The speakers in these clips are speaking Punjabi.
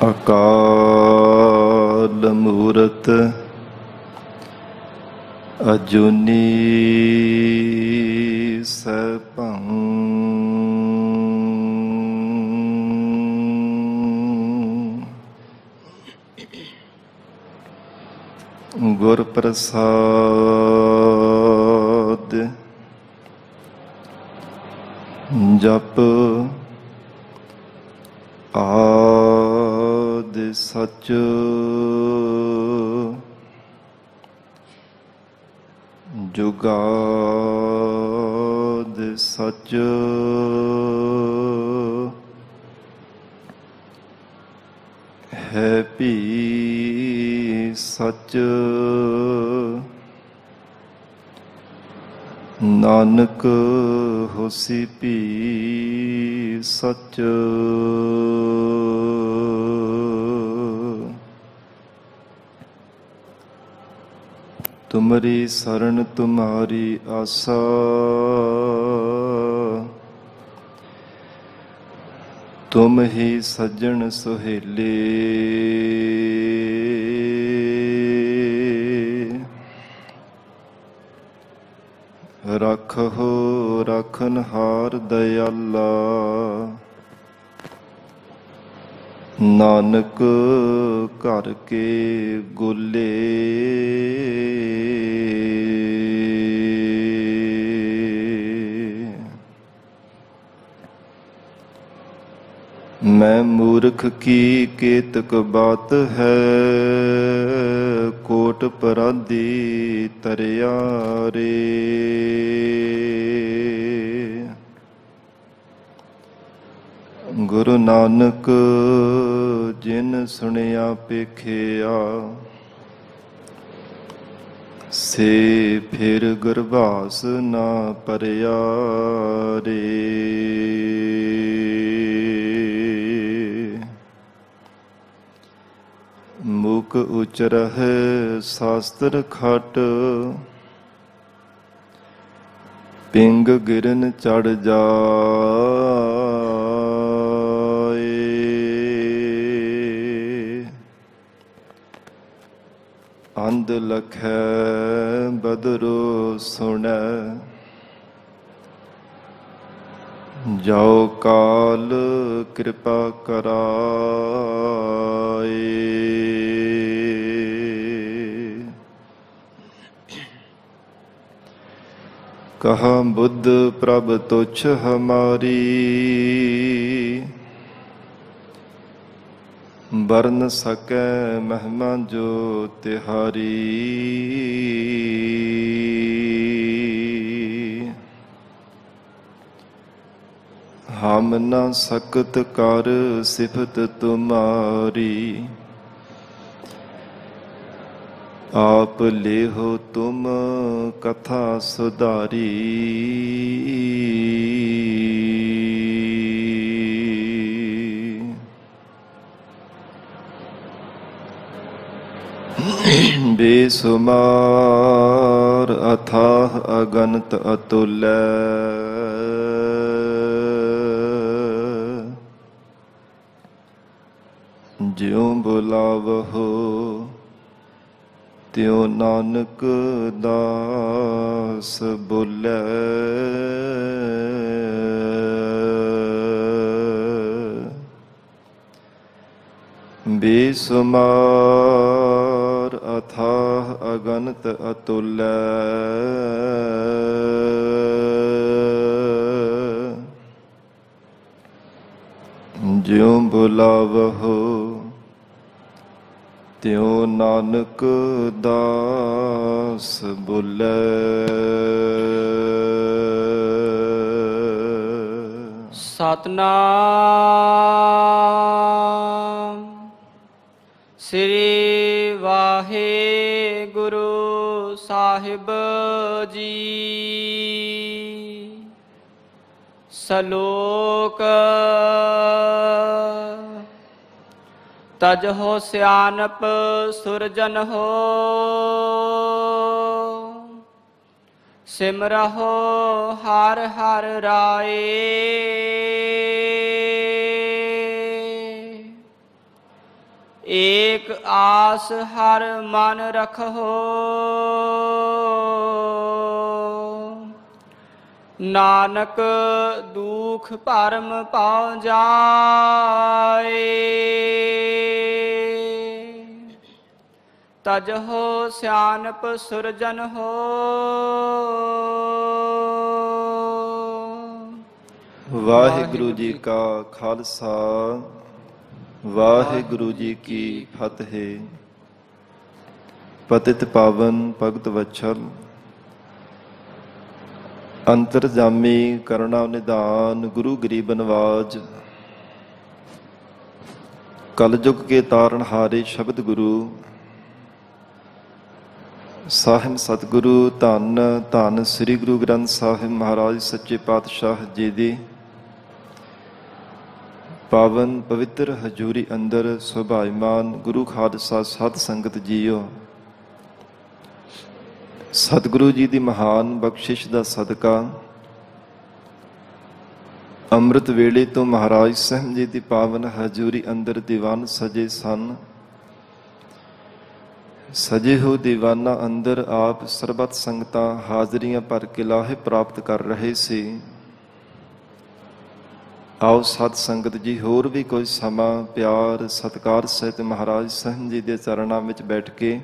ਅਕਾਲ ਮੂਰਤ ਅਜੂਨੀ ਸੈਭੰ ਗੁਰ ਪ੍ਰਸਾਦ ਜਪ ਆਦਿ ਸਚ ਜੁਗਾਦਿ ਸਚ ਹੈ ਭੀ ਸਚ ਨਾਨਕ ਹੋਸੀ ਭੀ ਸਚ ਤੁਮਰੀ ਸਰਣ ਤੁਮਾਰੀ ਆਸਾ ਤੁਮ ਹੀ ਸੱਜਣ ਸੁਹੇਲੇ ਰੱਖੋ ਰੱਖਨਹਾਰ ਦਇਆਲਾ ਨਾਨਕ ਘਰ ਕੇ ਗੋਲੇ ਮੈਂ ਮੂਰਖ ਕੀ ਕੇਤਕ ਬਾਤ ਹੈ ਕੋਟ ਪਰਾਧੀ ਤਰਿਆ ਰੇ ਗੁਰੂ ਨਾਨਕ ਜਿਨ ਸੁਣਿਆ ਪੇਖਿਆ ਸੇ ਫਿਰ ਗੁਰਬਾਸ ਨਾ ਪਰਿਆ ਰੇ ਮੁਕ ਉਚਰਹਿ ਸ਼ਾਸਤਰ ਖਟ ਪਿੰਗ ਗਿਰਨ ਚੜ ਜਾਏ ਅੰਧ ਲਖੈ ਬਦਰੋ ਸੁਣੈ ਜਾਓ ਕਾਲ ਕਿਰਪਾ ਕਰਾਏ ਕਹਾ ਬੁੱਧ ਪ੍ਰਭ ਤੁਛ ਹਮਾਰੀ ਬਰਨ ਸਕੈ ਮਹਿਮਾ ਜੋ ਤਿਹਾਰੀ ਹਮ ਨਾ ਸਕਤ ਕਰ ਸਿਫਤ ਤੁਮਾਰੀ ਆਪ ਲੇਹੋ ਤੁਮ ਕਥਾ ਸੁਧਾਰੀ ਬੇਸੁਮਾਰ ਅਥਾਹ ਅਗਨਤ ਅਤੁਲੈ ਜਿਉ ਬੁਲਾਵਹੋ ਤਿਉ ਨਾਨਕ ਦਾਸ ਬੋਲੇ ਬੇਸੁਮਾਰ ਅਥਾਹ ਅਗਨਤ ਅਤੁਲੈ ਜਿਉ ਬੁਲਾਵਹੋ ਤਿਉ ਨਾਨਕ ਦਾਸ ਬੋਲੇ ਸਤਨਾਮ ਸ੍ਰੀ ਵਾਹਿਗੁਰੂ ਸਾਹਿਬ ਜੀ। ਸਲੋਕ ਤਜਹੁ ਸਿਆਨਪ ਸੁਰਜਨ ਹੋ ਸਿਮਰਹੁ ਹਰਿ ਹਰਿ ਰਾਏ ਏਕ ਆਸ ਹਰ ਮਨ ਰਖੋ, ਨਾਨਕ ਦੁਖ ਭਰਮ ਪਾਉ ਜਾਏ। ਤਜਹੁ ਸਿਆਨਪ ਸੁਰਜਨ ਹੋ, ਵਾਹਿਗੁਰੂ ਜੀ ਕਾ ਖਾਲਸਾ, ਵਾਹਿਗੁਰੂ ਜੀ ਕੀ ਫਤਿਹ। ਪਤਿਤ ਪਾਵਨ ਭਗਤ ਵਛਲ, ਅੰਤਰਜਾਮੀ ਕਰੁਣਾ ਨਿਧਾਨ, ਗੁਰੂ ਗਰੀਬ ਨਵਾਜ, ਕਲਯੁਗ ਕੇ ਤਾਰਨ ਹਾਰੇ ਸ਼ਬਦ ਗੁਰੂ ਸਾਹਿਬ ਸਤਿਗੁਰੂ ਧੰਨ ਧੰਨ ਸ੍ਰੀ ਗੁਰੂ ਗ੍ਰੰਥ ਸਾਹਿਬ ਮਹਾਰਾਜ ਸੱਚੇ ਪਾਤਸ਼ਾਹ ਜੀ ਦੀ ਪਾਵਨ ਪਵਿੱਤਰ ਹਜ਼ੂਰੀ ਅੰਦਰ ਸੁਭਾਈਮਾਨ ਗੁਰੂ ਖਾਲਸਾ ਸਤ ਸੰਗਤ ਜੀਓ। ਸਤਿਗੁਰੂ ਜੀ ਦੀ ਮਹਾਨ ਬਖਸ਼ਿਸ਼ ਦਾ ਸਦਕਾ ਅੰਮ੍ਰਿਤ ਵੇਲੇ ਤੋਂ ਮਹਾਰਾਜ ਸਾਹਿਬ ਜੀ ਦੀ ਪਾਵਨ ਹਜ਼ੂਰੀ ਅੰਦਰ ਦੀਵਾਨ ਸਜੇ ਸਨ। ਸਜੇ ਹੋ ਦੀਵਾਨਾਂ ਅੰਦਰ ਆਪ ਸਰਬਤ ਸੰਗਤਾਂ ਹਾਜ਼ਰੀਆਂ ਭਰ ਕੇ ਲਾਹੇ ਪ੍ਰਾਪਤ ਕਰ ਰਹੇ ਸੀ। ਆਓ ਸਤ ਸੰਗਤ ਜੀ ਹੋਰ ਵੀ ਕੋਈ ਸਮਾਂ ਪਿਆਰ ਸਤਿਕਾਰ ਸਹਿਤ ਮਹਾਰਾਜ ਸਾਹਿਬ ਜੀ ਦੇ ਚਰਨਾਂ ਵਿੱਚ ਬੈਠ ਕੇ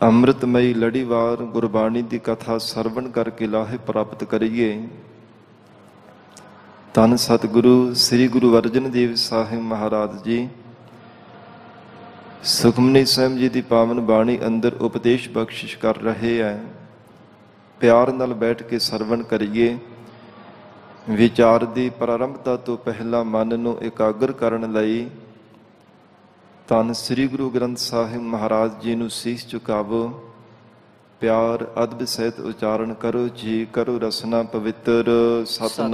ਅੰਮ੍ਰਿਤਮਈ ਲੜੀਵਾਰ ਗੁਰਬਾਣੀ ਦੀ ਕਥਾ ਸਰਵਣ ਕਰਕੇ ਲਾਹੇ ਪ੍ਰਾਪਤ ਕਰੀਏ। ਧੰਨ ਸਤਿਗੁਰੂ ਸ੍ਰੀ ਗੁਰੂ ਅਰਜਨ ਦੇਵ ਸਾਹਿਬ ਮਹਾਰਾਜ ਜੀ ਸੁਖਮਨੀ ਸਾਹਿਬ ਜੀ ਦੀ ਪਾਵਨ ਬਾਣੀ ਅੰਦਰ ਉਪਦੇਸ਼ ਬਖਸ਼ਿਸ਼ ਕਰ ਰਹੇ ਹੈ। ਪਿਆਰ ਨਾਲ ਬੈਠ ਕੇ ਸਰਵਣ ਕਰੀਏ। ਵਿਚਾਰ ਦੀ ਪ੍ਰਾਰੰਭਤਾ ਤੋਂ ਪਹਿਲਾਂ ਮਨ ਨੂੰ ਇਕਾਗਰ ਕਰਨ ਲਈ ਧੰਨ ਸ੍ਰੀ ਗੁਰੂ ਗ੍ਰੰਥ ਸਾਹਿਬ ਮਹਾਰਾਜ ਜੀ ਨੂੰ ਸੀਸ ਝੁਕਾਵੋ। ਪਿਆਰ ਅਦਬ ਸਹਿਤ ਉਚਾਰਨ ਕਰੋ ਜੀ। ਕਰੋ ਰਸਨਾ ਪਵਿੱਤਰ ਸਤਨਾਮ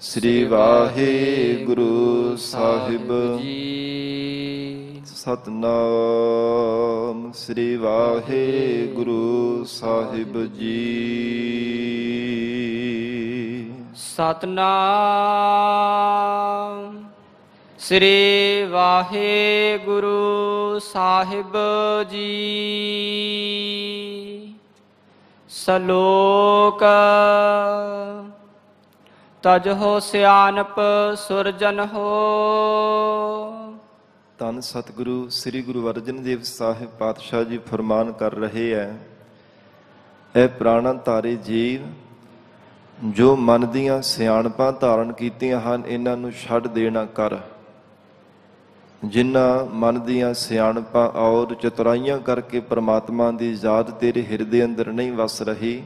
ਸ੍ਰੀ ਵਾਹਿਗੁਰੂ ਸਾਹਿਬ ਜੀ। ਸਤਨਾਮ ਸ੍ਰੀ ਵਾਹਿਗੁਰੂ ਸਾਹਿਬ ਜੀ। ਸਤਨਾਮ ਸ੍ਰੀ ਵਾਹਿਗੁਰੂ ਸਾਹਿਬ ਜੀ। ਸ਼ਲੋਕ ਤਜਹੁ ਸਿਆਨਪ ਸੁਰਜਨ ਹੋ। ਧੰਨ ਸਤਿਗੁਰੂ ਸ੍ਰੀ ਗੁਰੂ ਅਰਜਨ ਦੇਵ ਸਾਹਿਬ ਪਾਤਸ਼ਾਹ ਜੀ ਫਰਮਾਨ ਕਰ ਰਹੇ ਹੈ, ਇਹ ਪ੍ਰਾਣਾਂ ਧਾਰੇ ਜੀਵ ਜੋ ਮਨ ਦੀਆਂ ਸਿਆਣਪਾਂ ਧਾਰਨ ਕੀਤੀਆਂ ਹਨ, ਇਹਨਾਂ ਨੂੰ ਛੱਡ ਦੇਣਾ ਕਰ। ਜਿਨ੍ਹਾਂ ਮਨ ਦੀਆਂ ਸਿਆਣਪਾਂ ਔਰ ਚਤੁਰਾਈਆਂ ਕਰਕੇ ਪ੍ਰਮਾਤਮਾ ਦੀ ਯਾਦ ਤੇਰੇ ਹਿਰਦੇ ਅੰਦਰ ਨਹੀਂ ਵਸ ਰਹੀ,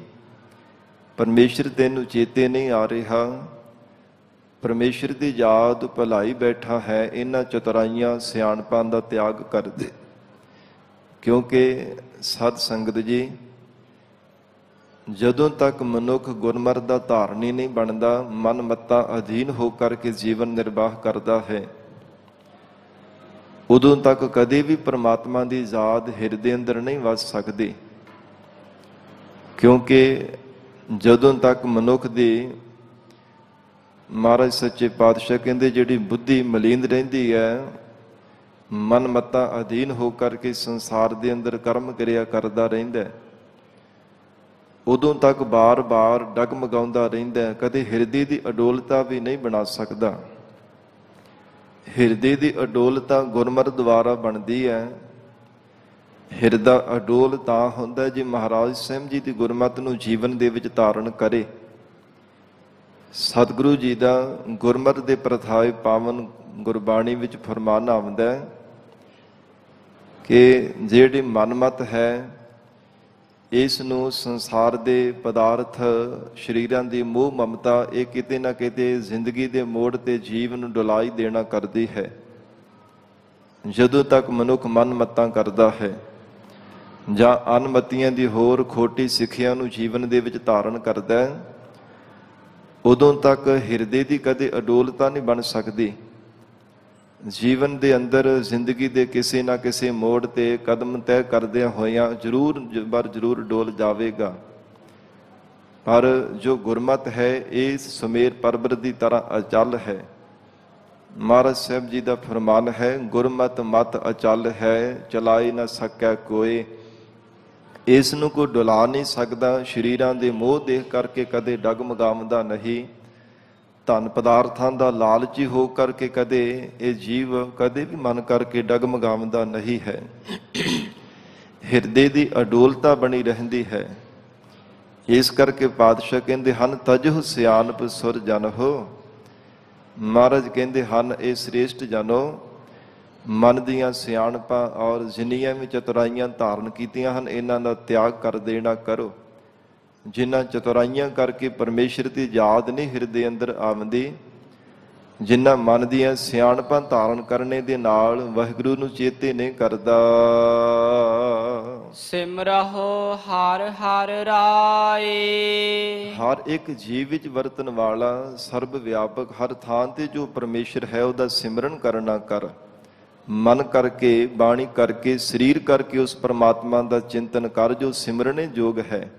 ਪਰਮੇਸ਼ਰ ਤੈਨੂੰ ਚੇਤੇ ਨਹੀਂ ਆ ਰਿਹਾ, ਪਰਮੇਸ਼ਰ ਦੀ ਯਾਦ ਭੁਲਾਈ ਬੈਠਾ ਹੈ, ਇਹਨਾਂ ਚਤੁਰਾਈਆਂ ਸਿਆਣਪਾਂ ਦਾ ਤਿਆਗ ਕਰ ਦੇ। ਕਿਉਂਕਿ ਸਤ ਸੰਗਤ ਜੀ, ਜਦੋਂ ਤੱਕ ਮਨੁੱਖ ਗੁਰਮਤਿ ਦਾ ਧਾਰਨੀ ਨਹੀਂ ਬਣਦਾ, ਮਨ ਮੱਤਾਂ ਅਧੀਨ ਹੋ ਕਰਕੇ ਜੀਵਨ ਨਿਰਵਾਹ ਕਰਦਾ ਹੈ, ਉਦੋਂ ਤੱਕ ਕਦੇ ਵੀ ਪ੍ਰਮਾਤਮਾ ਦੀ ਯਾਦ ਹਿਰਦੇ ਅੰਦਰ ਨਹੀਂ ਵਸ ਸਕਦੀ। ਕਿਉਂਕਿ ਜਦੋਂ ਤੱਕ ਮਨੁੱਖ ਦੀ, ਮਹਾਰਾਜ ਸੱਚੇ ਪਾਤਸ਼ਾਹ ਕਹਿੰਦੇ, ਜਿਹੜੀ ਬੁੱਧੀ ਮਲੀਨ ਰਹਿੰਦੀ ਹੈ, ਮਨ ਮੱਤਾਂ ਅਧੀਨ ਹੋ ਕਰਕੇ ਸੰਸਾਰ ਦੇ ਅੰਦਰ ਕਰਮ ਕਿਰਿਆ ਕਰਦਾ ਰਹਿੰਦਾ, ਉਦੋਂ ਤੱਕ ਬਾਰ-ਬਾਰ ਡਗਮਗਾਉਂਦਾ ਰਹਿੰਦਾ, ਕਦੇ ਹਿਰਦੇ ਦੀ ਅਡੋਲਤਾ ਵੀ ਨਹੀਂ ਬਣਾ ਸਕਦਾ। ਹਿਰਦੇ ਦੀ ਅਡੋਲਤਾ ਗੁਰਮਤਿ ਦੁਆਰਾ ਬਣਦੀ ਹੈ। ਹਿਰਦਾ ਅਡੋਲ ਤਾਂ ਹੁੰਦਾ ਜੇ ਮਹਾਰਾਜ ਸਾਹਿਬ ਜੀ ਦੀ ਗੁਰਮਤਿ ਨੂੰ ਜੀਵਨ ਦੇ ਵਿੱਚ ਧਾਰਨ ਕਰੇ। ਸਤਿਗੁਰੂ ਜੀ ਦਾ ਗੁਰਮਤਿ ਦੇ ਪ੍ਰਥਾਏ ਪਾਵਨ ਗੁਰਬਾਣੀ ਵਿੱਚ ਫਰਮਾਨ ਆਉਂਦਾ ਹੈ ਕਿ ਜਿਹੜੀ ਮਨਮਤ ਹੈ, ਇਸ ਨੂੰ ਸੰਸਾਰ ਦੇ ਪਦਾਰਥ ਸਰੀਰਾਂ ਦੀ ਮੋਹ ਮਮਤਾ, ਇਹ ਕਿਤੇ ਨਾ ਕਿਤੇ ਜ਼ਿੰਦਗੀ ਦੇ ਮੋੜ ਤੇ ਜੀਵ ਨੂੰ ਡੁਲਾਈ ਦੇਣਾ ਕਰਦੀ ਹੈ। ਜਦੋਂ ਤੱਕ ਮਨੁੱਖ ਮਨਮਤਾਂ ਕਰਦਾ ਹੈ ਜਾਂ ਅਨਮਤੀਆਂ ਦੀ ਹੋਰ ਖੋਟੀ ਸਿੱਖਿਆ ਨੂੰ ਜੀਵਨ ਦੇ ਵਿੱਚ ਧਾਰਨ ਕਰਦਾ ਹੈ, ਉਦੋਂ ਤੱਕ ਹਿਰਦੇ ਦੀ ਕਦੇ ਅਡੋਲਤਾ ਨਹੀਂ ਬਣ ਸਕਦੀ। ਜੀਵਨ ਦੇ ਅੰਦਰ ਜ਼ਿੰਦਗੀ ਦੇ ਕਿਸੇ ਨਾ ਕਿਸੇ ਮੋੜ ਤੇ ਕਦਮ ਤੈਅ ਕਰਦਿਆਂ ਹੋਇਆਂ ਜ਼ਰੂਰ ਡੋਲ ਜਾਵੇਗਾ। ਪਰ ਜੋ ਗੁਰਮਤਿ ਹੈ, ਇਹ ਸੁਮੇਰ ਪਰਬਤ ਦੀ ਤਰ੍ਹਾਂ ਅਚਲ ਹੈ। ਮਹਾਰਾਜ ਸਾਹਿਬ ਜੀ ਦਾ ਫਰਮਾਨ ਹੈ, ਗੁਰਮਤਿ ਮਤ ਅਚਲ ਹੈ, ਚਲਾਈ ਨਾ ਸਕੈ ਕੋਏ। ਇਸ ਨੂੰ ਕੋਈ ਡੁਲਾ ਨਹੀਂ ਸਕਦਾ। ਸ਼ਰੀਰਾਂ ਦੇ ਮੋਹ ਦੇਖ ਕਰਕੇ ਕਦੇ ਡਗਮਗਾਉਂਦਾ ਨਹੀਂ। ਧਨ ਪਦਾਰਥਾਂ ਦਾ ਲਾਲਚੀ ਹੋ ਕਰਕੇ ਕਦੇ ਇਹ ਜੀਵ ਕਦੇ ਵੀ ਮਨ ਕਰਕੇ ਡਗਮਗਾਉਂਦਾ ਨਹੀਂ ਹੈ। ਹਿਰਦੇ ਦੀ ਅਡੋਲਤਾ ਬਣੀ ਰਹਿੰਦੀ ਹੈ। ਇਸ ਕਰਕੇ ਪਾਤਸ਼ਾਹ ਕਹਿੰਦੇ ਹਨ, ਤਜਹੁ ਸਿਆਣਪ ਸੁਰ ਜਨ ਹੋ। ਮਹਾਰਾਜ ਕਹਿੰਦੇ ਹਨ, ਇਹ ਸ੍ਰੇਸ਼ਟ ਜਨੋ, ਮਨ ਦੀਆਂ ਸਿਆਣਪਾਂ ਔਰ ਜਿੰਨੀਆਂ ਵੀ ਚਤੁਰਾਈਆਂ ਧਾਰਨ ਕੀਤੀਆਂ ਹਨ, ਇਹਨਾਂ ਦਾ ਤਿਆਗ ਕਰ ਦੇਣਾ ਕਰੋ। ਜਿਨ੍ਹਾਂ ਚਤੁਰਾਈਆਂ ਕਰਕੇ ਪਰਮੇਸ਼ਰ ਦੀ ਯਾਦ ਨਹੀਂ ਹਿਰਦੇ ਅੰਦਰ ਆਉਂਦੀ, ਜਿਨ੍ਹਾਂ ਮਨ ਦੀਆਂ ਸਿਆਣਪਾਂ ਧਾਰਨ ਕਰਨੇ ਦੇ ਨਾਲ ਵਾਹਿਗੁਰੂ ਨੂੰ ਚੇਤੇ ਨਹੀਂ ਕਰਦਾ। ਸਿਮਰਹੁ ਹਰ ਹਰ ਰਾਏ। ਹਰ ਇੱਕ ਜੀਵ ਵਿੱਚ ਵਰਤਣ ਵਾਲਾ ਸਰਬ ਵਿਆਪਕ ਹਰ ਥਾਂ ਤੇ ਜੋ ਪਰਮੇਸ਼ਰ ਹੈ, ਉਹਦਾ ਸਿਮਰਨ ਕਰਨਾ ਕਰ। ਮਨ ਕਰਕੇ, ਬਾਣੀ ਕਰਕੇ, ਸਰੀਰ ਕਰਕੇ ਉਸ ਪਰਮਾਤਮਾ ਦਾ ਚਿੰਤਨ ਕਰ ਜੋ ਸਿਮਰਨੇ ਯੋਗ ਹੈ।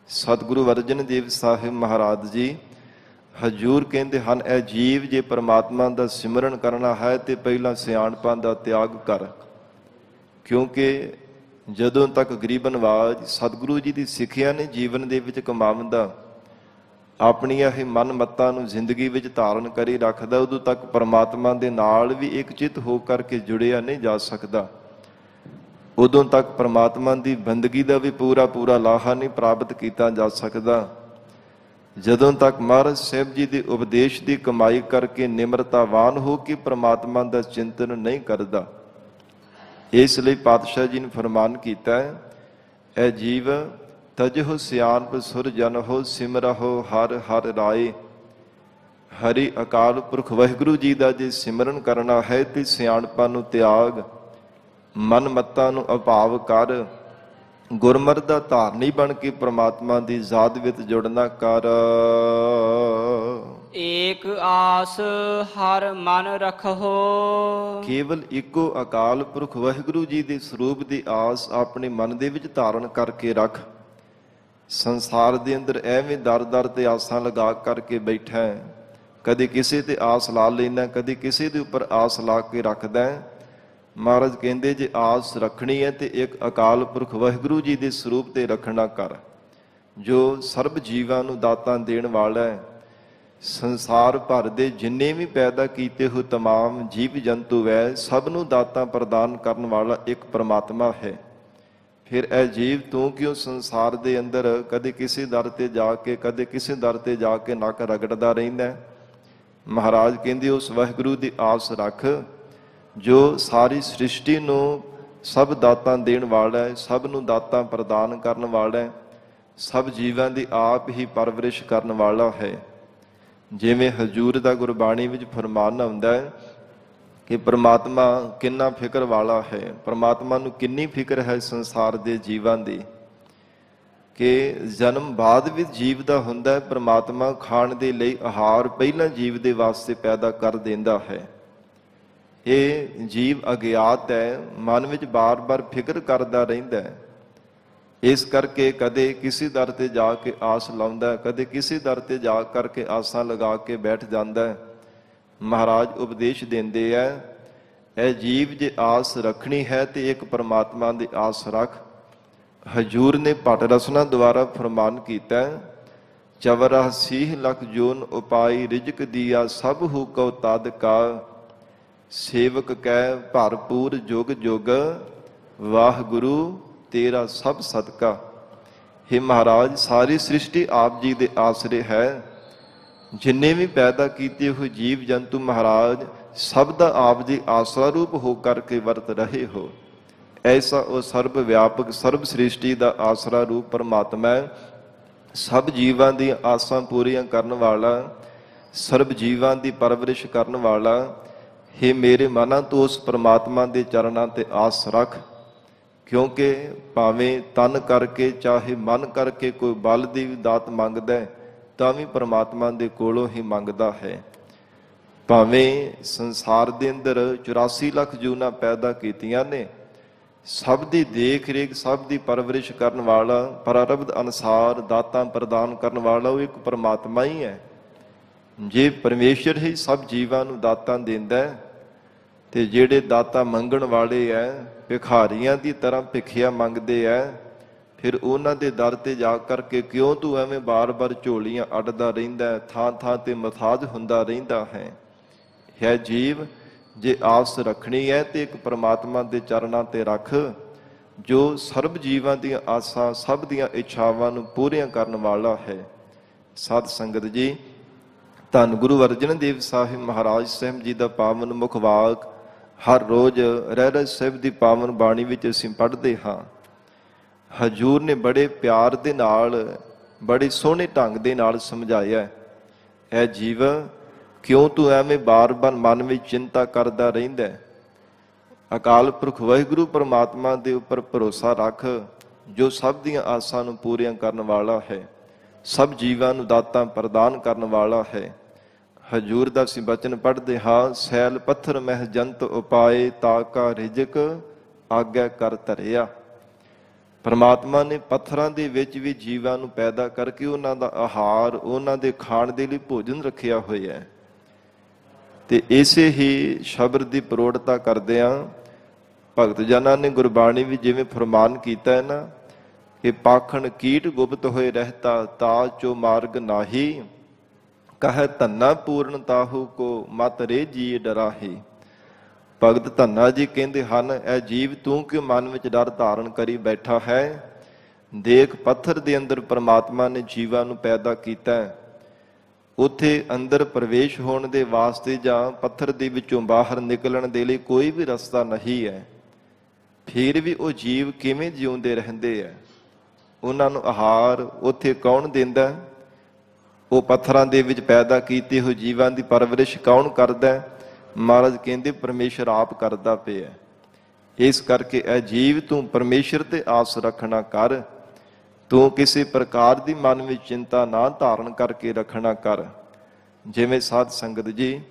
ਸਤਿਗੁਰੂ ਅਰਜਨ ਦੇਵ ਸਾਹਿਬ ਮਹਾਰਾਜ ਜੀ ਹਜੂਰ ਕਹਿੰਦੇ ਹਨ, ਇਹ ਜੀਵ ਜੇ ਪਰਮਾਤਮਾ ਦਾ ਸਿਮਰਨ ਕਰਨਾ ਹੈ ਤੇ ਪਹਿਲਾਂ ਸਿਆਣਪਾਂ ਦਾ ਤਿਆਗ ਕਰ। ਕਿਉਂਕਿ ਜਦੋਂ ਤੱਕ ਗਰੀਬ ਨਵਾਜ ਸਤਿਗੁਰੂ ਜੀ ਦੀ ਸਿੱਖਿਆ ਨੇ ਜੀਵਨ ਦੇ ਵਿੱਚ ਕਮਾਉਂਦਾ, ਆਪਣੀਆਂ ਇਹ ਮਨ ਮੱਤਾਂ ਨੂੰ ਜ਼ਿੰਦਗੀ ਵਿੱਚ ਧਾਰਨ ਕਰੀ ਰੱਖਦਾ, ਉਦੋਂ ਤੱਕ ਪਰਮਾਤਮਾ ਦੇ ਨਾਲ ਵੀ ਇੱਕ ਚਿੱਤ ਹੋ ਕਰਕੇ ਜੁੜਿਆ ਨਹੀਂ ਜਾ ਸਕਦਾ। ਉਦੋਂ ਤੱਕ ਪਰਮਾਤਮਾ ਦੀ ਬੰਦਗੀ ਦਾ ਵੀ ਪੂਰਾ ਪੂਰਾ ਲਾਹਾ ਨਹੀਂ ਪ੍ਰਾਪਤ ਕੀਤਾ ਜਾ ਸਕਦਾ। ਜਦੋਂ ਤੱਕ ਮਹਾਰਾਜ ਸਾਹਿਬ ਜੀ ਦੇ ਉਪਦੇਸ਼ ਦੀ ਕਮਾਈ ਕਰਕੇ ਨਿਮਰਤਾਵਾਨ ਹੋ ਕੇ ਪਰਮਾਤਮਾ ਦਾ ਚਿੰਤਨ ਨਹੀਂ ਕਰਦਾ। ਇਸ ਲਈ ਪਾਤਸ਼ਾਹ ਜੀ ਨੇ ਫਰਮਾਨ ਕੀਤਾ ਹੈ, ਇਹ ਜੀਵ ਤਜਹੁ ਸਿਆਣਪ ਸੁਰ ਜਨ ਹੋ, ਸਿਮਰਹੁ ਹਰ ਹਰ ਰਾਏ। ਹਰੀ ਅਕਾਲ ਪੁਰਖ ਵਾਹਿਗੁਰੂ ਜੀ ਦਾ ਜੇ ਸਿਮਰਨ ਕਰਨਾ ਹੈ ਤੇ ਸਿਆਣਪਾਂ ਨੂੰ ਤਿਆਗ, ਮਨ ਮੱਤਾਂ ਨੂੰ ਅਭਾਵ ਕਰ, ਗੁਰਮਤਿ ਦਾ ਧਾਰਨੀ ਬਣ ਕੇ ਪ੍ਰਮਾਤਮਾ ਦੀ ਜ਼ਾਤ ਵਿੱਚ ਜੁੜਨਾ ਕਰ। ਏਕ ਆਸ ਹਰ ਮਨ ਰਖੋ। ਕੇਵਲ ਇੱਕੋ ਅਕਾਲ ਪੁਰਖ ਵਾਹਿਗੁਰੂ ਜੀ ਦੇ ਸਰੂਪ ਦੀ ਆਸ ਆਪਣੇ ਮਨ ਦੇ ਵਿੱਚ ਧਾਰਨ ਕਰਕੇ ਰੱਖ। ਸੰਸਾਰ ਦੇ ਅੰਦਰ ਐਵੇਂ ਦਰ ਦਰ ਤੇ ਆਸਾਂ ਲਗਾ ਕਰਕੇ ਬੈਠਾ ਹੈ, ਕਦੇ ਕਿਸੇ ਤੇ ਆਸ ਲਾ ਲੈਂਦਾ, ਕਦੇ ਕਿਸੇ ਦੇ ਉੱਪਰ ਆਸ ਲਾ ਕੇ ਰੱਖਦਾ। ਮਹਾਰਾਜ ਕਹਿੰਦੇ, ਜੇ ਆਸ ਰੱਖਣੀ ਹੈ ਤੇ ਇੱਕ ਅਕਾਲ ਪੁਰਖ ਵਾਹਿਗੁਰੂ ਜੀ ਦੇ ਸਰੂਪ ਤੇ ਰੱਖਣਾ ਕਰ, ਜੋ ਸਰਬ ਜੀਵਾਂ ਨੂੰ ਦਾਤਾਂ ਦੇਣ ਵਾਲਾ ਹੈ। ਸੰਸਾਰ ਭਰ ਦੇ ਜਿੰਨੇ ਵੀ ਪੈਦਾ ਕੀਤੇ ਹੋ ਤਮਾਮ ਜੀਵ ਜੰਤੂ ਹੈ, ਸਭ ਨੂੰ ਦਾਤਾਂ ਪ੍ਰਦਾਨ ਕਰਨ ਵਾਲਾ ਇੱਕ ਪਰਮਾਤਮਾ ਹੈ। ਫਿਰ ਇਹ ਜੀਵ ਤੂੰ ਕਿਉਂ ਸੰਸਾਰ ਦੇ ਅੰਦਰ ਕਦੇ ਕਿਸੇ ਦਰ ਤੇ ਜਾ ਕੇ, ਕਦੇ ਕਿਸੇ ਦਰ ਤੇ ਜਾ ਕੇ ਨੱਕ ਰਗੜਦਾ ਰਹਿੰਦਾ? ਮਹਾਰਾਜ ਕਹਿੰਦੇ, ਉਸ ਵਾਹਿਗੁਰੂ ਦੀ ਆਸ ਰੱਖ ਜੋ ਸਾਰੀ ਸ੍ਰਿਸ਼ਟੀ ਨੂੰ ਸਭ ਦਾਤਾਂ ਦੇਣ ਵਾਲਾ ਹੈ, ਸਭ ਨੂੰ ਦਾਤਾਂ ਪ੍ਰਦਾਨ ਕਰਨ ਵਾਲਾ ਹੈ, ਸਭ ਜੀਵਾਂ ਦੀ ਆਪ ਹੀ ਪਰਵਰਿਸ਼ ਕਰਨ ਵਾਲਾ ਹੈ। ਜਿਵੇਂ ਹਜ਼ੂਰ ਦਾ ਗੁਰਬਾਣੀ ਵਿੱਚ ਫਰਮਾਨ ਆਉਂਦਾ ਹੈ ਕਿ ਪ੍ਰਮਾਤਮਾ ਕਿੰਨਾ ਫਿਕਰ ਵਾਲਾ ਹੈ, ਪ੍ਰਮਾਤਮਾ ਨੂੰ ਕਿੰਨੀ ਫਿਕਰ ਹੈ ਸੰਸਾਰ ਦੇ ਜੀਵਾਂ ਦੀ, ਕਿ ਜਨਮ ਬਾਅਦ ਵਿੱਚ ਜੀਵ ਦਾ ਹੁੰਦਾ ਹੈ, ਪ੍ਰਮਾਤਮਾ ਖਾਣ ਦੇ ਲਈ ਆਹਾਰ ਪਹਿਲਾਂ ਜੀਵ ਦੇ ਵਾਸਤੇ ਪੈਦਾ ਕਰ ਦਿੰਦਾ ਹੈ। ਇਹ ਜੀਵ ਅਗਿਆਤ ਹੈ, ਮਨ ਵਿੱਚ ਬਾਰ-ਬਾਰ ਫਿਕਰ ਕਰਦਾ ਰਹਿੰਦਾ ਹੈ। ਇਸ ਕਰਕੇ ਕਦੇ ਕਿਸੇ ਦਰ ਤੇ ਜਾ ਕੇ ਆਸ ਲਾਉਂਦਾ, ਕਦੇ ਕਿਸੇ ਦਰ ਤੇ ਜਾ ਕਰਕੇ ਆਸਾਂ ਲਗਾ ਕੇ ਬੈਠ ਜਾਂਦਾ ਹੈ। ਮਹਾਰਾਜ ਉਪਦੇਸ਼ ਦਿੰਦੇ ਆ, ਇਹ ਜੀਵ ਜੇ ਆਸ ਰੱਖਣੀ ਹੈ ਤੇ ਇੱਕ ਪਰਮਾਤਮਾ ਦੀ ਆਸ ਰੱਖ। ਹਜੂਰ ਨੇ ਭੱਟ ਰਸਨਾ ਦੁਆਰਾ ਫਰਮਾਨ ਕੀਤਾ, ਚਵਰਾ ਸੀਹ ਲਖ ਜੋਨ ਉਪਾਈ, ਰਿਜਕ ਦੀਆ ਸਭ ਹੂ ਕਉ ਤਦ ਕਾ, ਸੇਵਕ ਕੈ ਭਰਪੂਰ ਜੁਗ ਜੁਗ, ਵਾਹਿਗੁਰੂ ਤੇਰਾ ਸਭ ਸਦਕਾ। हे ਮਹਾਰਾਜ, ਸਾਰੀ ਸ੍ਰਿਸ਼ਟੀ ਆਪ ਜੀ ਦੇ ਆਸਰੇ ਹੈ। ਜਿੰਨੇ ਵੀ ਪੈਦਾ ਕੀਤੇ ਹੋਏ ਜੀਵ ਜੰਤੂ ਮਹਾਰਾਜ ਸਭ ਦਾ ਆਪ ਜੀ ਆਸਰਾ ਰੂਪ ਹੋ ਕਰਕੇ ਵਰਤ ਰਹੇ ਹੋ। ਐਸਾ ਉਹ ਸਰਬ ਵਿਆਪਕ ਸਰਬ ਸ੍ਰਿਸ਼ਟੀ ਦਾ ਆਸਰਾ ਰੂਪ ਪਰਮਾਤਮਾ ਹੈ, ਸਭ ਜੀਵਾਂ ਦੀਆਂ ਆਸਾਂ ਪੂਰੀਆਂ ਕਰਨ ਵਾਲਾ, ਸਰਬ ਜੀਵਾਂ ਦੀ ਪਰਵਰਿਸ਼ ਕਰਨ ਵਾਲਾ। हे ਮੇਰੇ ਮਨਾਂ, ਤੂੰ ਉਸ ਪਰਮਾਤਮਾ ਦੇ ਚਰਨਾਂ ਤੇ ਆਸ ਰੱਖ, ਕਿਉਂਕਿ ਭਾਵੇਂ ਤਨ ਕਰਕੇ ਚਾਹੇ ਮਨ ਕਰਕੇ ਕੋਈ ਬਲ ਦੀ ਦਾਤ ਮੰਗਦਾ ਤਾਂ ਵੀ ਪਰਮਾਤਮਾ ਦੇ ਕੋਲੋਂ ਹੀ ਮੰਗਦਾ ਹੈ। ਭਾਵੇਂ ਸੰਸਾਰ ਦੇ ਅੰਦਰ 84 ਲੱਖ ਜੂਨਾਂ ਪੈਦਾ ਕੀਤੀਆਂ ਨੇ, ਸਭ ਦੀ ਦੇਖ ਰੇਖ, ਸਭ ਦੀ ਪਰਵਰਿਸ਼ ਕਰਨ ਵਾਲਾ, ਪ੍ਰਾਰਬਧ ਅਨੁਸਾਰ ਦਾਤਾਂ ਪ੍ਰਦਾਨ ਕਰਨ ਵਾਲਾ ਉਹ ਇੱਕ ਪਰਮਾਤਮਾ ਹੀ ਹੈ। ਜੇ ਪਰਮੇਸ਼ਰ ਹੀ ਸਭ ਜੀਵਾਂ ਨੂੰ ਦਾਤਾਂ ਦਿੰਦਾ ਹੈ, ਤੇ ਜਿਹੜੇ ਦਾਤਾਂ ਮੰਗਣ ਵਾਲੇ ਐ ਭਿਖਾਰੀਆਂ ਦੀ ਤਰ੍ਹਾਂ ਭਿਖਿਆ ਮੰਗਦੇ ਐ, ਫਿਰ ਉਹਨਾਂ ਦੇ ਦਰ ਤੇ ਜਾ ਕਰਕੇ ਕਿਉਂ ਤੂੰ ਐਵੇਂ ਬਾਰ-ਬਾਰ ਝੋਲੀਆਂ ਅੱਡਦਾ ਰਹਿੰਦਾ, ਥਾਂ-ਥਾਂ ਤੇ ਮਥਾਜ ਹੁੰਦਾ ਰਹਿੰਦਾ ਹੈ ਜੀਵ, ਜੇ ਆਸ ਰੱਖਣੀ ਹੈ ਤੇ ਇੱਕ ਪ੍ਰਮਾਤਮਾ ਦੇ ਚਰਨਾਂ ਤੇ ਰੱਖ, ਜੋ ਸਰਬ ਜੀਵਾਂ ਦੀਆਂ ਆਸਾਂ, ਸਭ ਦੀਆਂ ਇੱਛਾਵਾਂ ਨੂੰ ਪੂਰੀਆਂ ਕਰਨ ਵਾਲਾ ਹੈ। ਸਾਧ ਸੰਗਤ ਜੀ, ਧੰਨ ਗੁਰੂ ਅਰਜਨ ਦੇਵ ਸਾਹਿਬ ਮਹਾਰਾਜ ਸਾਹਿਬ ਜੀ ਦਾ ਪਾਵਨ ਮੁਖ ਵਾਕ ਹਰ ਰੋਜ਼ ਰਹਿਰਾਸ ਸਾਹਿਬ ਦੀ ਪਾਵਨ ਬਾਣੀ ਵਿੱਚ ਅਸੀਂ ਪੜ੍ਹਦੇ ਹਾਂ। ਹਜੂਰ ਨੇ ਬੜੇ ਪਿਆਰ ਦੇ ਨਾਲ, ਬੜੇ ਸੋਹਣੇ ਢੰਗ ਦੇ ਨਾਲ ਸਮਝਾਇਆ, ਐ ਜੀਵ, ਕਿਉਂ ਤੂੰ ਐਵੇਂ ਬਾਰ-ਬਾਰ ਮਨ ਵਿੱਚ ਚਿੰਤਾ ਕਰਦਾ ਰਹਿੰਦਾ? ਅਕਾਲ ਪੁਰਖ ਵਾਹਿਗੁਰੂ ਪਰਮਾਤਮਾ ਦੇ ਉੱਪਰ ਭਰੋਸਾ ਰੱਖ, ਜੋ ਸਭ ਦੀਆਂ ਆਸਾਂ ਨੂੰ ਪੂਰੀਆਂ ਕਰਨ ਵਾਲਾ ਹੈ, ਸਭ ਜੀਵਾਂ ਨੂੰ ਦਾਤਾਂ ਪ੍ਰਦਾਨ ਕਰਨ ਵਾਲਾ ਹੈ। ਹਜੂਰ ਦਾ ਅਸੀਂ ਬਚਨ ਪੜ੍ਹਦੇ ਹਾਂ, ਸੈਲ ਪੱਥਰ ਮਹਿ ਜੰਤ ਉਪਾਏ, ਤਾਕਾ ਰਿਜਕ ਆਗਿਆ ਕਰ ਧਰਿਆ। ਪਰਮਾਤਮਾ ਨੇ ਪੱਥਰਾਂ ਦੇ ਵਿੱਚ ਵੀ ਜੀਵਾਂ ਨੂੰ ਪੈਦਾ ਕਰਕੇ ਉਹਨਾਂ ਦਾ ਆਹਾਰ, ਉਹਨਾਂ ਦੇ ਖਾਣ ਦੇ ਲਈ ਭੋਜਨ ਰੱਖਿਆ ਹੋਇਆ ਹੈ। ਤੇ ਇਸੇ ਹੀ ਸ਼ਬਦ ਦੀ ਪ੍ਰੋੜਤਾ ਕਰਦਿਆਂ ਭਗਤ ਜਨਾਂ ਨੇ ਗੁਰਬਾਣੀ ਵੀ ਜਿਵੇਂ ਫਰਮਾਨ ਕੀਤਾ ਹੈ ਨਾ, ਕਿ ਪਾਖਣ ਕੀਟ ਗੁਪਤ ਹੋਏ ਰਹਿਤਾ, ਤਾ ਚੋ ਮਾਰਗ ਨਾਹੀ, ਕਹੈ ਧੰਨਾ ਪੂਰਨ ਤਾਹੂ ਕੋ ਮਤ ਰੇ ਜੀ ਡਰਾਹੀ। ਭਗਤ ਧੰਨਾ ਜੀ ਕਹਿੰਦੇ ਹਨ, ਐ ਜੀਵ ਤੂੰ ਕਿਉਂ ਮਨ ਵਿੱਚ ਡਰ ਧਾਰਨ ਕਰੀ ਬੈਠਾ ਹੈ? ਦੇਖ, ਪੱਥਰ ਦੇ ਅੰਦਰ ਪਰਮਾਤਮਾ ਨੇ ਜੀਵਾਂ ਨੂੰ ਪੈਦਾ ਕੀਤਾ ਹੈ, ਉੱਥੇ ਅੰਦਰ ਪ੍ਰਵੇਸ਼ ਹੋਣ ਦੇ ਵਾਸਤੇ ਜਾਂ ਪੱਥਰ ਦੇ ਵਿੱਚੋਂ ਬਾਹਰ ਨਿਕਲਣ ਦੇ ਲਈ ਕੋਈ ਵੀ ਰਸਤਾ ਨਹੀਂ ਹੈ। ਫਿਰ ਵੀ ਉਹ ਜੀਵ ਕਿਵੇਂ ਜਿਉਂਦੇ ਰਹਿੰਦੇ ਹੈ? ਉਹਨਾਂ ਨੂੰ ਆਹਾਰ ਉੱਥੇ ਕੌਣ ਦਿੰਦਾ? ਉਹ ਪੱਥਰਾਂ ਦੇ ਵਿੱਚ ਪੈਦਾ ਕੀਤੇ ਹੋਏ ਜੀਵਾਂ ਦੀ ਪਰਵਰਿਸ਼ ਕੌਣ ਕਰਦਾ? ਮਹਾਰਾਜ ਕਹਿੰਦੇ ਪਰਮੇਸ਼ਰ ਆਪ ਕਰਦਾ ਪਿਆ। ਇਸ ਕਰਕੇ ਇਹ ਜੀਵ ਤੂੰ ਪਰਮੇਸ਼ਰ ਤੇ ਆਸ ਰੱਖਣਾ ਕਰ, ਤੂੰ ਕਿਸੇ ਪ੍ਰਕਾਰ ਦੀ ਮਨ ਵਿੱਚ ਚਿੰਤਾ ਨਾ ਧਾਰਨ ਕਰਕੇ ਰੱਖਣਾ ਕਰ। ਜਿਵੇਂ ਸਾਧ ਸੰਗਤ ਜੀ,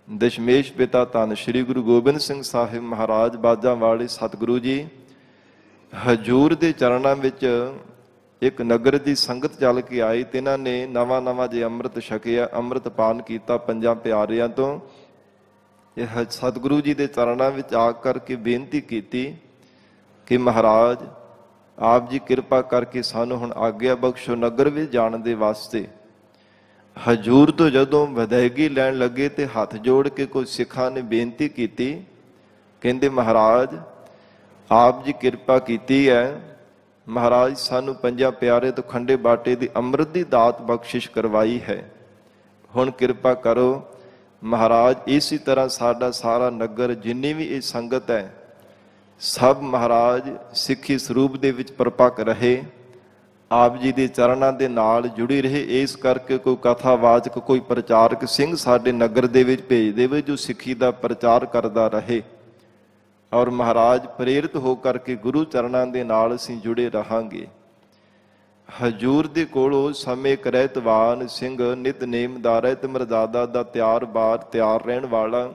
ਦਸ਼ਮੇਸ਼ ਪਿਤਾ ਧੰਨ ਸ਼੍ਰੀ ਗੁਰੂ ਗੋਬਿੰਦ ਸਿੰਘ ਸਾਹਿਬ ਮਹਾਰਾਜ ਬਾਜਾਂ ਵਾਲੇ ਸਤਿਗੁਰੂ ਜੀ ਹਜੂਰ ਦੇ ਚਰਨਾਂ ਵਿੱਚ ਇੱਕ ਨਗਰ ਦੀ ਸੰਗਤ ਚੱਲ ਕੇ ਆਈ, ਤੇ ਇਹਨਾਂ ਨੇ ਨਵਾਂ ਜੇ ਅੰਮ੍ਰਿਤ ਛਕਿਆ, ਅੰਮ੍ਰਿਤ ਪਾਨ ਕੀਤਾ ਪੰਜਾਂ ਪਿਆਰਿਆਂ ਤੋਂ। ਇਹ ਸਤਿਗੁਰੂ ਜੀ ਦੇ ਚਰਨਾਂ ਵਿੱਚ ਆ ਕਰਕੇ ਬੇਨਤੀ ਕੀਤੀ ਕਿ ਮਹਾਰਾਜ ਆਪ ਜੀ ਕਿਰਪਾ ਕਰਕੇ ਸਾਨੂੰ ਹੁਣ ਆਗਿਆ ਬਖਸ਼ੋ ਨਗਰ ਵਿੱਚ ਜਾਣ ਦੇ ਵਾਸਤੇ। ਹਜੂਰ ਤੋਂ ਜਦੋਂ ਵਿਦਾਇਗੀ ਲੈਣ ਲੱਗੇ ਤੇ ਹੱਥ ਜੋੜ ਕੇ ਕੋਈ ਸਿੱਖਾਂ ਨੇ ਬੇਨਤੀ ਕੀਤੀ, ਕਹਿੰਦੇ ਮਹਾਰਾਜ ਆਪ ਜੀ ਕਿਰਪਾ ਕੀਤੀ ਹੈ, ਮਹਾਰਾਜ ਸਾਨੂੰ ਪੰਜਾਂ ਪਿਆਰੇ ਤੋਂ ਖੰਡੇ ਬਾਟੇ ਦੀ ਅੰਮ੍ਰਿਤ ਦੀ ਦਾਤ ਬਖਸ਼ਿਸ਼ ਕਰਵਾਈ ਹੈ, ਹੁਣ ਕਿਰਪਾ ਕਰੋ ਮਹਾਰਾਜ ਇਸੇ ਤਰ੍ਹਾਂ ਸਾਡਾ ਸਾਰਾ ਨਗਰ, ਜਿੰਨੀ ਵੀ ਇਹ ਸੰਗਤ ਹੈ, ਸਭ ਮਹਾਰਾਜ ਸਿੱਖੀ ਸਰੂਪ ਦੇ ਵਿੱਚ ਪਰਪੱਕ ਰਹੇ, ਆਪ ਜੀ ਦੇ ਚਰਨਾਂ ਦੇ ਨਾਲ ਜੁੜੀ ਰਹੇ। ਇਸ ਕਰਕੇ ਕੋਈ ਕਥਾਵਾਚਕ, ਕੋਈ ਪ੍ਰਚਾਰਕ ਸਿੰਘ ਸਾਡੇ ਨਗਰ ਦੇ ਵਿੱਚ ਭੇਜ ਦੇਵੇ ਜੋ ਸਿੱਖੀ ਦਾ ਪ੍ਰਚਾਰ ਕਰਦਾ ਰਹੇ, ਔਰ ਮਹਾਰਾਜ ਪ੍ਰੇਰਿਤ ਹੋ ਕਰਕੇ ਗੁਰੂ ਚਰਨਾਂ ਦੇ ਨਾਲ ਅਸੀਂ ਜੁੜੇ ਰਹਾਂਗੇ। ਹਜੂਰ ਦੇ ਕੋਲੋਂ ਸਮੇਂ ਇੱਕ ਰਹਿਤਵਾਨ ਸਿੰਘ, ਨਿਤਨੇਮ ਦਾ ਰਹਿਤ ਮਰਜ਼ਾਦਾ ਦਾ ਤਿਆਰ ਰਹਿਣ ਵਾਲਾ,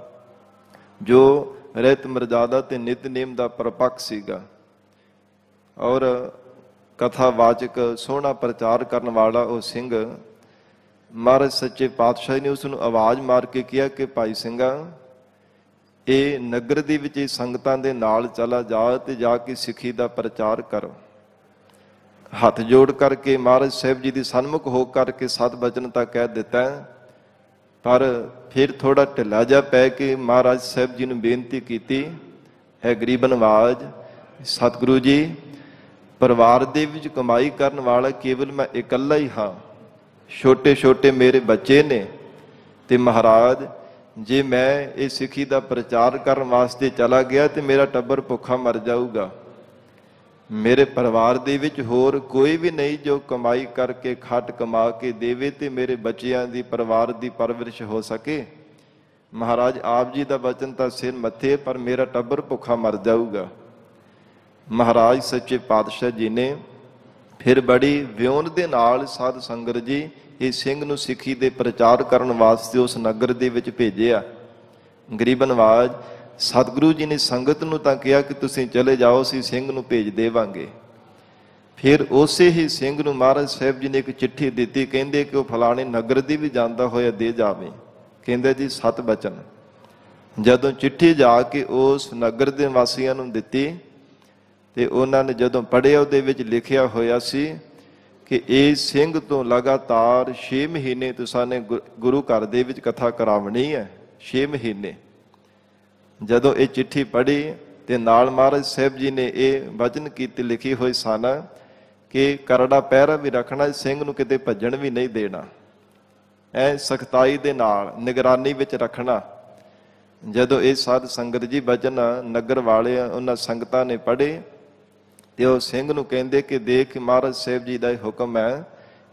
ਜੋ ਰਹਿਤ ਮਰਜ਼ਾਦਾ ਤੇ ਨਿਤਨੇਮ ਦਾ ਪਰਪੱਕ ਸੀਗਾ, ਔਰ ਕਥਾਵਾਚਕ ਸੋਹਣਾ ਪ੍ਰਚਾਰ ਕਰਨ ਵਾਲਾ ਉਹ ਸਿੰਘ, ਮਹਾਰਾਜ ਸੱਚੇ ਪਾਤਸ਼ਾਹ ਨੇ ਉਸ ਨੂੰ ਆਵਾਜ਼ ਮਾਰ ਕੇ ਕਿਹਾ ਕਿ ਭਾਈ ਸਿੰਘਾ, ਇਹ ਨਗਰ ਦੇ ਵਿੱਚ ਇਹ ਸੰਗਤਾਂ ਦੇ ਨਾਲ ਚਲਾ ਜਾ ਤੇ ਜਾ ਕੇ ਸਿੱਖੀ ਦਾ ਪ੍ਰਚਾਰ ਕਰੋ। ਹੱਥ ਜੋੜ ਕਰਕੇ ਮਹਾਰਾਜ ਸਾਹਿਬ ਜੀ ਦੀ ਸਨਮੁਖ ਹੋ ਕਰਕੇ ਸਤ ਬਚਨ ਤਾਂ ਕਹਿ ਦਿੱਤਾ, ਪਰ ਫਿਰ ਥੋੜਾ ਢਿੱਲਾ ਜਿਹਾ ਪੈ ਕੇ ਮਹਾਰਾਜ ਸਾਹਿਬ ਜੀ ਨੂੰ ਬੇਨਤੀ ਕੀਤੀ, ਹੈ ਗਰੀਬ ਨਵਾਜ ਸਤਿਗੁਰੂ ਜੀ, ਪਰਿਵਾਰ ਦੇ ਵਿੱਚ ਕਮਾਈ ਕਰਨ ਵਾਲਾ ਕੇਵਲ ਮੈਂ ਇਕੱਲਾ ਹੀ ਹਾਂ, ਛੋਟੇ ਛੋਟੇ ਮੇਰੇ ਬੱਚੇ ਨੇ, ਤੇ ਮਹਾਰਾਜ ਜੇ ਮੈਂ ਇਹ ਸਿੱਖੀ ਦਾ ਪ੍ਰਚਾਰ ਕਰਨ ਵਾਸਤੇ ਚਲਾ ਗਿਆ ਤੇ ਮੇਰਾ ਟੱਬਰ ਭੁੱਖਾ ਮਰ ਜਾਊਗਾ। ਮੇਰੇ ਪਰਿਵਾਰ ਦੇ ਵਿੱਚ ਹੋਰ ਕੋਈ ਵੀ ਨਹੀਂ ਜੋ ਕਮਾਈ ਕਰਕੇ ਖੱਟ ਕਮਾ ਕੇ ਦੇਵੇ ਤੇ ਮੇਰੇ ਬੱਚਿਆਂ ਦੀ, ਪਰਿਵਾਰ ਦੀ ਪਰਵਰਿਸ਼ ਹੋ ਸਕੇ। ਮਹਾਰਾਜ ਆਪ ਜੀ ਦਾ ਬਚਨ ਤਾਂ ਸਿਰ ਮੱਥੇ, ਪਰ ਮੇਰਾ ਟੱਬਰ ਭੁੱਖਾ ਮਰ ਜਾਊਗਾ। ਮਹਾਰਾਜ ਸੱਚੇ ਪਾਤਸ਼ਾਹ ਜੀ ਨੇ ਫਿਰ ਬੜੀ ਵਿਉਂਤ ਦੇ ਨਾਲ ਸਾਧ ਸੰਗਤ ਜੀ ਇਹ ਸਿੰਘ ਨੂੰ ਸਿੱਖੀ ਦੇ ਪ੍ਰਚਾਰ ਕਰਨ ਵਾਸਤੇ ਉਸ ਨਗਰ ਦੇ ਵਿੱਚ ਭੇਜਿਆ। ਗਰੀਬ ਨਵਾਜ ਸਤਿਗੁਰੂ ਜੀ ਨੇ ਸੰਗਤ ਨੂੰ ਤਾਂ ਕਿਹਾ ਕਿ ਤੁਸੀਂ ਚਲੇ ਜਾਓ, ਅਸੀਂ ਸਿੰਘ ਨੂੰ ਭੇਜ ਦੇਵਾਂਗੇ, ਫਿਰ ਉਸੇ ਹੀ ਸਿੰਘ ਨੂੰ ਮਹਾਰਾਜ ਸਾਹਿਬ ਜੀ ਨੇ ਇੱਕ ਚਿੱਠੀ ਦਿੱਤੀ, ਕਹਿੰਦੇ ਕਿ ਉਹ ਫਲਾਣੇ ਨਗਰ ਦੀ ਵੀ ਜਾਂਦਾ ਹੋਇਆ ਦੇ ਜਾਵੇ। ਕਹਿੰਦੇ ਜੀ 7 ਬਚਨ। ਜਦੋਂ ਚਿੱਠੀ ਜਾ ਕੇ ਉਸ ਨਗਰ ਦੇ ਵਾਸੀਆਂ ਨੂੰ ਦਿੱਤੀ ਤੇ ਉਹਨਾਂ ਨੇ ਜਦੋਂ ਪੜ੍ਹਿਆ, ਉਹਦੇ ਵਿੱਚ ਲਿਖਿਆ ਹੋਇਆ ਸੀ ਕਿ ਇਹ ਸਿੰਘ ਤੋਂ ਲਗਾਤਾਰ 6 ਮਹੀਨੇ ਤੁਸਾਂ ਨੇ ਗੁਰੂ ਘਰ ਦੇ ਵਿੱਚ ਕਥਾ ਕਰਾਵਣੀ ਹੈ। 6 ਮਹੀਨੇ। ਜਦੋਂ ਇਹ ਚਿੱਠੀ ਪੜ੍ਹੀ ਤੇ ਨਾਲ ਮਹਾਰਾਜ ਸਾਹਿਬ ਜੀ ਨੇ ਇਹ ਵਚਨ ਕੀਤੇ ਲਿਖੀ ਹੋਈ ਸਨ ਕਿ ਕਰੜਾ ਪਹਿਰਾ ਵੀ ਰੱਖਣਾ, ਸਿੰਘ ਨੂੰ ਕਿਤੇ ਭੱਜਣ ਵੀ ਨਹੀਂ ਦੇਣਾ, ਐ ਸਖਤਾਈ ਦੇ ਨਾਲ ਨਿਗਰਾਨੀ ਵਿੱਚ ਰੱਖਣਾ। ਜਦੋਂ ਇਹ ਸਾਧ ਸੰਗਤ ਜੀ ਵਚਨ ਨਗਰ ਵਾਲੇ ਉਹਨਾਂ ਸੰਗਤਾਂ ਨੇ ਪੜ੍ਹੇ ਤੇ ਉਹ ਸਿੰਘ ਨੂੰ ਕਹਿੰਦੇ ਕਿ ਦੇਖ ਮਹਾਰਾਜ ਸਾਹਿਬ ਜੀ ਦਾ ਇਹ ਹੁਕਮ ਹੈ,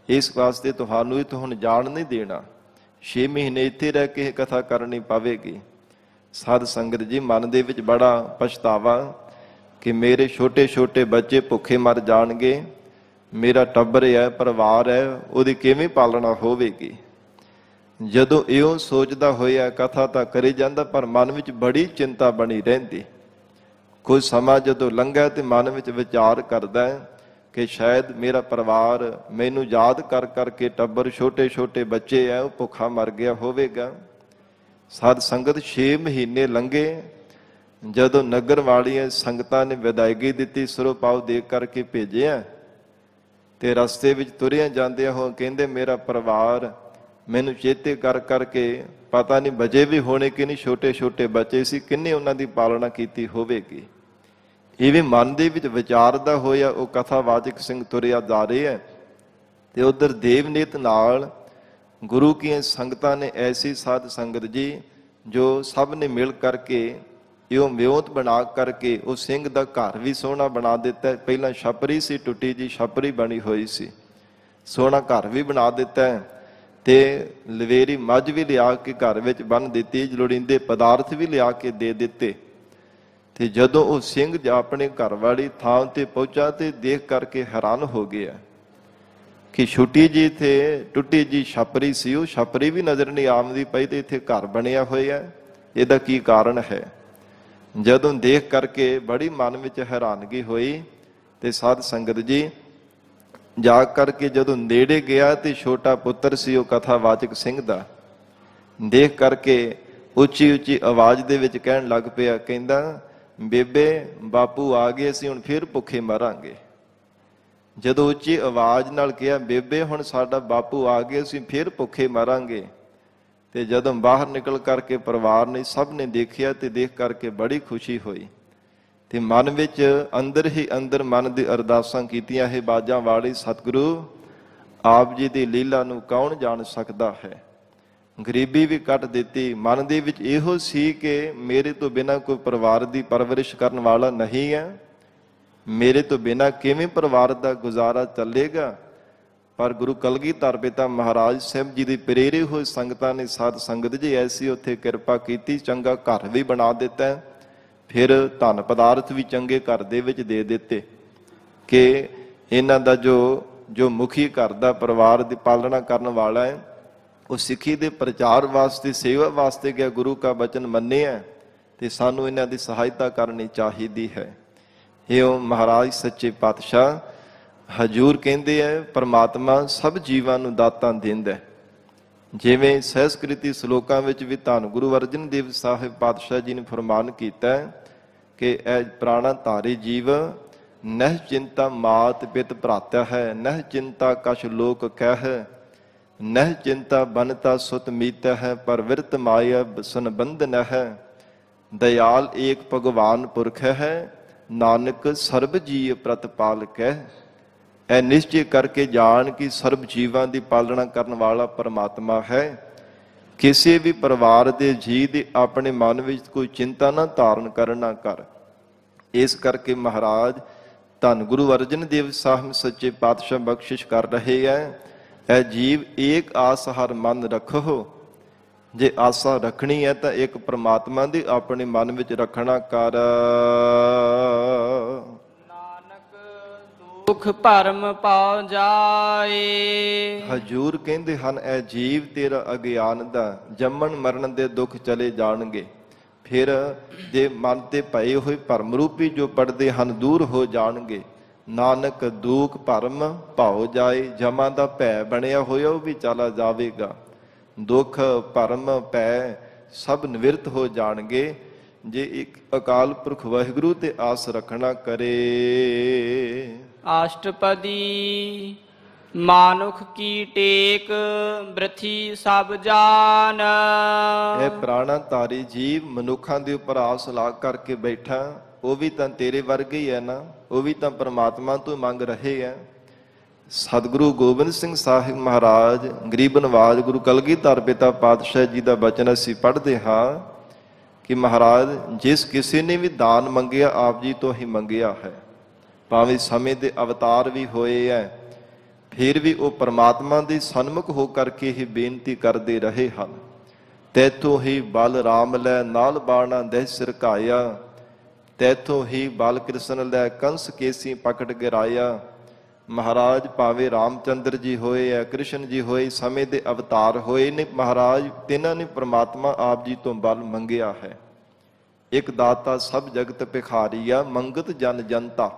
ਇਸ ਵਾਸਤੇ ਤੁਹਾਨੂੰ ਇਹ ਹੁਣ ਜਾਣ ਨਹੀਂ ਦੇਣਾ, 6 ਮਹੀਨੇ ਇੱਥੇ ਰਹਿ ਕੇ ਇਹ ਕਥਾ ਕਰਨੀ ਪਵੇਗੀ। ਸਾਧ ਸੰਗਤ ਜੀ ਮਨ ਦੇ ਵਿੱਚ ਬੜਾ ਪਛਤਾਵਾ ਕਿ ਮੇਰੇ ਛੋਟੇ ਛੋਟੇ ਬੱਚੇ ਭੁੱਖੇ ਮਰ ਜਾਣਗੇ, ਮੇਰਾ ਟੱਬਰ ਹੈ, ਪਰਿਵਾਰ ਹੈ, ਉਹਦੀ ਕਿਵੇਂ ਪਾਲਣਾ ਹੋਵੇਗੀ। ਜਦੋਂ ਇਹੋ ਸੋਚਦਾ ਹੋਇਆ ਕਥਾ ਤਾਂ ਕਰੀ ਜਾਂਦਾ, ਪਰ ਮਨ ਵਿੱਚ ਬੜੀ ਚਿੰਤਾ ਬਣੀ ਰਹਿੰਦੀ। ਕੁਝ ਸਮਾਂ ਜਦੋਂ ਲੰਘਿਆ ਤੇ ਮਨ ਵਿੱਚ ਵਿਚਾਰ ਕਰਦਾ ਕਿ ਸ਼ਾਇਦ ਮੇਰਾ ਪਰਿਵਾਰ ਮੈਨੂੰ ਯਾਦ ਕਰ ਕਰਕੇ, ਟੱਬਰ ਛੋਟੇ ਛੋਟੇ ਬੱਚੇ ਹੈ, ਉਹ ਭੁੱਖਾ ਮਰ ਗਿਆ ਹੋਵੇਗਾ। ਸਾਧ ਸੰਗਤ 6 ਮਹੀਨੇ ਲੰਘੇ। ਜਦੋਂ ਨਗਰ ਵਾਲੀਆਂ ਸੰਗਤਾਂ ਨੇ ਵਿਦਾਇਗੀ ਦਿੱਤੀ, ਸਿਰੋਂ ਪਾਉ ਦੇ ਕਰਕੇ ਭੇਜਿਆ ਤੇ ਰਸਤੇ ਵਿੱਚ ਤੁਰਿਆ ਜਾਂਦੇ ਹੋ ਕਹਿੰਦੇ ਮੇਰਾ ਪਰਿਵਾਰ ਮੈਨੂੰ ਚੇਤੇ ਕਰ ਕਰਕੇ ਪਤਾ ਨਹੀਂ ਬਜੇ ਵੀ ਹੋਣੇ ਕਿ ਨਹੀਂ, ਛੋਟੇ ਛੋਟੇ ਬੱਚੇ ਸੀ, ਕਿੰਨੇ ਉਹਨਾਂ ਦੀ ਪਾਲਣਾ ਕੀਤੀ ਹੋਵੇਗੀ। ਇਹ ਵੀ ਮਨ ਦੇ ਵਿੱਚ ਵਿਚਾਰਦਾ ਹੋਇਆ ਉਹ ਕਥਾਵਾਚਕ ਸਿੰਘ ਤੁਰਿਆ ਜਾ ਰਿਹਾ ਹੈ ਤੇ ਉਧਰ ਦੇਵਨੀਤ ਨਾਲ ਗੁਰੂ ਕੀਆਂ ਸੰਗਤਾਂ ਨੇ ਐਸੀ ਸਾਧ ਸੰਗਤ ਜੀ ਜੋ ਸਭ ਨੇ ਮਿਲ ਕਰਕੇ ਇਹੋ ਵਿਉਂਤ ਬਣਾ ਕਰਕੇ ਉਹ ਸਿੰਘ ਦਾ ਘਰ ਵੀ ਸੋਹਣਾ ਬਣਾ ਦਿੱਤਾ। ਪਹਿਲਾਂ ਛਪਰੀ ਸੀ, ਟੁੱਟੀ ਜੀ ਛਪਰੀ ਬਣੀ ਹੋਈ ਸੀ, ਸੋਹਣਾ ਘਰ ਵੀ ਬਣਾ ਦਿੱਤਾ ਤੇ ਲਵੇਰੀ ਮੱਝ ਵੀ ਲਿਆ ਕੇ ਘਰ ਵਿੱਚ ਬੰਨ੍ਹ ਦਿੱਤੀ, ਲੋੜੀਂਦੇ ਪਦਾਰਥ ਵੀ ਲਿਆ ਕੇ ਦੇ ਦਿੱਤੇ। ਤੇ ਜਦੋਂ ਉਹ ਸਿੰਘ ਆਪਣੇ ਘਰ ਵਾਲੀ ਥਾਂ ਤੇ ਪਹੁੰਚਾ ਤੇ ਦੇਖ ਕਰਕੇ ਹੈਰਾਨ ਹੋ ਗਿਆ ਕਿ ਛੁੱਟੀ ਜੀ ਤੇ ਟੁੱਟੀ ਜੀ ਛਪਰੀ ਸੀ, ਉਹ ਛਪਰੀ ਵੀ ਨਜ਼ਰ ਨਹੀਂ ਆਉਂਦੀ ਪਈ ਤੇ ਇੱਥੇ ਘਰ ਬਣਿਆ ਹੋਇਆ, ਇਹਦਾ ਕੀ ਕਾਰਨ ਹੈ। ਜਦੋਂ ਦੇਖ ਕਰਕੇ ਬੜੀ ਮਨ ਵਿੱਚ ਹੈਰਾਨਗੀ ਹੋਈ ਤੇ ਸਾਧ ਸੰਗਤ ਜੀ ਜਾ ਕਰਕੇ ਜਦੋਂ ਨੇੜੇ ਗਿਆ ਤੇ ਛੋਟਾ ਪੁੱਤਰ ਸੀ ਉਹ ਕਥਾਵਾਚਕ ਸਿੰਘ ਦਾ, ਦੇਖ ਕਰਕੇ ਉੱਚੀ ਉੱਚੀ ਆਵਾਜ਼ ਦੇ ਵਿੱਚ ਕਹਿਣ ਲੱਗ ਪਿਆ, ਕਹਿੰਦਾ ਬੇਬੇ ਬਾਪੂ ਆ ਗਏ, ਅਸੀਂ ਹੁਣ ਫਿਰ ਭੁੱਖੇ ਮਰਾਂਗੇ। ਜਦੋਂ ਉੱਚੀ ਆਵਾਜ਼ ਨਾਲ ਕਿਹਾ ਬੇਬੇ ਹੁਣ ਸਾਡਾ ਬਾਪੂ ਆ ਗਏ, ਅਸੀਂ ਫਿਰ ਭੁੱਖੇ ਮਰਾਂਗੇ, ਤੇ ਜਦੋਂ ਬਾਹਰ ਨਿਕਲ ਕਰਕੇ ਪਰਿਵਾਰ ਨੇ ਸਭ ਨੇ ਦੇਖਿਆ ਤੇ ਦੇਖ ਕਰਕੇ ਬੜੀ ਖੁਸ਼ੀ ਹੋਈ ਤੇ ਮਨ ਵਿੱਚ ਅੰਦਰ ਹੀ ਅੰਦਰ ਮਨ ਦੀ ਅਰਦਾਸਾਂ ਕੀਤੀਆਂ, ਹੈ ਬਾਜਾਂ ਵਾਲੇ ਸਤਿਗੁਰੂ ਆਪ ਜੀ ਦੀ ਲੀਲਾ ਨੂੰ ਕੌਣ ਜਾਣ ਸਕਦਾ ਹੈ। ਗਰੀਬੀ ਵੀ ਕੱਟ ਦਿੱਤੀ। ਮਨ ਦੇ ਵਿੱਚ ਇਹੋ ਸੀ ਕਿ ਮੇਰੇ ਤੋਂ ਬਿਨਾਂ ਕੋਈ ਪਰਿਵਾਰ ਦੀ ਪਰਵਰਿਸ਼ ਕਰਨ ਵਾਲਾ ਨਹੀਂ ਹੈ, ਮੇਰੇ ਤੋਂ ਬਿਨਾਂ ਕਿਵੇਂ ਪਰਿਵਾਰ ਦਾ ਗੁਜ਼ਾਰਾ ਚੱਲੇਗਾ। ਪਰ ਗੁਰੂ ਕਲਗੀਧਰ ਪਿਤਾ ਮਹਾਰਾਜ ਸਾਹਿਬ ਜੀ ਦੀ ਪ੍ਰੇਰੇ ਹੋਏ ਸੰਗਤਾਂ ਨੇ ਸਾਧ ਸੰਗਤ ਜੀ ਐਸੀ ਉੱਥੇ ਕਿਰਪਾ ਕੀਤੀ, ਚੰਗਾ ਘਰ ਵੀ ਬਣਾ ਦਿੱਤਾ, ਫਿਰ ਧਨ ਪਦਾਰਥ ਵੀ ਚੰਗੇ ਘਰ ਦੇ ਵਿੱਚ ਦੇ ਦਿੱਤੇ ਕਿ ਇਹਨਾਂ ਦਾ ਜੋ ਮੁਖੀ ਘਰ ਦਾ ਪਰਿਵਾਰ ਦੀ ਪਾਲਣਾ ਕਰਨ ਵਾਲਾ ਹੈ, ਉਹ ਸਿੱਖੀ ਦੇ ਪ੍ਰਚਾਰ ਵਾਸਤੇ ਸੇਵਾ ਵਾਸਤੇ ਗਿਆ, ਗੁਰੂ ਕਾ ਬਚਨ ਮੰਨਿਆ ਤੇ ਸਾਨੂੰ ਇਹਨਾਂ ਦੀ ਸਹਾਇਤਾ ਕਰਨੀ ਚਾਹੀਦੀ ਹੈ। ਇਹ ਮਹਾਰਾਜ ਸੱਚੇ ਪਾਤਸ਼ਾਹ ਹਜੂਰ ਕਹਿੰਦੇ ਹੈ ਪਰਮਾਤਮਾ ਸਭ ਜੀਵਾਂ ਨੂੰ ਦਾਤਾਂ ਦਿੰਦਾ। ਜਿਵੇਂ ਸਹਿਸਕ੍ਰਿਤੀ ਸ਼ਲੋਕਾਂ ਵਿੱਚ ਵੀ ਧੰਨ ਗੁਰੂ ਅਰਜਨ ਦੇਵ ਸਾਹਿਬ ਪਾਤਸ਼ਾਹ ਜੀ ਨੇ ਫਰਮਾਨ ਕੀਤਾ ਕਿ ਇਹ ਪ੍ਰਾਣਾ ਧਾਰੀ ਜੀਵ ਨਹਿ ਚਿੰਤਾ ਮਾਤ ਪਿਤ ਭਰਾਤਾ ਹੈ, ਨਹਿ ਚਿੰਤਾ ਕਛ ਲੋਕ ਕਹਿ, ਨਹਿ ਚਿੰਤਾ ਬਨਤਾ ਸੁਤ ਮੀਤ ਹੈ, ਪਰ ਵਿਰਤ ਮਾਇਆ ਸੰਬੰਧਨ ਹੈ, ਦਇਆਲ ਏਕ ਭਗਵਾਨ ਪੁਰਖ ਹੈ, ਨਾਨਕ ਸਰਬ ਜੀਅ ਪ੍ਰਤਪਾਲਕ ਹੈ। ਇਹ ਨਿਸ਼ਚੈ ਕਰਕੇ ਜਾਣ ਕਿ ਸਰਬ ਜੀਵਾਂ ਦੀ ਪਾਲਣਾ ਕਰਨ ਵਾਲਾ ਪਰਮਾਤਮਾ ਹੈ। ਕਿਸੇ ਵੀ ਪਰਿਵਾਰ ਦੇ ਜੀਅ ਦੇ ਆਪਣੇ ਮਨ ਵਿੱਚ ਕੋਈ ਚਿੰਤਾ ਨਾ ਧਾਰਨ ਕਰਨਾ ਕਰ। ਇਸ ਕਰਕੇ ਮਹਾਰਾਜ ਧੰਨ ਗੁਰੂ ਅਰਜਨ ਦੇਵ ਸਾਹਿਬ ਸੱਚੇ ਪਾਤਸ਼ਾਹ ਬਖਸ਼ਿਸ਼ ਕਰ ਰਹੇ ਹੈ, ਇਹ ਜੀਵ ਏਕ ਆਸ ਹਰ ਮਨ ਰੱਖੋ। ਜੇ ਆਸਾ ਰੱਖਣੀ ਹੈ ਤਾਂ ਇੱਕ ਪ੍ਰਮਾਤਮਾ ਦੀ ਆਪਣੇ ਮਨ ਵਿੱਚ ਰੱਖਣਾ ਕਰ। ਦੁਖ ਭਰਮ ਪਾ ਜਾਏ। ਹਜੂਰ ਕਹਿੰਦੇ ਹਨ ਇਹ ਜੀਵ ਤੇਰਾ ਅਗਿਆਨ ਦਾ ਜੰਮਣ ਮਰਨ ਦੇ ਦੁੱਖ ਚਲੇ ਜਾਣਗੇ, ਫਿਰ ਜੇ ਮਨ ਤੇ ਪਏ ਹੋਏ ਭਰਮ ਰੂਪੀ ਜੋ ਪੜਦੇ ਹਨ ਦੂਰ ਹੋ ਜਾਣਗੇ। ਨਾਨਕ ਦੂਖ ਭਰਮ ਭਾਉ ਜਾਏ। ਜਮਾਂ ਦਾ ਭੈ ਬਣਿਆ ਹੋਇਆ ਉਹ ਵੀ ਚਲਾ ਜਾਵੇਗਾ। ਦੁੱਖ ਭਰਮ ਭੈ ਸਭ ਨਿਵਰਤ ਹੋ ਜਾਣਗੇ ਜੇ ਇੱਕ ਅਕਾਲ ਪੁਰਖ ਵਾਹਿਗੁਰੂ ਤੇ ਆਸ ਰੱਖਣਾ ਕਰੇ। ਅਸ਼ਟਪਦੀ ਮਾਨੁਖ ਕੀ ਟੇਕ ਬ੍ਰਿਥੀ ਸਭ ਜਾਨ। ਇਹ ਪ੍ਰਾਣਾ ਧਾਰੀ ਜੀਵ ਮਨੁੱਖਾਂ ਦੇ ਉੱਪਰ ਆਸ ਲਾ ਕਰਕੇ ਬੈਠਾ, ਉਹ ਵੀ ਤਾਂ ਤੇਰੇ ਵਰਗੇ ਹੀ ਹੈ ਨਾ, ਉਹ ਵੀ ਤਾਂ ਪਰਮਾਤਮਾ ਤੋਂ ਮੰਗ ਰਹੇ ਹੈ। ਸਤਿਗੁਰੂ ਗੋਬਿੰਦ ਸਿੰਘ ਸਾਹਿਬ ਮਹਾਰਾਜ ਗਰੀਬ ਨਵਾਜ ਗੁਰੂ ਕਲਗੀਧਰ ਪਿਤਾ ਪਾਤਸ਼ਾਹ ਜੀ ਦਾ ਬਚਨ ਅਸੀਂ ਪੜ੍ਹਦੇ ਹਾਂ ਕਿ ਮਹਾਰਾਜ ਜਿਸ ਕਿਸੇ ਨੇ ਵੀ ਦਾਨ ਮੰਗਿਆ ਆਪ ਜੀ ਤੋਂ ਹੀ ਮੰਗਿਆ ਹੈ। ਭਾਵੇਂ ਸਮੇਂ ਦੇ ਅਵਤਾਰ ਵੀ ਹੋਏ ਹੈ, ਫਿਰ ਵੀ ਉਹ ਪਰਮਾਤਮਾ ਦੇ ਸਨਮੁਖ ਹੋ ਕਰਕੇ ਹੀ ਬੇਨਤੀ ਕਰਦੇ ਰਹੇ ਹਨ। ਤੈਥੋਂ ਹੀ ਬਲ ਰਾਮ ਲੈ ਨਾਲ ਬਾਣਾ ਦਹਿ ਸਿਰਕਾਇਆ, ਤੈਥੋਂ ਹੀ ਬਲ ਕ੍ਰਿਸ਼ਨ ਲੈ ਕੰਸ ਕੇਸੀ ਪਕੜ ਗਿਰਾਇਆ। ਮਹਾਰਾਜ ਭਾਵੇਂ ਰਾਮਚੰਦਰ ਜੀ ਹੋਏ ਹੈ, ਕ੍ਰਿਸ਼ਨ ਜੀ ਹੋਏ, ਸਮੇਂ ਦੇ ਅਵਤਾਰ ਹੋਏ ਨੇ, ਮਹਾਰਾਜ ਤਿੰਨਾਂ ਨੇ ਪ੍ਰਮਾਤਮਾ ਆਪ ਜੀ ਤੋਂ ਬਲ ਮੰਗਿਆ ਹੈ। ਇੱਕ ਦਾਤਾ ਸਭ ਜਗਤ ਭਿਖਾਰੀਆ ਮੰਗਤ ਜਨ ਜਨਤਾ।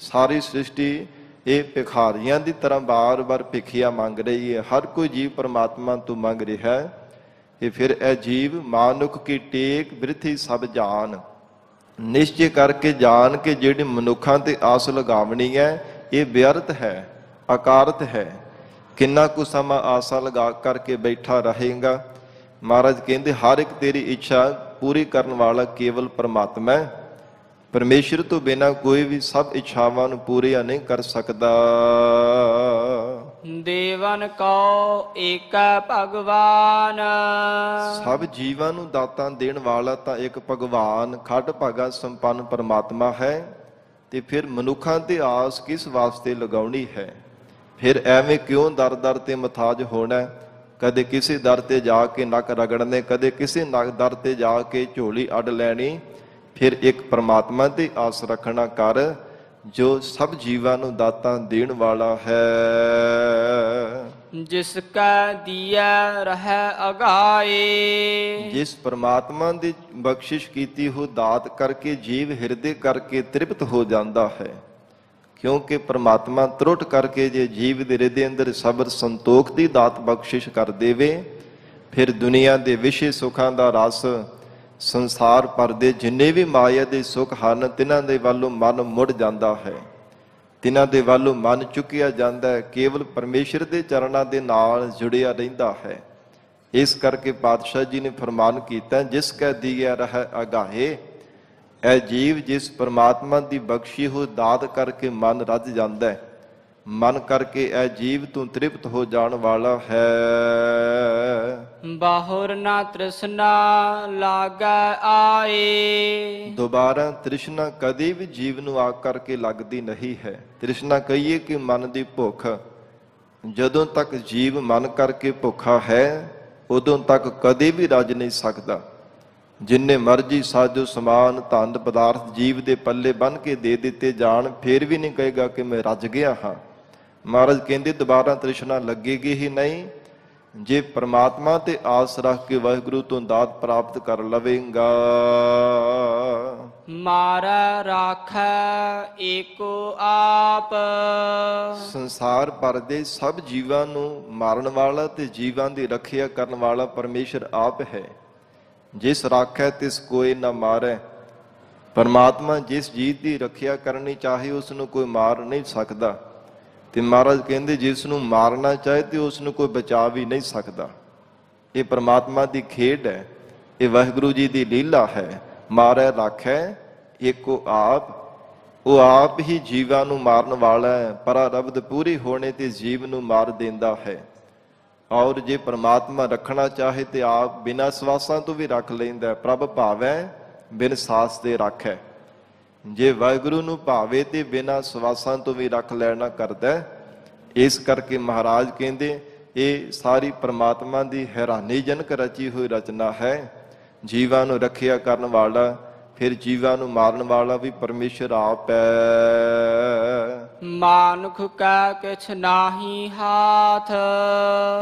ਸਾਰੀ ਸ੍ਰਿਸ਼ਟੀ ਇਹ ਭਿਖਾਰੀਆਂ ਦੀ ਤਰ੍ਹਾਂ ਬਾਰ-ਬਾਰ ਭਿਖਿਆ ਮੰਗ ਰਹੀ ਹੈ। ਹਰ ਕੋਈ ਜੀਵ ਪ੍ਰਮਾਤਮਾ ਤੋਂ ਮੰਗ ਰਿਹਾ ਹੈ ਕਿ ਫਿਰ ਇਹ ਜੀਵ ਮਾਨੁਖ ਕੀ ਟੇਕ ਬ੍ਰਿਥੀ ਸਭ ਜਾਨ। ਨਿਸ਼ਚੈ ਕਰਕੇ ਜਾਣ ਕੇ ਜਿਹੜੀ ਮਨੁੱਖਾਂ ਤੇ ਆਸ ਲਗਾਵਣੀ ਹੈ ਇਹ ਵਿਅਰਥ ਹੈ, ਅਕਾਰਤ ਹੈ। ਕਿੰਨਾ ਕੁ ਸਮਾਂ ਆਸਾ ਲਗਾ ਕਰਕੇ ਬੈਠਾ ਰਹੇਗਾ। ਮਹਾਰਾਜ ਕਹਿੰਦੇ ਹਰ ਇੱਕ ਤੇਰੀ ਇੱਛਾ ਪੂਰੀ ਕਰਨ ਵਾਲਾ ਕੇਵਲ ਪਰਮਾਤਮਾ ਹੈ। ਪਰਮੇਸ਼ਰ ਤੋਂ ਬਿਨਾਂ ਕੋਈ ਵੀ ਸਭ ਇੱਛਾਵਾਂ ਨੂੰ ਪੂਰੀਆਂ ਨਹੀਂ ਕਰ ਸਕਦਾ। ਦੇਵਨ ਕਉ ਏਕੈ ਭਗਵਾਨ। ਸਭ ਜੀਵਾਂ ਨੂੰ ਦਾਤਾਂ ਦੇਣ ਵਾਲਾ ਤਾਂ ਇੱਕ ਭਗਵਾਨ ਖੱਡ ਭਾਗਾ ਸੰਪੰਨ ਪਰਮਾਤਮਾ ਹੈ। ਤੇ ਫਿਰ ਮਨੁੱਖਾਂ ਤੇ ਆਸ ਕਿਸ ਵਾਸਤੇ ਲਗਾਉਣੀ ਹੈ? ਫਿਰ ਐਵੇਂ ਕਿਉਂ ਦਰ ਦਰ ਤੇ ਮੁਹਤਾਜ ਹੋਣਾ? ਕਦੇ ਕਿਸੇ ਦਰ ਤੇ ਜਾ ਕੇ ਨੱਕ ਰਗੜਨੇ, ਕਦੇ ਕਿਸੇ ਦਰ ਤੇ ਜਾ ਕੇ ਝੋਲੀ ਅੱਡ ਲੈਣੀ। ਫਿਰ ਇੱਕ ਪਰਮਾਤਮਾ ਤੇ ਆਸ ਰੱਖਣਾ ਕਰ ਜੋ ਸਭ ਜੀਵਾਂ ਨੂੰ ਦਾਤਾਂ ਦੇਣ ਵਾਲਾ ਹੈ। ਜਿਸ ਕੈ ਦੀਐ ਰਹਿ ਅਗਾਏ। ਜਿਸ ਪਰਮਾਤਮਾ ਦੀ ਬਖਸ਼ਿਸ਼ ਕੀਤੀ ਹੋ ਦਾਤ ਕਰਕੇ ਜੀਵ ਹਿਰਦੇ ਕਰਕੇ ਤ੍ਰਿਪਤ ਹੋ ਜਾਂਦਾ ਹੈ। ਕਿਉਂਕਿ ਪਰਮਾਤਮਾ ਤਰੁੱਟ ਕਰਕੇ ਜੇ ਜੀਵ ਦੇ ਹਿਰਦੇ ਅੰਦਰ ਸਬਰ ਸੰਤੋਖ ਦੀ ਦਾਤ ਬਖਸ਼ਿਸ਼ ਕਰ ਦੇਵੇ, ਫਿਰ ਦੁਨੀਆ ਦੇ ਵਿਸ਼ੇ ਸੁੱਖਾਂ ਦਾ ਰਸ, ਸੰਸਾਰ ਭਰ ਦੇ ਜਿੰਨੇ ਵੀ ਮਾਇਆ ਦੇ ਸੁੱਖ ਹਨ, ਤਿਨਾਂ ਦੇ ਵੱਲੋਂ ਮਨ ਮੁੜ ਜਾਂਦਾ ਹੈ, ਤਿਨਾਂ ਦੇ ਵੱਲੋਂ ਮਨ ਚੁੱਕਿਆ ਜਾਂਦਾ ਹੈ, ਕੇਵਲ ਪਰਮੇਸ਼ਰ ਦੇ ਚਰਨਾਂ ਦੇ ਨਾਲ ਜੁੜਿਆ ਰਹਿੰਦਾ ਹੈ। ਇਸ ਕਰਕੇ ਪਾਤਸ਼ਾਹ ਜੀ ਨੇ ਫਰਮਾਨ ਕੀਤਾ, ਜਿਸ ਕੈ ਦੀਐ ਰਹਿ ਅਗਾਹੇ। ਇਹ ਜੀਵ ਜਿਸ ਪਰਮਾਤਮਾ ਦੀ ਬਖਸ਼ੀ ਹੋਈ ਦਾਤ ਕਰਕੇ ਮਨ ਰੱਜ ਜਾਂਦਾ ਹੈ, ਮਨ ਕਰਕੇ ਇਹ ਜੀਵ ਤੋਂ ਤ੍ਰਿਪਤ ਹੋ ਜਾਣ ਵਾਲਾ ਹੈ। ਬਾਹੁਰ ਨਾ ਤ੍ਰਿਸ਼ਨਾ ਲਾਗੈ ਆਏ। ਦੁਬਾਰਾ ਤ੍ਰਿਸ਼ਨਾ ਕਦੇ ਵੀ ਜੀਵ ਨੂੰ ਆ ਕਰਕੇ ਲੱਗਦੀ ਨਹੀਂ ਹੈ। ਤ੍ਰਿਸ਼ਨਾ ਕਹੀਏ ਕਿ ਮਨ ਦੀ ਭੁੱਖ, ਜਦੋਂ ਤੱਕ ਜੀਵ ਮਨ ਕਰਕੇ ਭੁੱਖਾ ਹੈ ਉਦੋਂ ਤੱਕ ਕਦੇ ਵੀ ਰੱਜ ਨਹੀਂ ਸਕਦਾ। ਜਿੰਨੇ ਮਰਜੀ ਸਾਜੋ ਸਮਾਨ ਧਨ ਪਦਾਰਥ ਜੀਵ ਦੇ ਪੱਲੇ ਬੰਨ੍ਹ ਕੇ ਦੇ ਦਿੱਤੇ ਜਾਣ, ਫਿਰ ਵੀ ਨਹੀਂ ਕਹੇਗਾ ਕਿ ਮੈਂ ਰੱਜ ਗਿਆ ਹਾਂ। ਮਹਾਰਾਜ ਕਹਿੰਦੇ ਦੁਬਾਰਾ ਤ੍ਰਿਸ਼ਨਾ ਲੱਗੇਗੀ ਹੀ ਨਹੀਂ। ਜੇ ਪਰਮਾਤਮਾ ਤੇ ਆਸ ਰੱਖ ਕੇ ਵਾਹਿਗੁਰੂ ਤੋਂ ਦਾਤ ਪ੍ਰਾਪਤ ਕਰ ਲਵੇਂਗਾ। ਮਾਰੈ ਰਾਖੈ ਏਕੋ ਆਪ। ਸੰਸਾਰ ਭਰ ਦੇ ਸਭ ਜੀਵਾਂ ਨੂੰ ਮਾਰਨ ਵਾਲਾ ਤੇ ਜੀਵਾਂ ਦੀ ਰੱਖਿਆ ਕਰਨ ਵਾਲਾ ਪਰਮੇਸ਼ਰ ਆਪ ਹੈ। ਜਿਸ ਰਾਖੈ ਤਿਸ ਕੋਈ ਨਾ ਮਾਰੈ। ਪਰਮਾਤਮਾ ਜਿਸ ਜੀਵ ਦੀ ਰੱਖਿਆ ਕਰਨੀ ਚਾਹੇ ਉਸ ਨੂੰ ਕੋਈ ਮਾਰ ਨਹੀਂ ਸਕਦਾ। ਤੇ ਮਹਾਰਾਜ ਕਹਿੰਦੇ ਜਿਸ ਨੂੰ ਮਾਰਨਾ ਚਾਹੇ ਤੇ ਉਸ ਨੂੰ ਕੋਈ ਬਚਾ ਵੀ ਨਹੀਂ ਸਕਦਾ। ਇਹ ਪਰਮਾਤਮਾ ਦੀ ਖੇਡ ਹੈ, ਇਹ ਵਾਹਿਗੁਰੂ ਜੀ ਦੀ ਲੀਲਾ ਹੈ। ਮਾਰੈ ਰਾਖੈ ਏਕੋ ਆਪ। ਉਹ ਆਪ ਹੀ ਜੀਵਾਂ ਨੂੰ ਮਾਰਨ ਵਾਲਾ ਹੈ। ਪਰਾਰਬਧ ਪੂਰੀ ਹੋਣੇ ਤੇ ਜੀਵ ਨੂੰ ਮਾਰ ਦਿੰਦਾ ਹੈ। ਔਰ ਜੇ ਪਰਮਾਤਮਾ ਰੱਖਣਾ ਚਾਹੇ ਤੇ ਆਪ ਬਿਨਾਂ ਸਵਾਸਾਂ ਤੋਂ ਵੀ ਰੱਖ ਲੈਂਦਾ। ਪ੍ਰਭ ਭਾਵੈ ਬਿਨ ਸਾਸ ਦੇ ਰਾਖੈ। ਜੇ ਵਾਹਿਗੁਰੂ ਨੂੰ ਭਾਵੇ ਤੇ ਬਿਨਾਂ ਸਵਾਸਾਂ ਤੋਂ ਵੀ ਰੱਖ ਲੈਣਾ ਕਰਦਾ। ਇਸ ਕਰਕੇ ਮਹਾਰਾਜ ਕਹਿੰਦੇ ਇਹ ਸਾਰੀ ਪਰਮਾਤਮਾ ਦੀ ਹੈਰਾਨੀਜਨਕ ਰਚੀ ਹੋਈ ਰਚਨਾ ਹੈ। ਜੀਵਾਂ ਨੂੰ ਰੱਖਿਆ ਕਰਨ ਵਾਲਾ, ਫਿਰ ਜੀਵਾਂ ਨੂੰ ਮਾਰਨ ਵਾਲਾ ਵੀ ਪਰਮੇਸ਼ਰ ਆਪ ਹੈ। ਮਾਨੁਖ ਕਾ ਕਿਛ ਨਾਹੀ ਹਾਥ।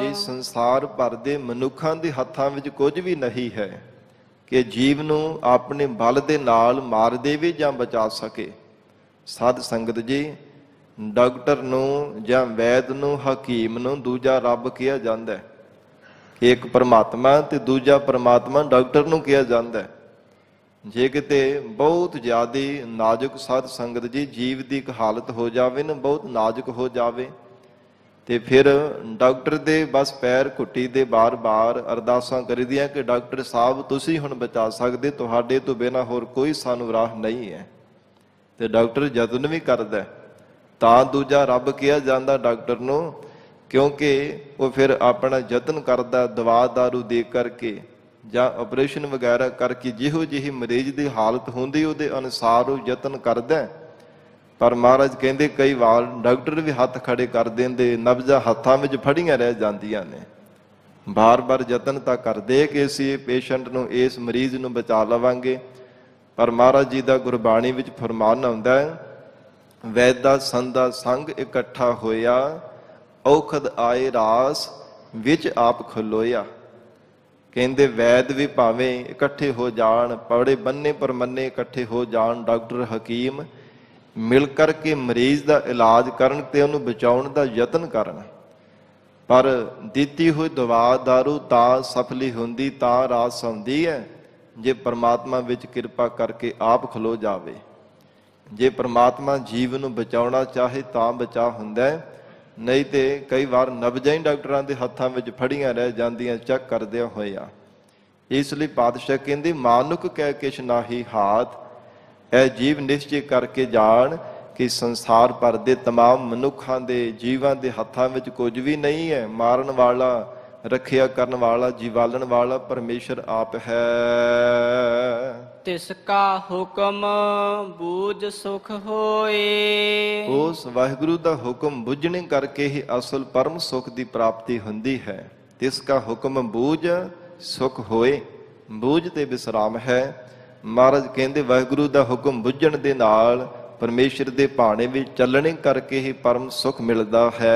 ਇਹ ਸੰਸਾਰ ਭਰ ਦੇ ਮਨੁੱਖਾਂ ਦੇ ਹੱਥਾਂ ਵਿੱਚ ਕੁਝ ਵੀ ਨਹੀਂ ਹੈ ਕਿ ਜੀਵ ਨੂੰ ਆਪਣੇ ਬਲ ਦੇ ਨਾਲ ਮਾਰ ਦੇਵੇ ਜਾਂ ਬਚਾ ਸਕੇ। ਸਾਧ ਸੰਗਤ ਜੀ, ਡਾਕਟਰ ਨੂੰ ਜਾਂ ਵੈਦ ਨੂੰ, ਹਕੀਮ ਨੂੰ ਦੂਜਾ ਰੱਬ ਕਿਹਾ ਜਾਂਦਾ ਹੈ। ਇੱਕ ਪਰਮਾਤਮਾ ਤੇ ਦੂਜਾ ਪਰਮਾਤਮਾ ਡਾਕਟਰ ਨੂੰ ਕਿਹਾ ਜਾਂਦਾ ਹੈ। ਜੇ ਕਿਤੇ ਬਹੁਤ ਜ਼ਿਆਦਾ ਨਾਜ਼ੁਕ ਸਾਧ ਸੰਗਤ ਜੀ ਜੀਵ ਦੀ ਇੱਕ ਹਾਲਤ ਹੋ ਜਾਵੇ ਨਾ, ਬਹੁਤ ਨਾਜ਼ੁਕ ਹੋ ਜਾਵੇ, ਤੇ ਫਿਰ ਡਾਕਟਰ ਦੇ ਬਸ ਪੈਰ ਘੁੱਟੀ ਦੇ ਬਾਰ-ਬਾਰ ਅਰਦਾਸਾਂ ਕਰੀਦੀਆਂ ਕਿ ਡਾਕਟਰ ਸਾਹਿਬ ਤੁਸੀਂ ਹੁਣ ਬਚਾ ਸਕਦੇ, ਤੁਹਾਡੇ ਤੋਂ ਬਿਨਾਂ ਹੋਰ ਕੋਈ ਸਾਨੂੰ ਰਾਹ ਨਹੀਂ ਹੈ। ਤੇ ਡਾਕਟਰ ਯਤਨ ਵੀ ਕਰਦਾ, ਤਾਂ ਦੂਜਾ ਰੱਬ ਕਿਹਾ ਜਾਂਦਾ ਡਾਕਟਰ ਨੂੰ, ਕਿਉਂਕਿ ਉਹ ਫਿਰ ਆਪਣਾ ਯਤਨ ਕਰਦਾ ਦਵਾ ਦਾਰੂ ਦੇ ਕਰਕੇ ਜਾਂ ਆਪਰੇਸ਼ਨ ਵਗੈਰਾ ਕਰਕੇ, ਜਿਹੋ ਜਿਹੀ ਮਰੀਜ਼ ਦੀ ਹਾਲਤ ਹੁੰਦੀ ਉਹਦੇ ਅਨੁਸਾਰ ਉਹ ਯਤਨ ਕਰਦਾ। ਪਰ ਮਹਾਰਾਜ ਕਹਿੰਦੇ ਕਈ ਵਾਰ ਡਾਕਟਰ ਵੀ ਹੱਥ ਖੜੇ ਕਰ ਦਿੰਦੇ, ਨਬਜ਼ਾਂ ਹੱਥਾਂ ਵਿੱਚ ਫੜੀਆਂ ਰਹਿ ਜਾਂਦੀਆਂ ਨੇ। ਬਾਰ-ਬਾਰ ਯਤਨ ਤਾਂ ਕਰਦੇ ਕਿ ਅਸੀਂ ਪੇਸ਼ੈਂਟ ਨੂੰ, ਇਸ ਮਰੀਜ਼ ਨੂੰ ਬਚਾ ਲਵਾਂਗੇ, ਪਰ ਮਹਾਰਾਜ ਜੀ ਦਾ ਗੁਰਬਾਣੀ ਵਿੱਚ ਫਰਮਾਨ ਆਉਂਦਾ ਹੈ, ਵੈਦਾ ਸੰਦਾ ਸੰਗ ਇਕੱਠਾ ਹੋਇਆ, ਔਖਦ ਆਏ ਰਾਸ ਵਿੱਚ ਆਪ ਖਲੋਇਆ। ਕਹਿੰਦੇ ਵੈਦ ਵੀ ਭਾਵੇਂ ਇਕੱਠੇ ਹੋ ਜਾਣ, ਪੜੇ ਬੰਨੇ ਪਰਮੰਨੇ ਇਕੱਠੇ ਹੋ ਜਾਣ, ਡਾਕਟਰ ਹਕੀਮ ਮਿਲ ਕਰਕੇ ਮਰੀਜ਼ ਦਾ ਇਲਾਜ ਕਰਨ ਤੇ ਉਹਨੂੰ ਬਚਾਉਣ ਦਾ ਯਤਨ ਕਰਨ, ਪਰ ਦਿੱਤੀ ਹੋਈ ਦਵਾ ਦਾਰੂ ਤਾਂ ਸਫਲੀ ਹੁੰਦੀ, ਤਾਂ ਰਾਸ ਆਉਂਦੀ ਹੈ ਜੇ ਪਰਮਾਤਮਾ ਵਿੱਚ ਕਿਰਪਾ ਕਰਕੇ ਆਪ ਖਲੋ ਜਾਵੇ। ਜੇ ਪਰਮਾਤਮਾ ਜੀਵ ਨੂੰ ਬਚਾਉਣਾ ਚਾਹੇ ਤਾਂ ਬਚਾ ਹੁੰਦਾ ਹੈ, ਨਹੀਂ ਤੇ ਕਈ ਵਾਰ ਨਬਜ਼ਾਂ ਹੀ ਡਾਕਟਰਾਂ ਦੇ ਹੱਥਾਂ ਵਿੱਚ ਫੜੀਆਂ ਰਹਿ ਜਾਂਦੀਆਂ ਚੈੱਕ ਕਰਦਿਆਂ ਹੋਇਆ। ਇਸ ਲਈ ਪਾਤਸ਼ਾਹ ਕਹਿੰਦੇ ਮਾਨੁਕ ਕਹਿ ਕਿਛ ਨਾਹੀ ਹਾਥ, ਇਹ ਜੀਵ ਨਿਸ਼ਚੈ ਕਰਕੇ ਜਾਣ ਕਿ ਸੰਸਾਰ ਭਰ ਦੇ ਤਮਾਮ ਮਨੁੱਖਾਂ ਦੇ ਜੀਵਾਂ ਦੇ ਹੱਥਾਂ ਵਿੱਚ ਕੁਝ ਵੀ ਨਹੀਂ ਹੈ। ਮਾਰਨ ਵਾਲਾ, ਰੱਖਿਆ ਕਰਨ ਵਾਲਾ, ਜੀਵਾਲਣ ਵਾਲਾ ਪਰਮੇਸ਼ਰ ਆਪ ਹੈ। ਤਿਸ ਕਾ ਹੁਕਮ ਬੂਝ ਸੁਖ ਹੋਏ। ਉਸ ਵਾਹਿਗੁਰੂ ਦਾ ਹੁਕਮ ਬੁੱਝਣੇ ਕਰਕੇ ਹੀ ਅਸਲ ਪਰਮ ਸੁਖ ਦੀ ਪ੍ਰਾਪਤੀ ਹੁੰਦੀ ਹੈ। ਤਿਸ ਕਾ ਹੁਕਮ ਬੂਝ ਸੁਖ ਹੋਏ, ਬੂਝ ਤੇ ਵਿਸਰਾਮ ਹੈ। ਮਹਾਰਾਜ ਕਹਿੰਦੇ ਵਾਹਿਗੁਰੂ ਦਾ ਹੁਕਮ ਬੁੱਝਣ ਦੇ ਨਾਲ, ਪਰਮੇਸ਼ਰ ਦੇ ਭਾਣੇ ਵਿੱਚ ਚੱਲਣੇ ਕਰਕੇ ਹੀ ਪਰਮ ਸੁਖ ਮਿਲਦਾ ਹੈ।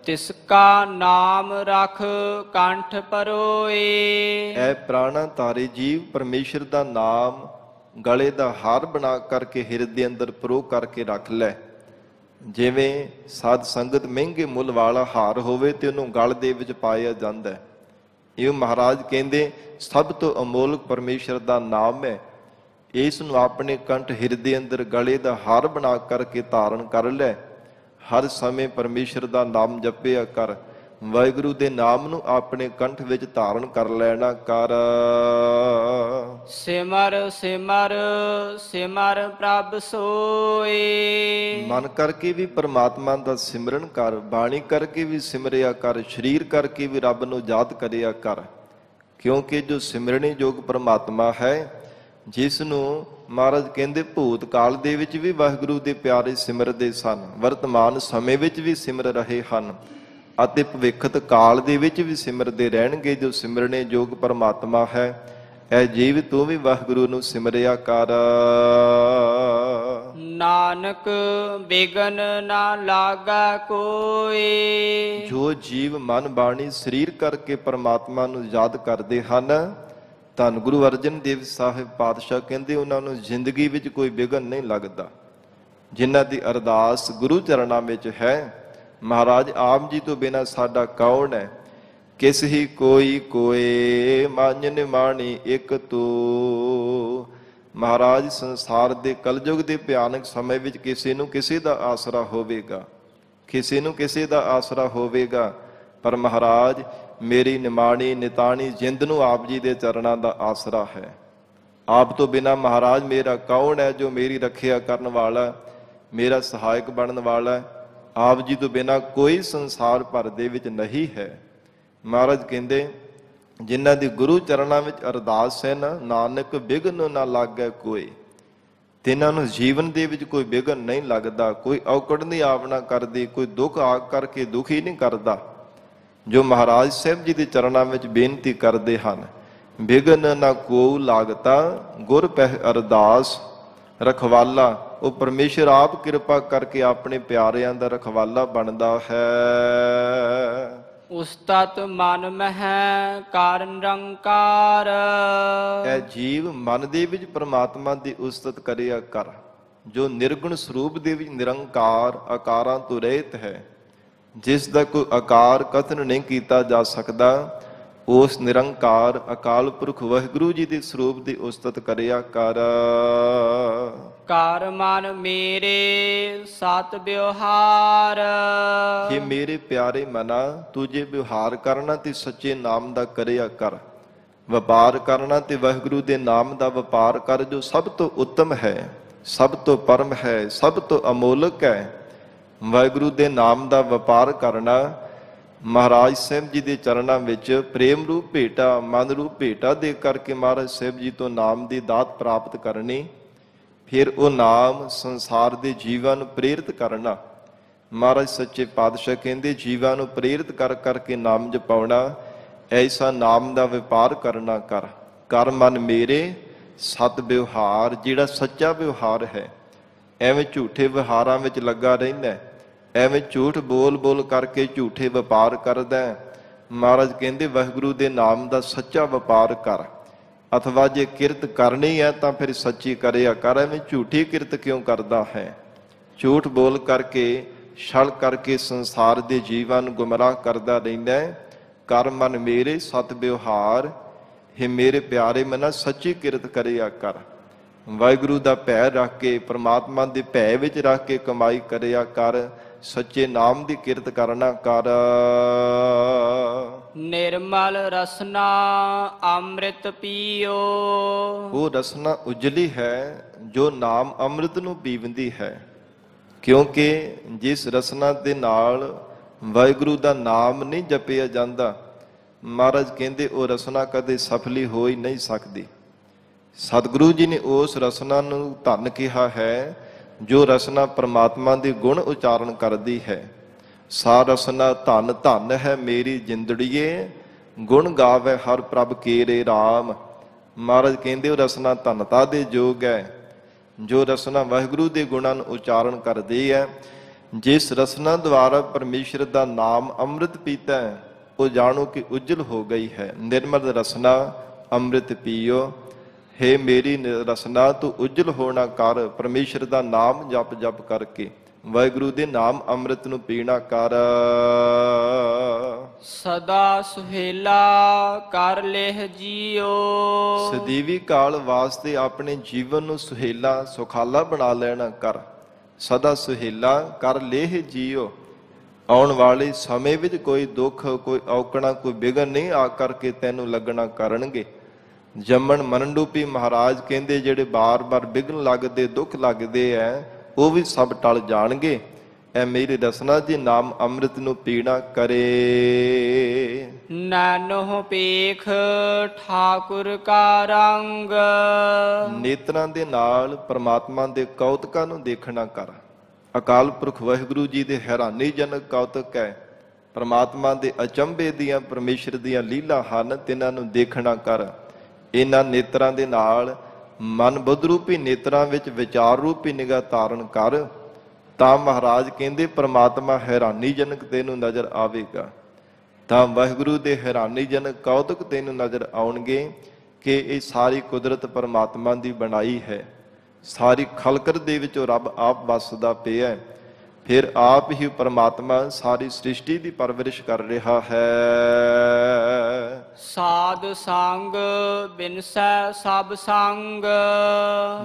ਤਿਸ ਕਾ ਨਾਮ ਰਖ ਕੰਠ ਪਰੋਏ। ਐ ਪ੍ਰਾਣਾ ਧਾਰੀ ਜੀਵ ਪਰਮੇਸ਼ਰ ਦਾ ਨਾਮ ਗਲੇ ਦਾ ਹਾਰ ਬਣਾ ਕਰਕੇ ਹਿਰਦੇ ਅੰਦਰ ਪਰੋ ਕਰਕੇ ਰੱਖ ਲੈ। ਜਿਵੇਂ ਸਾਧ ਸੰਗਤ ਮਹਿੰਗੇ ਮੁੱਲ ਵਾਲਾ ਹਾਰ ਹੋਵੇ ਤੇ ਉਹਨੂੰ ਗਲ ਦੇ ਵਿੱਚ ਪਾਇਆ ਜਾਂਦਾ। ਇਹ ਮਹਾਰਾਜ ਕਹਿੰਦੇ ਸਭ ਤੋਂ ਅਮੋਲਕ ਪਰਮੇਸ਼ਰ ਦਾ ਨਾਮ ਹੈ। ਇਸ ਨੂੰ ਆਪਣੇ ਕੰਠ ਹਿਰਦੇ ਅੰਦਰ ਗਲੇ ਦਾ ਹਾਰ ਬਣਾ ਕਰਕੇ ਧਾਰਨ ਕਰ ਲੈ। ਹਰ ਸਮੇਂ ਪਰਮੇਸ਼ਰ ਦਾ ਨਾਮ ਜਪਿਆ ਕਰ। ਵਾਹਿਗੁਰੂ ਦੇ ਨਾਮ ਨੂੰ ਆਪਣੇ ਕੰਠ ਵਿੱਚ ਧਾਰਨ ਕਰ ਲੈਣਾ ਕਰ। ਸਿਮਰ ਸਿਮਰ ਸਿਮਰ ਪ੍ਰਭ ਸੋਏ। ਮਨ ਕਰਕੇ ਵੀ ਪਰਮਾਤਮਾ ਦਾ ਸਿਮਰਨ ਕਰ, ਬਾਣੀ ਕਰਕੇ ਵੀ ਸਿਮਰਿਆ ਕਰ, ਸਰੀਰ ਕਰਕੇ ਵੀ ਰੱਬ ਨੂੰ ਯਾਦ ਕਰਿਆ ਕਰ। ਕਿਉਂਕਿ ਜੋ ਸਿਮਰਨੇ ਯੋਗ ਪਰਮਾਤਮਾ ਹੈ, ਜਿਸ ਨੂੰ ਮਹਾਰਾਜ ਕਹਿੰਦੇ ਭੂਤ ਕਾਲ ਦੇ ਵਿੱਚ ਵੀ ਵਾਹਿਗੁਰੂ ਦੇ ਪਿਆਰੇ ਸਿਮਰਦੇ ਸਨ, ਵਰਤਮਾਨ ਸਮੇਂ ਵਿੱਚ ਵੀ ਸਿਮਰ ਰਹੇ ਹਨ ਅਤੇ ਭਵਿੱਖਤ ਕਾਲ ਦੇ ਵਿੱਚ ਵੀ ਸਿਮਰਦੇ ਰਹਿਣਗੇ। ਜੋ ਸਿਮਰਨੇ ਯੋਗ ਪਰਮਾਤਮਾ ਹੈ, ਐ ਜੀਵ ਤੂੰ ਵੀ ਵਾਹਿਗੁਰੂ ਨੂੰ ਸਿਮਰਿਆ ਕਰ। ਨਾਨਕ ਬਿਗਨ ਨਾ ਲਾਗਾ ਕੋਈ। ਜੋ ਜੀਵ ਮਨ ਬਾਣੀ ਸਰੀਰ ਕਰਕੇ ਪਰਮਾਤਮਾ ਨੂੰ ਯਾਦ ਕਰਦੇ ਹਨ, ਧੰਨ ਗੁਰੂ ਅਰਜਨ ਦੇਵ ਸਾਹਿਬ ਪਾਤਸ਼ਾਹ ਕਹਿੰਦੇ ਉਹਨਾਂ ਨੂੰ ਜ਼ਿੰਦਗੀ ਵਿੱਚ ਕੋਈ ਵਿਘਨ ਨਹੀਂ ਲੱਗਦਾ। ਜਿਨ੍ਹਾਂ ਦੀ ਅਰਦਾਸ ਗੁਰੂ ਚਰਨਾਂ ਵਿੱਚ ਹੈ, ਮਹਾਰਾਜ ਆਪ ਜੀ ਤੋਂ ਬਿਨਾਂ ਸਾਡਾ ਕੌਣ ਹੈ। ਕਿਸ ਹੀ ਕੋਈ ਕੋਏ ਮਨ ਨਿਮਾਣੀ ਇੱਕ ਤੂੰ। ਮਹਾਰਾਜ ਸੰਸਾਰ ਦੇ ਕਲਯੁਗ ਦੇ ਭਿਆਨਕ ਸਮੇਂ ਵਿੱਚ ਕਿਸੇ ਨੂੰ ਕਿਸੇ ਦਾ ਆਸਰਾ ਹੋਵੇਗਾ, ਕਿਸੇ ਨੂੰ ਕਿਸੇ ਦਾ ਆਸਰਾ ਹੋਵੇਗਾ, ਪਰ ਮਹਾਰਾਜ ਮੇਰੀ ਨਿਮਾਣੀ ਨਿਤਾਣੀ ਜਿੰਦ ਨੂੰ ਆਪ ਜੀ ਦੇ ਚਰਨਾਂ ਦਾ ਆਸਰਾ ਹੈ। ਆਪ ਤੋਂ ਬਿਨਾਂ ਮਹਾਰਾਜ ਮੇਰਾ ਕੌਣ ਹੈ ਜੋ ਮੇਰੀ ਰੱਖਿਆ ਕਰਨ ਵਾਲਾ, ਮੇਰਾ ਸਹਾਇਕ ਬਣਨ ਵਾਲਾ। ਆਪ ਜੀ ਤੋਂ ਬਿਨਾਂ ਕੋਈ ਸੰਸਾਰ ਭਰ ਦੇ ਵਿੱਚ ਨਹੀਂ ਹੈ। ਮਹਾਰਾਜ ਕਹਿੰਦੇ ਜਿਨ੍ਹਾਂ ਦੀ ਗੁਰੂ ਚਰਨਾਂ ਵਿੱਚ ਅਰਦਾਸ ਹੈ ਨਾ, ਨਾਨਕ ਬਿਘਨ ਨਾ ਲਾਗੈ ਕੋਈ। ਤਿੰਨਾਂ ਨੂੰ ਜੀਵਨ ਦੇ ਵਿੱਚ ਕੋਈ ਵਿਘਨ ਨਹੀਂ ਲੱਗਦਾ, ਕੋਈ ਔਕੜ ਨਹੀਂ ਆਵਣਾ ਕਰਦੀ, ਕੋਈ ਦੁੱਖ ਆ ਕਰਕੇ ਦੁਖੀ ਨਹੀਂ ਕਰਦਾ। ਜੋ ਮਹਾਰਾਜ ਸਾਹਿਬ ਜੀ ਦੇ ਚਰਨਾਂ ਵਿੱਚ ਬੇਨਤੀ ਕਰਦੇ ਹਨ, ਬਿਘਨ ਨਾ ਕੋ ਲਾਗਤਾ ਗੁਰ ਪਹਿ ਅਰਦਾਸ ਰਖਵਾਲਾ। ਉਹ ਪਰਮੇਸ਼ਰ ਆਪ ਕਿਰਪਾ ਕਰਕੇ ਆਪਣੇ ਪਿਆਰਿਆਂ ਦਾ ਰਖਵਾਲਾ ਬਣਦਾ ਹੈ। ਉਸਤਤ ਮਨ ਮਹਿ ਕਾਰਨ ਨਿਰੰਕਾਰ। ਇਹ ਜੀਵ ਮਨ ਦੇ ਵਿੱਚ ਪਰਮਾਤਮਾ ਦੀ ਉਸਤਤ ਕਰਿਆ ਕਰ। ਜੋ ਨਿਰਗੁਣ ਸਰੂਪ ਦੇ ਵਿੱਚ ਨਿਰੰਕਾਰ ਆਕਾਰਾਂ ਤੋਂ ਰਹਿਤ ਹੈ, ਜਿਸ ਦਾ ਕੋਈ ਆਕਾਰ ਕਥਨ ਨਹੀਂ ਕੀਤਾ ਜਾ ਸਕਦਾ, ਉਸ ਨਿਰੰਕਾਰ ਅਕਾਲ ਪੁਰਖ ਵਾਹਿਗੁਰੂ ਜੀ ਦੇ ਸਰੂਪ ਦੀ ਉਸਤਤ ਕਰਿਆ ਕਰ। ਕਰ ਮਨ ਮੇਰੇ ਸਤ ਵਿਵਹਾਰ, ਕਿ ਮੇਰੇ ਪਿਆਰੇ ਮਨਾ, ਤੂੰ ਜੇ ਵਿਵਹਾਰ ਕਰਨਾ ਤੇ ਸੱਚੇ ਨਾਮ ਦਾ ਕਰਿਆ ਕਰ। ਵਪਾਰ ਕਰਨਾ ਤੇ ਵਾਹਿਗੁਰੂ ਦੇ ਨਾਮ ਦਾ ਵਪਾਰ ਕਰ, ਜੋ ਸਭ ਤੋਂ ਉੱਤਮ ਹੈ, ਸਭ ਤੋਂ ਪਰਮ ਹੈ, ਸਭ ਤੋਂ ਅਮੋਲਕ ਹੈ। ਵਾਹਿਗੁਰੂ ਦੇ ਨਾਮ ਦਾ ਵਪਾਰ ਕਰਨਾ, ਮਹਾਰਾਜ ਸਾਹਿਬ ਜੀ ਦੇ ਚਰਨਾਂ ਵਿੱਚ ਪ੍ਰੇਮ ਰੂਪ ਭੇਟਾ, ਮਨ ਰੂਪ ਭੇਟਾ ਦੇ ਕਰਕੇ ਮਹਾਰਾਜ ਸਾਹਿਬ ਜੀ ਤੋਂ ਨਾਮ ਦੀ ਦਾਤ ਪ੍ਰਾਪਤ ਕਰਨੀ। ਫਿਰ ਉਹ ਨਾਮ ਸੰਸਾਰ ਦੇ ਜੀਵਾਂ ਨੂੰ ਪ੍ਰੇਰਿਤ ਕਰਨਾ। ਮਹਾਰਾਜ ਸੱਚੇ ਪਾਤਸ਼ਾਹ ਕਹਿੰਦੇ ਜੀਵਾਂ ਨੂੰ ਪ੍ਰੇਰਿਤ ਕਰ ਕਰਕੇ ਨਾਮ ਜਪਾਉਣਾ, ਐਸਾ ਨਾਮ ਦਾ ਵਪਾਰ ਕਰਨਾ ਕਰ। ਕਰ ਮਨ ਮੇਰੇ ਸਤ ਵਿਵਹਾਰ, ਜਿਹੜਾ ਸੱਚਾ ਵਿਵਹਾਰ ਹੈ। ਐਵੇਂ ਝੂਠੇ ਵਿਵਹਾਰਾਂ ਵਿੱਚ ਲੱਗਾ ਰਹਿੰਦਾ, ਐਵੇਂ ਝੂਠ ਬੋਲ ਬੋਲ ਕਰਕੇ ਝੂਠੇ ਵਪਾਰ ਕਰਦਾ। ਮਹਾਰਾਜ ਕਹਿੰਦੇ ਵਾਹਿਗੁਰੂ ਦੇ ਨਾਮ ਦਾ ਸੱਚਾ ਵਪਾਰ ਕਰ, ਅਥਵਾ ਜੇ ਕਿਰਤ ਕਰਨੀ ਹੈ ਤਾਂ ਫਿਰ ਸੱਚੀ ਕਰਿਆ ਕਰ। ਐਵੇਂ ਝੂਠੀ ਕਿਰਤ ਕਿਉਂ ਕਰਦਾ ਹੈ? ਝੂਠ ਬੋਲ ਕਰਕੇ, ਛਲ ਕਰਕੇ ਸੰਸਾਰ ਦੇ ਜੀਵਾਂ ਨੂੰ ਗੁੰਮਰਾਹ ਕਰਦਾ ਰਹਿੰਦਾ ਹੈ। ਕਰ ਮਨ ਮੇਰੇ ਸਤ ਵਿਵਹਾਰ, हे ਮੇਰੇ ਪਿਆਰੇ ਮਨਾ ਸੱਚੀ ਕਿਰਤ ਕਰਿਆ ਕਰ। ਵਾਹਿਗੁਰੂ ਦਾ ਭੈ ਰੱਖ ਕੇ, ਪ੍ਰਮਾਤਮਾ ਦੇ ਭੈ ਵਿੱਚ ਰੱਖ ਕੇ ਕਮਾਈ ਕਰਿਆ ਕਰ। ਸੱਚੇ ਨਾਮ ਦੀ ਕਿਰਤ ਕਰਨਾ ਕਰ। ਨਿਰਮਲ ਰਸਨਾ ਅੰਮ੍ਰਿਤ ਪੀਓ, ਉਹ ਰਸਨਾ ਉਜਲੀ ਹੈ ਜੋ ਨਾਮ ਅੰਮ੍ਰਿਤ ਨੂੰ ਪੀਵੰਦੀ ਹੈ। ਕਿਉਂਕਿ ਜਿਸ ਰਸਨਾ ਦੇ ਨਾਲ ਵਾਹਿਗੁਰੂ ਦਾ ਨਾਮ ਨਹੀਂ ਜਪਿਆ ਜਾਂਦਾ, ਮਹਾਰਾਜ ਕਹਿੰਦੇ ਉਹ ਰਸਨਾ ਕਦੇ ਸਫਲੀ ਹੋ ਹੀ ਨਹੀਂ ਸਕਦੀ। ਸਤਿਗੁਰੂ ਜੀ ਨੇ ਉਸ ਰਸਨਾ ਨੂੰ ਧੰਨ ਕਿਹਾ ਹੈ ਜੋ ਰਸਨਾ ਪ੍ਰਮਾਤਮਾ ਦੇ ਗੁਣ ਉਚਾਰਨ ਕਰਦੀ ਹੈ। ਸਾ ਰਸਨਾ ਧੰਨ ਧੰਨ ਹੈ ਮੇਰੀ ਜਿੰਦੜੀਏ, ਗੁਣ ਗਾਵੇ ਹਰ ਪ੍ਰਭ ਕੇਰੇ ਰਾਮ। ਮਹਾਰਾਜ ਕਹਿੰਦੇ ਉਹ ਰਸਨਾ ਧੰਨਤਾ ਦੇ ਯੋਗ ਹੈ ਜੋ ਰਸਨਾ ਵਾਹਿਗੁਰੂ ਦੇ ਗੁਣਾਂ ਨੂੰ ਉਚਾਰਨ ਕਰਦੀ ਹੈ। ਜਿਸ ਰਸਨਾ ਦੁਆਰਾ ਪਰਮੇਸ਼ਰ ਦਾ ਨਾਮ ਅੰਮ੍ਰਿਤ ਪੀਤਾ ਹੈ, ਉਹ ਜਾਣੋ ਕਿ ਉਜਲ ਹੋ ਗਈ ਹੈ। ਨਿਰਮਲ ਰਸਨਾ ਅੰਮ੍ਰਿਤ ਪੀਓ, हे ਮੇਰੀ ਰਸਨਾ ਤੂੰ ਉਜਲ ਹੋਣਾ ਕਰ। ਪਰਮੇਸ਼ਰ ਦਾ ਨਾਮ ਜਪ ਜਪ ਕਰਕੇ ਵਾਹਿਗੁਰੂ ਦੇ ਨਾਮ ਅੰਮ੍ਰਿਤ ਨੂੰ ਪੀਣਾ ਕਰ। ਸਦਾ ਸੁਹੇਲਾ ਕਰ ਲੇਹ ਜੀਓ, ਸਦੀਵੀ ਕਾਲ ਵਾਸਤੇ ਆਪਣੇ ਜੀਵਨ ਨੂੰ ਸੁਹੇਲਾ ਸੁਖਾਲਾ ਬਣਾ ਲੈਣਾ ਕਰ। ਸਦਾ ਸੁਹੇਲਾ ਕਰ ਲੇਹ ਜੀਓ, ਆਉਣ ਵਾਲੇ ਸਮੇਂ ਵਿੱਚ ਕੋਈ ਦੁੱਖ, ਕੋਈ ਔਕਣਾ, ਕੋਈ ਵਿਘਨ ਨਹੀਂ ਆ ਕਰਕੇ ਤੈਨੂੰ ਲੱਗਣਾ ਕਰਨਗੇ। ਜੰਮਣ ਮਰਨ ਰੂਪੀ ਮਹਾਰਾਜ ਕਹਿੰਦੇ ਜਿਹੜੇ ਬਾਰ-ਬਾਰ ਵਿਘਨ ਲੱਗਦੇ, ਦੁੱਖ ਲੱਗਦੇ ਐ, ਉਹ ਵੀ ਸਭ ਟਲ ਜਾਣਗੇ। ਐ ਮੇਰੀ ਰਸਨਾ ਜੀ ਨਾਮ ਅੰਮ੍ਰਿਤ ਨੂੰ ਪੀਣਾ ਕਰੇ। ਨਾਨੋ ਪੇਖ ਠਾਕੁਰ ਕਾ ਰੰਗ, ਨੇਤਰਾਂ ਦੇ ਨਾਲ ਪ੍ਰਮਾਤਮਾ ਦੇ ਕੌਤਕਾਂ ਨੂੰ ਦੇਖਣਾ ਕਰ। ਅਕਾਲ ਪੁਰਖ ਵਾਹਿਗੁਰੂ ਜੀ ਦੇ ਹੈਰਾਨੀਜਨਕ ਕੌਤਕ ਹੈ। ਪ੍ਰਮਾਤਮਾ ਦੇ ਅਚੰਭੇ ਦੀਆਂ, ਪਰਮੇਸ਼ਰ ਦੀਆਂ ਲੀਲਾ ਹਨ, ਤਿਨਾਂ ਨੂੰ ਦੇਖਣਾ ਕਰ। ਇਹਨਾਂ ਨੇਤਰਾਂ ਦੇ ਨਾਲ ਮਨ ਬੁੱਧ ਰੂਪੀ ਨੇਤਰਾਂ ਵਿੱਚ ਵਿਚਾਰ ਰੂਪੀ ਨਿਗਾਹ ਧਾਰਨ ਕਰ, ਤਾਂ ਮਹਾਰਾਜ ਕਹਿੰਦੇ ਪ੍ਰਮਾਤਮਾ ਹੈਰਾਨੀਜਨਕ ਤੈਨੂੰ ਨਜ਼ਰ ਆਵੇਗਾ। ਤਾਂ ਵਾਹਿਗੁਰੂ ਦੇ ਹੈਰਾਨੀਜਨਕ ਕੌਤਕ ਤੈਨੂੰ ਨਜ਼ਰ ਆਉਣਗੇ ਕਿ ਇਹ ਸਾਰੀ ਕੁਦਰਤ ਪਰਮਾਤਮਾ ਦੀ ਬਣਾਈ ਹੈ। ਸਾਰੀ ਖਲਕਤ ਦੇ ਵਿੱਚੋਂ ਰੱਬ ਆਪ ਵਸਦਾ ਪਿਆ। ਫਿਰ ਆਪ ਹੀ ਪਰਮਾਤਮਾ ਸਾਰੀ ਸ੍ਰਿਸ਼ਟੀ ਦੀ ਪਰਵਰਿਸ਼ ਕਰ ਰਿਹਾ ਹੈ। ਸਾਧ ਸੰਗ ਬਿਨਸੈ ਸਭ ਸੰਗ,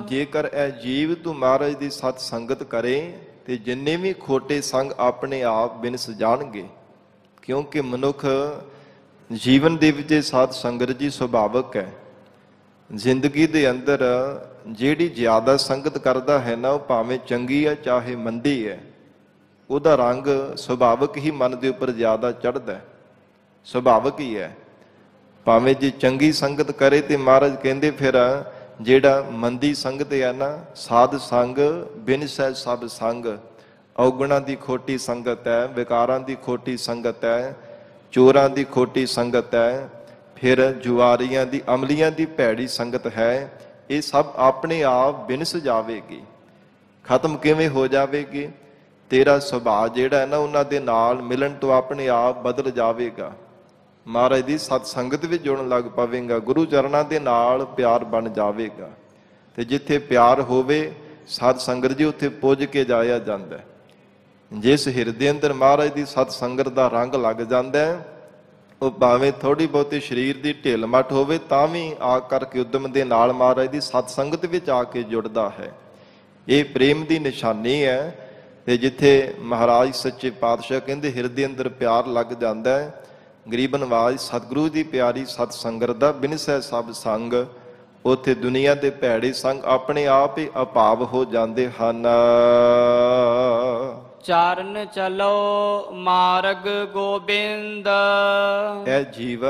ਜੇਕਰ ਇਹ ਜੀਵ ਤੂੰ ਮਹਾਰਾਜ ਦੀ ਸਤ ਸੰਗਤ ਕਰੇ ਤੇ ਜਿੰਨੇ ਵੀ ਖੋਟੇ ਸੰਗ ਆਪਣੇ ਆਪ ਬਿਨਸ ਜਾਣਗੇ। ਕਿਉਂਕਿ ਮਨੁੱਖ ਜੀਵਨ ਦੇ ਵਿੱਚ ਸਾਧ ਸੰਗਤ ਜੀ ਸੁਭਾਵਕ ਹੈ। ਜ਼ਿੰਦਗੀ ਦੇ ਅੰਦਰ ਜਿਹੜੀ ਜ਼ਿਆਦਾ ਸੰਗਤ ਕਰਦਾ ਹੈ ਨਾ, ਉਹ ਭਾਵੇਂ ਚੰਗੀ ਹੈ ਚਾਹੇ ਮੰਦੀ ਹੈ, ਉਹਦਾ ਰੰਗ ਸੁਭਾਵਕ ਹੀ ਮਨ ਦੇ ਉੱਪਰ ਜ਼ਿਆਦਾ ਚੜ੍ਹਦਾ, ਸੁਭਾਵਕ ਹੀ ਹੈ। ਭਾਵੇਂ ਜੇ ਚੰਗੀ ਸੰਗਤ ਕਰੇ ਤੇ ਮਹਾਰਾਜ ਕਹਿੰਦੇ ਫਿਰ ਜਿਹੜਾ ਮੰਦੀ ਸੰਗਤ ਹੈ ਨਾ, ਸਾਧ ਸੰਗ ਬਿਨਸੈ ਸਭ ਸੰਗ, ਔਗੁਣਾਂ ਦੀ ਖੋਟੀ ਸੰਗਤ ਹੈ, ਵਿਕਾਰਾਂ ਦੀ ਖੋਟੀ ਸੰਗਤ ਹੈ, ਚੋਰਾਂ ਦੀ ਖੋਟੀ ਸੰਗਤ ਹੈ, ਫਿਰ ਜੁਆਰੀਆਂ ਦੀ, ਅਮਲੀਆਂ ਦੀ ਭੈੜੀ ਸੰਗਤ ਹੈ। ਇਹ ਸਭ ਆਪਣੇ ਆਪ ਬਿਨਸ ਜਾਵੇਗੀ। ਖਤਮ ਕਿਵੇਂ ਹੋ ਜਾਵੇਗੀ? ਤੇਰਾ ਸੁਭਾਅ ਜਿਹੜਾ ਹੈ ਨਾ, ਉਹਨਾਂ ਦੇ ਨਾਲ ਮਿਲਣ ਤੋਂ ਆਪਣੇ ਆਪ ਬਦਲ ਜਾਵੇਗਾ। ਮਹਾਰਾਜ ਦੀ ਸਤ ਸੰਗਤ ਵਿੱਚ ਜੁੜਨ ਲੱਗ ਪਵੇਗਾ। ਗੁਰੂ ਚਰਨਾਂ ਦੇ ਨਾਲ ਪਿਆਰ ਬਣ ਜਾਵੇਗਾ। ਤੇ ਜਿੱਥੇ ਪਿਆਰ ਹੋਵੇ ਸਾਧ ਸੰਗਤ ਜੀ ਉੱਥੇ ਪੁੱਜ ਕੇ ਜਾਇਆ ਜਾਂਦਾ ਹੈ। ਜਿਸ ਹਿਰਦੇ ਅੰਦਰ ਮਹਾਰਾਜ ਦੀ ਸਤ ਸੰਗਤ ਦਾ ਰੰਗ ਲੱਗ ਜਾਂਦਾ ਹੈ, ਉਹ ਭਾਵੇਂ ਥੋੜੀ ਬਹੁਤੀ ਸਰੀਰ ਦੀ ਢਿੱਲ ਮੱਠ ਹੋਵੇ ਤਾਂ ਵੀ ਆ ਕਰਕੇ ਉਦਮ ਦੇ ਨਾਲ ਮਹਾਰਾਜ ਦੀ ਸਤ ਸੰਗਤ ਵਿੱਚ ਆ ਕੇ ਜੁੜਦਾ ਹੈ। ਇਹ ਪ੍ਰੇਮ ਦੀ ਨਿਸ਼ਾਨੀ ਹੈ। ਤੇ ਜਿੱਥੇ ਮਹਾਰਾਜ ਸੱਚੇ ਪਾਤਸ਼ਾਹ ਕਹਿੰਦੇ ਹਿਰਦੇ ਅੰਦਰ ਪਿਆਰ ਲੱਗ ਜਾਂਦਾ ਹੈ, ਗਰੀਬ ਨਵਾਜ ਸਤਿਗੁਰੂ ਦੀ ਪਿਆਰੀ ਸਤ ਸੰਗਤ ਦਾ ਬਿਨਸੈ ਸਭ ਸੰਗ, ਉੱਥੇ ਦੁਨੀਆ ਦੇ ਭੈੜੇ ਸੰਗ ਆਪਣੇ ਆਪ ਹੀ ਅਭਾਵ ਹੋ ਜਾਂਦੇ ਹਨ। ਚਰਨ ਚਲੋ ਮਾਰਗ ਗੋਬਿੰਦ। ਇਹ ਜੀਵ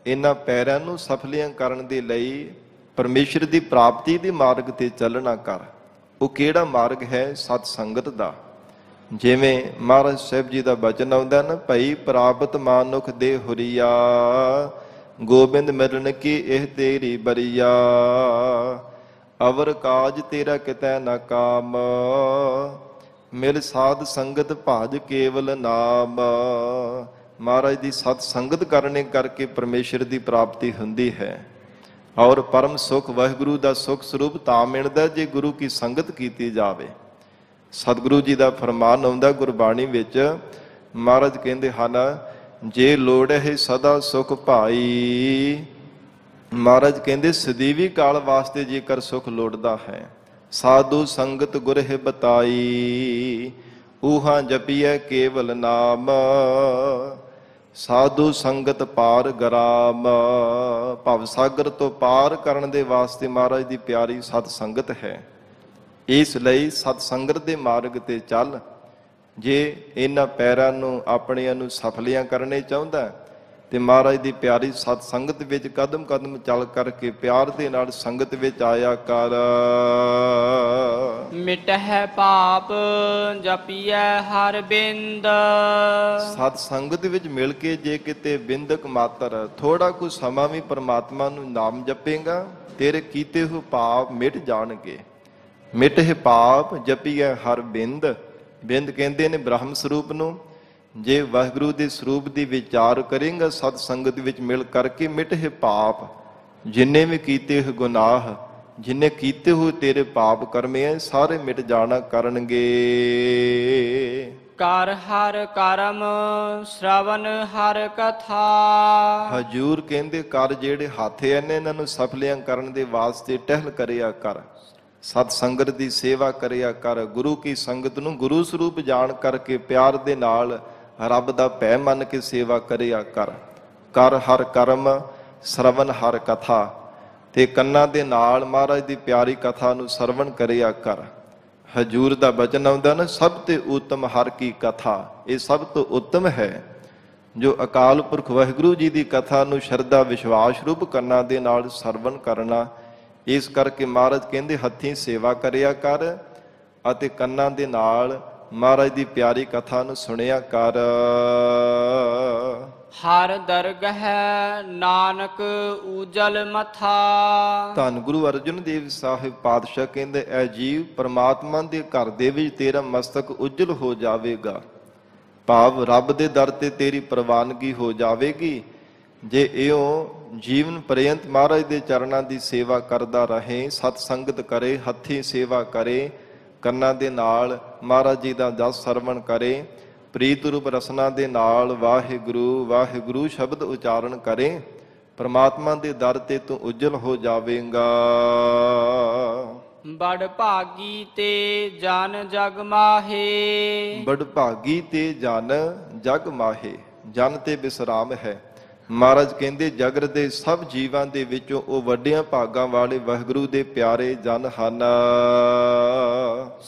ਇਹਨਾਂ ਪੈਰਾਂ ਨੂੰ ਸਫਲੀਆਂ ਕਰਨ ਦੇ ਲਈ ਪਰਮੇਸ਼ਰ ਦੀ ਪ੍ਰਾਪਤੀ ਦੇ ਮਾਰਗ ਤੇ ਚੱਲਣਾ ਕਰ। ਉਹ ਕਿਹੜਾ ਮਾਰਗ ਹੈ? ਸਤ ਸੰਗਤ ਦਾ। ਜਿਵੇਂ ਮਹਾਰਾਜ ਸਾਹਿਬ ਜੀ ਦਾ ਬਚਨ ਆਉਂਦਾ ਨਾ, ਭਈ ਪ੍ਰਾਪਤ ਮਾਨੁਖ ਦੇ ਹੁਰੀਆ, ਗੋਬਿੰਦ ਮਿਲਣ ਕੀ ਇਹ ਤੇਰੀ ਬਰੀਆ, ਅਵਰ ਕਾਜ ਤੇਰਾ ਕਿਤੈ ਨਾ ਕਾਮ, ਮਿਲ ਸਾਧ ਸੰਗਤ ਭਾਜ ਕੇਵਲ ਨਾਮ। ਮਹਾਰਾਜ ਦੀ ਸਤ ਸੰਗਤ ਕਰਨੇ ਕਰਕੇ ਪਰਮੇਸ਼ਰ ਦੀ ਪ੍ਰਾਪਤੀ ਹੁੰਦੀ ਹੈ। ਔਰ ਪਰਮ ਸੁਖ ਵਾਹਿਗੁਰੂ ਦਾ ਸੁਖ ਸਰੂਪ ਤਾਂ ਮਿਲਦਾ ਜੇ ਗੁਰੂ ਕੀ ਸੰਗਤ ਕੀਤੀ ਜਾਵੇ। ਸਤਿਗੁਰੂ ਜੀ ਦਾ ਫਰਮਾਨ ਆਉਂਦਾ ਗੁਰਬਾਣੀ ਵਿੱਚ, ਮਹਾਰਾਜ ਕਹਿੰਦੇ ਹਨ, ਜੇ ਲੋੜ ਹੈ ਸਦਾ ਸੁਖ ਭਾਈ। ਮਹਾਰਾਜ ਕਹਿੰਦੇ ਸਦੀਵੀ ਕਾਲ ਵਾਸਤੇ ਜੇਕਰ ਸੁਖ ਲੋੜਦਾ ਹੈ, ਸਾਧੂ ਸੰਗਤ ਗੁਰ ਹੈ ਬਤਾਈ, ਊਹਾਂ ਜਪੀਐ ਕੇਵਲ ਨਾਮ, ਸਾਧੂ ਸੰਗਤ ਪਾਰ ਗਰਾਮ। ਭਵ ਸਾਗਰ ਤੋਂ ਪਾਰ ਕਰਨ ਦੇ ਵਾਸਤੇ ਮਹਾਰਾਜ ਦੀ ਪਿਆਰੀ ਸਤ ਸੰਗਤ ਹੈ। ਇਸ ਲਈ ਸਤ ਸੰਗਤ ਦੇ ਮਾਰਗ ਤੇ ਚੱਲ। ਜੇ ਇਹਨਾਂ ਪੈਰਾਂ ਨੂੰ ਆਪਣਿਆਂ ਨੂੰ ਸਫਲੀਆਂ ਕਰਨੇ ਚਾਹੁੰਦਾ ਤੇ ਮਹਾਰਾਜ ਦੀ ਪਿਆਰੀ ਸਤ ਸੰਗਤ ਵਿੱਚ ਕਦਮ ਕਦਮ ਚੱਲ ਕਰਕੇ ਪਿਆਰ ਦੇ ਨਾਲ ਸੰਗਤ ਵਿੱਚ ਆਇਆ ਕਰ। ਮਿਟਹਿ ਪਾਪ ਜਪੀਐ ਹਰ ਬਿੰਦ। ਸਤ ਸੰਗਤ ਵਿੱਚ ਮਿਲ ਕੇ ਜੇ ਕਿਤੇ ਬਿੰਦਕ ਮਾਤਰ ਥੋੜਾ ਕੁ ਸਮਾਂ ਵੀ ਪਰਮਾਤਮਾ ਨੂੰ ਨਾਮ ਜਪੇਗਾ, ਤੇਰੇ ਕੀਤੇ ਹੋਏ ਪਾਪ ਮਿਟ ਜਾਣਗੇ। ਮਿਟਹਿ ਪਾਪ ਜਪੀਐ ਹਰ ਬਿੰਦ। ਬਿੰਦ ਕਹਿੰਦੇ ਨੇ ਬ੍ਰਹਮ ਸਰੂਪ ਨੂੰ। ਜੇ ਵਾਹਿਗੁਰੂ ਦੇ ਸਰੂਪ ਦੀ ਵਿਚਾਰ ਕਰੇਗਾ ਸਤ ਸੰਗਤ ਵਿੱਚ ਮਿਲ ਕਰਕੇ, ਮਿਟਹਿ ਪਾਪ, ਜਿੰਨੇ ਵੀ ਕੀਤੇ ਹੋਏ ਗੁਨਾਹ, ਜਿੰਨੇ ਕੀਤੇ ਹੋਏ ਤੇਰੇ ਪਾਪ ਕਰਮੇ ਹੈ, ਸਾਰੇ ਮਿਟ ਜਾਣਾ ਕਰਨਗੇ। ਕਰ ਹਰ ਕਰਮ ਸ਼ਰਵਨ ਹਰ ਕਥਾ। ਹਜੂਰ ਕਹਿੰਦੇ ਕਰ ਜਿਹੜੇ ਹੱਥ ਐ ਨੇ ਇਹਨਾਂ ਨੂੰ ਸਫਲੀਆਂ ਕਰਨ ਦੇ ਵਾਸਤੇ ਟਹਿਲ ਕਰਿਆ ਕਰ, ਸਤ ਸੰਗਤ ਦੀ ਸੇਵਾ ਕਰਿਆ ਕਰ। ਗੁਰੂ ਕੀ ਸੰਗਤ ਨੂੰ ਗੁਰੂ ਸਰੂਪ ਜਾਣ ਕਰਕੇ ਪਿਆਰ ਦੇ ਨਾਲ ਰੱਬ ਦਾ ਭੈ ਮੰਨ ਕੇ ਸੇਵਾ ਕਰਿਆ ਕਰ। ਕਰ ਹਰ ਕਰਮ ਸ਼ਰਵਨ ਹਰ ਕਥਾ, ਤੇ ਕੰਨਾਂ ਦੇ ਨਾਲ ਮਹਾਰਾਜ ਦੀ ਪਿਆਰੀ ਕਥਾ ਨੂੰ ਸਰਵਣ ਕਰਿਆ ਕਰ। ਹਜੂਰ ਦਾ ਬਚਨ ਆਉਂਦਾ ਨਾ, ਸਭ ਤੇ ਉੱਤਮ ਹਰ ਕੀ ਕਥਾ। ਇਹ ਸਭ ਤੋਂ ਉੱਤਮ ਹੈ ਜੋ ਅਕਾਲ ਪੁਰਖ ਵਾਹਿਗੁਰੂ ਜੀ ਦੀ ਕਥਾ ਨੂੰ ਸ਼ਰਧਾ ਵਿਸ਼ਵਾਸ ਰੂਪ ਕੰਨਾਂ ਦੇ ਨਾਲ ਸਰਵਣ ਕਰਨਾ। ਇਸ ਕਰਕੇ ਮਹਾਰਾਜ ਕਹਿੰਦੇ ਹੱਥੀਂ ਸੇਵਾ ਕਰਿਆ ਕਰ ਅਤੇ ਕੰਨਾਂ ਦੇ ਨਾਲ ਮਹਾਰਾਜ ਦੀ ਪਿਆਰੀ ਕਥਾ ਨੂੰ ਸੁਣਿਆ ਕਰ। ਹਰ ਦਰਗਹ ਨਾਨਕ ਊਜਲ ਮਥਾ। ਧੰਨ ਗੁਰੂ ਅਰਜਨ ਦੇਵ ਸਾਹਿਬ ਪਾਤਸ਼ਾਹ ਕਹਿੰਦੇ, ਐ ਜੀਵ ਪਰਮਾਤਮਾ ਦੇ ਘਰ ਦੇ ਵਿੱਚ ਤੇਰਾ ਮਸਤਕ ਉਜਲ ਹੋ ਜਾਵੇਗਾ। ਭਾਵ ਰੱਬ ਦੇ ਦਰ ਤੇ ਤੇਰੀ ਪ੍ਰਵਾਨਗੀ ਹੋ ਜਾਵੇਗੀ ਜੇ ਇਉਂ ਜੀਵਨ ਪਰਯੰਤ ਮਹਾਰਾਜ ਦੇ ਚਰਨਾਂ ਦੀ ਸੇਵਾ ਕਰਦਾ ਰਹੇ, ਸਤ ਸੰਗਤ ਕਰੇ, ਹੱਥੀਂ ਸੇਵਾ ਕਰੇ, ਕੰਨਾਂ ਦੇ ਨਾਲ ਮਹਾਰਾਜ ਜੀ ਦਾ ਜਸ ਸਰਵਣ ਕਰੇ, ਪ੍ਰੀਤ ਰੂਪ ਰਸਨਾ ਦੇ ਨਾਲ ਵਾਹਿਗੁਰੂ ਵਾਹਿਗੁਰੂ ਸ਼ਬਦ ਉਚਾਰਨ ਕਰੇ, ਪਰਮਾਤਮਾ ਦੇ ਦਰ ਤੇ ਤੂੰ ਉਜਲ ਹੋ ਜਾਵੇਂਗਾ। ਬੜ ਭਾਗੀ ਤੇ ਜਨ ਜਗ ਮਾਹੇ। ਬੜ ਭਾਗੀ ਤੇ ਜਨ ਜਗ ਮਾਹੇ। ਜਨ ਤੇ ਵਿਸਰਾਮ ਹੈ। ਮਹਾਰਾਜ ਕਹਿੰਦੇ ਜਗਤ ਦੇ ਸਭ ਜੀਵਾਂ ਦੇ ਵਿੱਚੋਂ ਉਹ ਵੱਡਿਆਂ ਭਾਗਾਂ ਵਾਲੇ ਵਾਹਿਗੁਰੂ ਦੇ ਪਿਆਰੇ ਜਨ ਹਨ।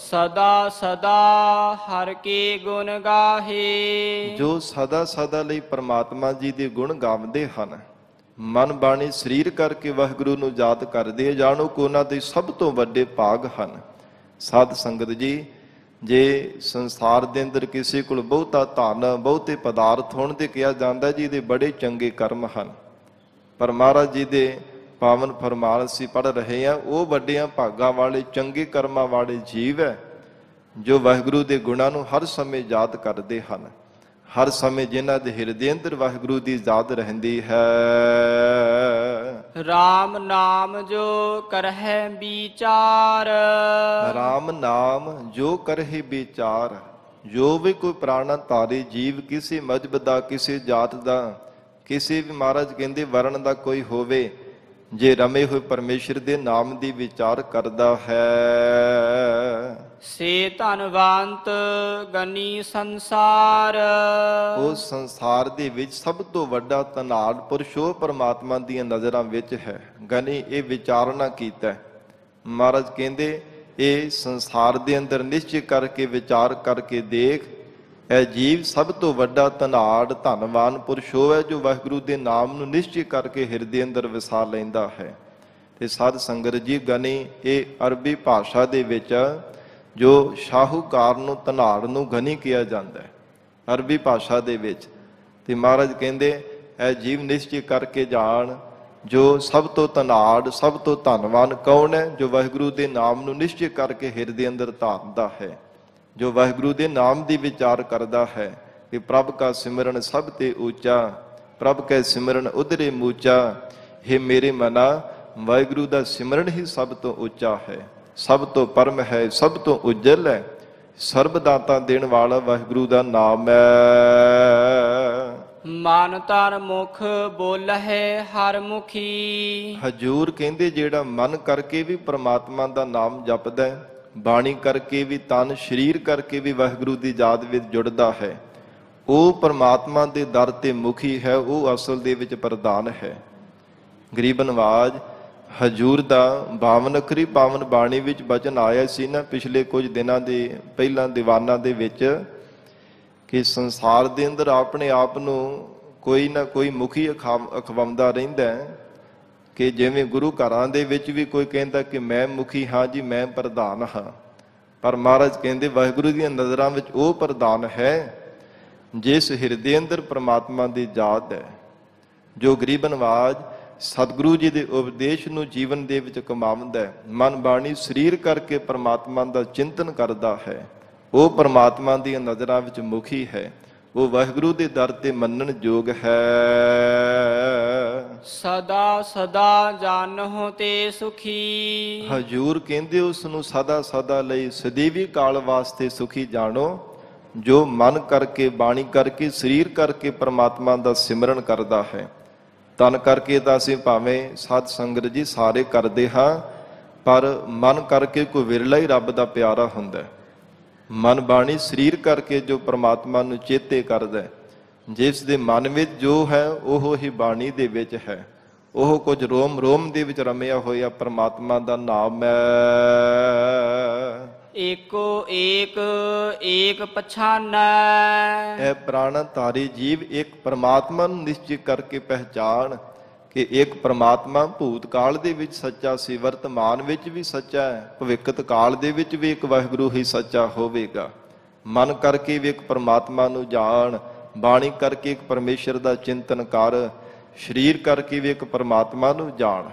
ਸਦਾ ਸਦਾ ਹਰ ਕੇ ਗੁਣ ਗਾਹੇ। ਜੋ ਸਦਾ ਸਦਾ ਲਈ ਪਰਮਾਤਮਾ ਜੀ ਦੇ ਗੁਣ ਗਾਉਂਦੇ ਹਨ, ਮਨ ਬਾਣੀ ਸਰੀਰ ਕਰਕੇ ਵਾਹਿਗੁਰੂ ਨੂੰ ਯਾਦ ਕਰਦੇ, ਜਾਣੋ ਕਿ ਉਹਨਾਂ ਦੇ ਸਭ ਤੋਂ ਵੱਡੇ ਭਾਗ ਹਨ। ਸਾਧ ਸੰਗਤ ਜੀ, ਜੇ ਸੰਸਾਰ ਦੇ ਅੰਦਰ ਕਿਸੇ ਕੋਲ ਬਹੁਤਾ ਧਨ ਬਹੁਤੇ ਪਦਾਰਥ ਹੋਣ ਤੇ ਕਿਹਾ ਜਾਂਦਾ ਜੀ ਇਹਦੇ ਬੜੇ ਚੰਗੇ ਕਰਮ ਹਨ, ਪਰ ਮਹਾਰਾਜ ਜੀ ਦੇ ਪਾਵਨ ਫਰਮਾਨ ਅਸੀਂ ਪੜ੍ਹ ਰਹੇ ਹਾਂ, ਉਹ ਵੱਡਿਆਂ ਭਾਗਾਂ ਵਾਲੇ ਚੰਗੇ ਕਰਮਾਂ ਵਾਲੇ ਜੀਵ ਹੈ ਜੋ ਵਾਹਿਗੁਰੂ ਦੇ ਗੁਣਾਂ ਨੂੰ ਹਰ ਸਮੇਂ ਯਾਦ ਕਰਦੇ ਹਨ। ਹਰ ਸਮੇਂ ਜਿਨ੍ਹਾਂ ਦੇ ਹਿਰਦੇ ਅੰਦਰ ਵਾਹਿਗੁਰੂ ਦੀ ਯਾਦ ਰਹਿੰਦੀ ਹੈ। RAM ਨਾਮ ਜੋ ਕਰਹਿ ਵਿਚਾਰ। RAM ਨਾਮ ਜੋ ਕਰਹਿ ਵਿਚਾਰ। ਜੋ ਵੀ ਕੋਈ ਪ੍ਰਾਣਾ ਧਾਰੀ ਜੀਵ ਕਿਸੇ ਮਜ਼ਹਬ ਦਾ, ਕਿਸੇ ਜਾਤ ਦਾ, ਕਿਸੇ ਵੀ ਮਹਾਰਾਜ ਕਹਿੰਦੇ ਵਰਣ ਦਾ ਕੋਈ ਹੋਵੇ, ਜੇ ਰਮੇ ਹੋਏ ਪਰਮੇਸ਼ਰ ਦੇ ਨਾਮ ਦੀ ਵਿਚਾਰ ਕਰਦਾ ਹੈ, ਸੇ ਧਨਵੰਤ ਗਨੀ ਸੰਸਾਰ। ਉਸ ਸੰਸਾਰ ਦੇ ਵਿੱਚ ਸਭ ਤੋਂ ਵੱਡਾ ਧਨਾਢ ਪੁਰਸ਼ ਉਹ ਪਰਮਾਤਮਾ ਦੀਆਂ ਨਜ਼ਰਾਂ ਵਿੱਚ ਹੈ। ਗਨੀ ਇਹ ਵਿਚਾਰਨਾ ਕੀਤਾ। ਮਹਾਰਾਜ ਕਹਿੰਦੇ ਇਹ ਸੰਸਾਰ ਦੇ ਅੰਦਰ ਨਿਸ਼ਚੈ ਕਰਕੇ ਵਿਚਾਰ ਕਰਕੇ ਦੇਖ, ਇਹ ਜੀਵ ਸਭ ਤੋਂ ਵੱਡਾ ਧਨਾਢ ਧਨਵਾਨ ਪੁਰਸ਼ ਉਹ ਹੈ ਜੋ ਵਾਹਿਗੁਰੂ ਦੇ ਨਾਮ ਨੂੰ ਨਿਸ਼ਚੈ ਕਰਕੇ ਹਿਰਦੇ ਅੰਦਰ ਵਸਾ ਲੈਂਦਾ ਹੈ। ਤੇ ਸਾਧ ਸੰਗਤ ਜੀ, ਗਨੀ ਇਹ ਅਰਬੀ ਭਾਸ਼ਾ ਦੇ ਵਿੱਚ ਜੋ ਸ਼ਾਹੂਕਾਰ ਨੂੰ ਧਨਾਢ ਨੂੰ ਗਨੀ ਕਿਹਾ ਜਾਂਦਾ ਹੈ ਅਰਬੀ ਭਾਸ਼ਾ ਦੇ ਵਿੱਚ। ਤੇ ਮਹਾਰਾਜ ਕਹਿੰਦੇ ਇਹ ਜੀਵ ਨਿਸ਼ਚੈ ਕਰਕੇ ਜਾਣ ਜੋ ਸਭ ਤੋਂ ਧਨਾਢ ਸਭ ਤੋਂ ਧਨਵਾਨ ਕੌਣ ਹੈ? ਜੋ ਵਾਹਿਗੁਰੂ ਦੇ ਨਾਮ ਨੂੰ ਨਿਸ਼ਚੈ ਕਰਕੇ ਹਿਰਦੇ ਅੰਦਰ ਧਾਰਦਾ ਹੈ, ਜੋ ਵਾਹਿਗੁਰੂ ਦੇ ਨਾਮ ਦੀ ਵਿਚਾਰ ਕਰਦਾ ਹੈ ਕਿ ਪ੍ਰਭ ਕਾ ਸਿਮਰਨ ਸਭ ਤੇ ਉੱਚਾ, ਪ੍ਰਭ ਕੈ ਸਿਮਰਨ ਉਧਰੇ ਮੂਚਾ। हे ਮੇਰੇ ਮਨਾ, ਵਾਹਿਗੁਰੂ ਦਾ ਸਿਮਰਨ ਹੀ ਸਭ ਤੋਂ ਉੱਚਾ ਹੈ, ਸਭ ਤੋਂ ਪਰਮ ਹੈ, ਸਭ ਤੋਂ ਉਜਲ ਹੈ। ਸਰਬ ਦਾਤਾ ਦੇਣ ਵਾਲਾ ਵਾਹਿਗੁਰੂ ਦਾ ਨਾਮ ਹੈ। ਮਨ ਤਨ ਮੁਖ ਬੋਲਹਿ ਹਰ ਮੁਖੀ। ਹਜੂਰ ਕਹਿੰਦੇ ਜਿਹੜਾ ਮਨ ਕਰਕੇ ਵੀ ਪ੍ਰਮਾਤਮਾ ਦਾ ਨਾਮ ਜਪਦਾ ਹੈ, ਬਾਣੀ ਕਰਕੇ ਵੀ, ਤਨ ਸਰੀਰ ਕਰਕੇ ਵੀ ਵਾਹਿਗੁਰੂ ਦੀ ਯਾਦ ਵਿੱਚ ਜੁੜਦਾ ਹੈ, ਉਹ ਪਰਮਾਤਮਾ ਦੇ ਦਰ ਤੇ ਮੁਖੀ ਹੈ, ਉਹ ਅਸਲ ਦੇ ਵਿੱਚ ਪ੍ਰਧਾਨ ਹੈ। ਗਰੀਬ ਨਵਾਜ ਹਜੂਰ ਦਾ 52 ਅੱਖਰੀ ਪਾਵਨ ਬਾਣੀ ਵਿੱਚ ਬਚਨ ਆਇਆ ਸੀ ਨਾ ਪਿਛਲੇ ਕੁਝ ਦਿਨਾਂ ਦੇ ਪਹਿਲਾਂ ਦੀਵਾਨਾਂ ਦੇ ਵਿੱਚ, ਕਿ ਸੰਸਾਰ ਦੇ ਅੰਦਰ ਆਪਣੇ ਆਪ ਨੂੰ ਕੋਈ ਨਾ ਕੋਈ ਮੁਖੀ ਅਖਵਾਉਂਦਾ ਰਹਿੰਦਾ ਹੈ। ਕਿ ਜਿਵੇਂ ਗੁਰੂ ਘਰਾਂ ਦੇ ਵਿੱਚ ਵੀ ਕੋਈ ਕਹਿੰਦਾ ਕਿ ਮੈਂ ਮੁਖੀ ਹਾਂ ਜੀ, ਮੈਂ ਪ੍ਰਧਾਨ ਹਾਂ, ਪਰ ਮਹਾਰਾਜ ਕਹਿੰਦੇ ਵਾਹਿਗੁਰੂ ਦੀਆਂ ਨਜ਼ਰਾਂ ਵਿੱਚ ਉਹ ਪ੍ਰਧਾਨ ਹੈ ਜਿਸ ਹਿਰਦੇ ਅੰਦਰ ਪ੍ਰਮਾਤਮਾ ਦੀ ਯਾਦ ਹੈ। ਜੋ ਗਰੀਬ ਨਵਾਜ ਸਤਿਗੁਰੂ ਜੀ ਦੇ ਉਪਦੇਸ਼ ਨੂੰ ਜੀਵਨ ਦੇ ਵਿੱਚ ਕਮਾਉਂਦਾ ਹੈ, ਮਨ ਬਾਣੀ ਸਰੀਰ ਕਰਕੇ ਪ੍ਰਮਾਤਮਾ ਦਾ ਚਿੰਤਨ ਕਰਦਾ ਹੈ, ਉਹ ਪ੍ਰਮਾਤਮਾ ਦੀਆਂ ਨਜ਼ਰਾਂ ਵਿੱਚ ਮੁਖੀ ਹੈ, ਉਹ ਵਾਹਿਗੁਰੂ ਦੇ ਦਰ ਤੇ ਮੰਨਣ ਯੋਗ ਹੈ। ਸਦਾ ਸਦਾ ਜਾਣਹੁ ਤੇ ਸੁਖੀ। ਹਜੂਰ ਕਹਿੰਦੇ ਉਸ ਨੂੰ ਸਦਾ ਸਦਾ ਲਈ ਸਦੀਵੀ ਕਾਲ ਵਾਸਤੇ ਸੁਖੀ ਜਾਣੋ, ਜੋ ਮਨ ਕਰਕੇ, ਬਾਣੀ ਕਰਕੇ, ਸਰੀਰ ਕਰਕੇ ਪ੍ਰਮਾਤਮਾ ਦਾ ਸਿਮਰਨ ਕਰਦਾ ਹੈ। ਤਨ ਕਰਕੇ ਤਾਂ ਅਸੀਂ ਭਾਵੇਂ ਸਾਧ ਸੰਗਤ ਜੀ ਸਾਰੇ ਕਰਦੇ ਹਾਂ, ਪਰ ਮਨ ਕਰਕੇ ਕੋਈ ਵਿਰਲਾ ਹੀ ਰੱਬ ਦਾ ਪਿਆਰਾ ਹੁੰਦਾ ਹੈ। ਮਨ ਬਾਣੀ ਸਰੀਰ ਕਰਕੇ ਜੋ ਪ੍ਰਮਾਤਮਾ ਨੂੰ ਚੇਤੇ ਕਰਦਾ ਹੈ, ਜਿਸ ਦੇ ਮਨ ਵਿੱਚ ਜੋ ਹੈ ਉਹ ਹੀ ਬਾਣੀ ਦੇ ਵਿੱਚ ਹੈ, ਉਹ ਕੁਝ ਰੋਮ ਰੋਮ ਦੇ ਵਿੱਚ ਰਮਿਆ ਹੋਇਆ ਪ੍ਰਮਾਤਮਾ ਦਾ ਨਾਮ ਹੈ। ਏਕੋ ਏਕ ਏਕ ਪਛਾਨੈ। ਇਹ ਪ੍ਰਾਣ ਧਾਰੀ ਜੀਵ ਇੱਕ ਪ੍ਰਮਾਤਮਾ ਨੂੰ ਨਿਸ਼ਚੈ ਕਰਕੇ ਪਹਿਚਾਣ ਕਿ ਇੱਕ ਪ੍ਰਮਾਤਮਾ ਭੂਤ ਕਾਲ ਦੇ ਵਿੱਚ ਸੱਚਾ ਸੀ, ਵਰਤਮਾਨ ਵਿੱਚ ਵੀ ਸੱਚਾ ਹੈ, ਭਵਿੱਖਤ ਕਾਲ ਦੇ ਵਿੱਚ ਵੀ ਇੱਕ ਵਾਹਿਗੁਰੂ ਹੀ ਸੱਚਾ ਹੋਵੇਗਾ। ਮਨ ਕਰਕੇ ਵੀ ਇੱਕ ਪ੍ਰਮਾਤਮਾ ਨੂੰ ਜਾਣ, ਬਾਣੀ ਕਰਕੇ ਇੱਕ ਪਰਮੇਸ਼ਰ ਦਾ ਚਿੰਤਨ ਕਰ, ਸਰੀਰ ਕਰਕੇ ਵੀ ਇੱਕ ਪ੍ਰਮਾਤਮਾ ਨੂੰ ਜਾਣ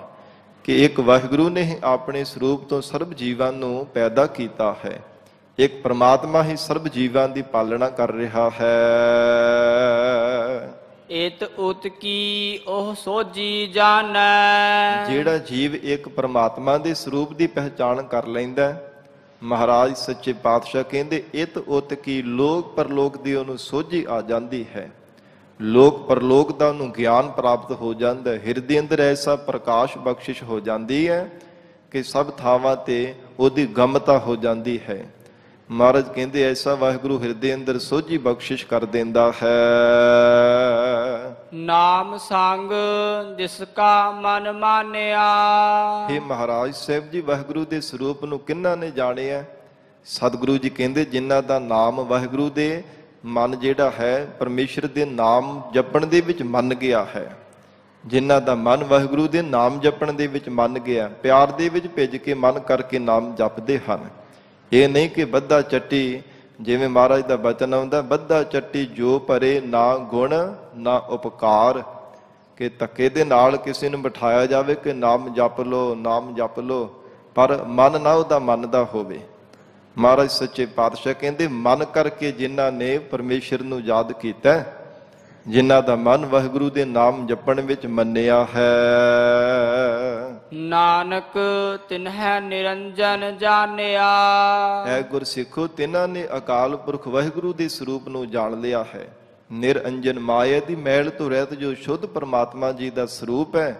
ਕਿ ਇੱਕ ਵਾਹਿਗੁਰੂ ਨੇ ਆਪਣੇ ਸਰੂਪ ਤੋਂ ਸਰਬ ਜੀਵਾਂ ਨੂੰ ਪੈਦਾ ਕੀਤਾ ਹੈ, ਇੱਕ ਪ੍ਰਮਾਤਮਾ ਹੀ ਸਰਬ ਜੀਵਾਂ ਦੀ ਪਾਲਣਾ ਕਰ ਰਿਹਾ ਹੈ। ਇਤ ਉਤ ਕੀ ਉਹ ਸੋਝੀ ਜਾਣੈ। ਜਿਹੜਾ ਜੀਵ ਇੱਕ ਪ੍ਰਮਾਤਮਾ ਦੇ ਸਰੂਪ ਦੀ ਪਹਿਚਾਣ ਕਰ ਲੈਂਦਾ, ਮਹਾਰਾਜ ਸੱਚੇ ਪਾਤਸ਼ਾਹ ਕਹਿੰਦੇ ਇਤ ਉਤ ਕੀ ਲੋਕ ਪਰਲੋਕ ਦੀ ਉਹਨੂੰ ਸੋਝੀ ਆ ਜਾਂਦੀ ਹੈ, ਲੋਕ ਪਰਲੋਕ ਦਾ ਉਹਨੂੰ ਗਿਆਨ ਪ੍ਰਾਪਤ ਹੋ ਜਾਂਦਾ, ਹਿਰਦੇ ਅੰਦਰ ਐਸਾ ਪ੍ਰਕਾਸ਼ ਬਖਸ਼ਿਸ਼ ਹੋ ਜਾਂਦੀ ਹੈ ਕਿ ਸਭ ਥਾਵਾਂ ਤੇ ਉਹਦੀ ਗਮਤਾ ਹੋ ਜਾਂਦੀ ਹੈ। ਮਹਾਰਾਜ ਕਹਿੰਦੇ ਐਸਾ ਵਾਹਿਗੁਰੂ ਹਿਰਦੇ ਅੰਦਰ ਸੋਝੀ ਬਖਸ਼ਿਸ਼ ਕਰ ਦਿੰਦਾ ਹੈ। ਨਾਮ ਸੰਗ ਜਿਸ ਕਾ ਮਨ ਮਾਨਿਆ। हे ਮਹਾਰਾਜ ਸਾਹਿਬ ਜੀ, ਵਾਹਿਗੁਰੂ ਦੇ ਸਰੂਪ ਨੂੰ ਕਿਹਨਾਂ ਨੇ ਜਾਣਿਆ? ਸਤਿਗੁਰੂ ਜੀ ਕਹਿੰਦੇ ਜਿਨ੍ਹਾਂ ਦਾ ਨਾਮ ਵਾਹਿਗੁਰੂ ਦੇ ਮਨ ਜਿਹੜਾ ਹੈ ਪਰਮੇਸ਼ਰ ਦੇ ਨਾਮ ਜਪਣ ਦੇ ਵਿੱਚ ਮੰਨ ਗਿਆ ਹੈ, ਜਿਨ੍ਹਾਂ ਦਾ ਮਨ ਵਾਹਿਗੁਰੂ ਦੇ ਨਾਮ ਜਪਣ ਦੇ ਵਿੱਚ ਮੰਨ ਗਿਆ, ਪਿਆਰ ਦੇ ਵਿੱਚ ਭਿੱਜ ਕੇ ਮਨ ਕਰਕੇ ਨਾਮ ਜਪਦੇ ਹਨ। ਇਹ ਨਹੀਂ ਕਿ ਬੱਧਾ ਚੱਟੀ, ਜਿਵੇਂ ਮਹਾਰਾਜ ਦਾ ਬਚਨ ਆਉਂਦਾ, ਬੱਧਾ ਚੱਟੀ ਜੋ ਭਰੇ ਨਾ ਗੁਣ ਨਾ ਉਪਕਾਰ, ਕਿ ਧੱਕੇ ਦੇ ਨਾਲ ਕਿਸੇ ਨੂੰ ਬਿਠਾਇਆ ਜਾਵੇ ਕਿ ਨਾਮ ਜਪ ਲੋ, ਨਾਮ ਜਪ ਲੋ, ਪਰ ਮਨ ਨਾ ਉਹਦਾ ਮੰਨਦਾ ਹੋਵੇ। ਮਹਾਰਾਜ ਸੱਚੇ ਪਾਤਸ਼ਾਹ ਕਹਿੰਦੇ ਮਨ ਕਰਕੇ ਜਿਨ੍ਹਾਂ ਨੇ ਪਰਮੇਸ਼ਰ ਨੂੰ ਯਾਦ ਕੀਤਾ, ਜਿਨ੍ਹਾਂ ਦਾ ਮਨ ਵਾਹਿਗੁਰੂ ਦੇ ਨਾਮ ਜਪਣ ਵਿੱਚ ਮੰਨਿਆ ਹੈ। ਨਾਨਕ ਤਿਨਹਿ ਨਿਰੰਜਨ ਜਾਣਿਆ। ਐ ਗੁਰਸਿੱਖੋ, ਤਿਨਾਂ ਨੇ ਅਕਾਲ ਪੁਰਖ ਵਾਹਿਗੁਰੂ ਦੇ ਸਰੂਪ ਨੂੰ ਜਾਣ ਲਿਆ ਹੈ। ਨਿਰੰਜਨ ਮਾਇਆ ਦੀ ਮੈਲ ਤੋਂ ਰਹਿਤ ਜੋ ਸ਼ੁੱਧ ਪਰਮਾਤਮਾ ਜੀ ਦਾ ਸਰੂਪ ਹੈ,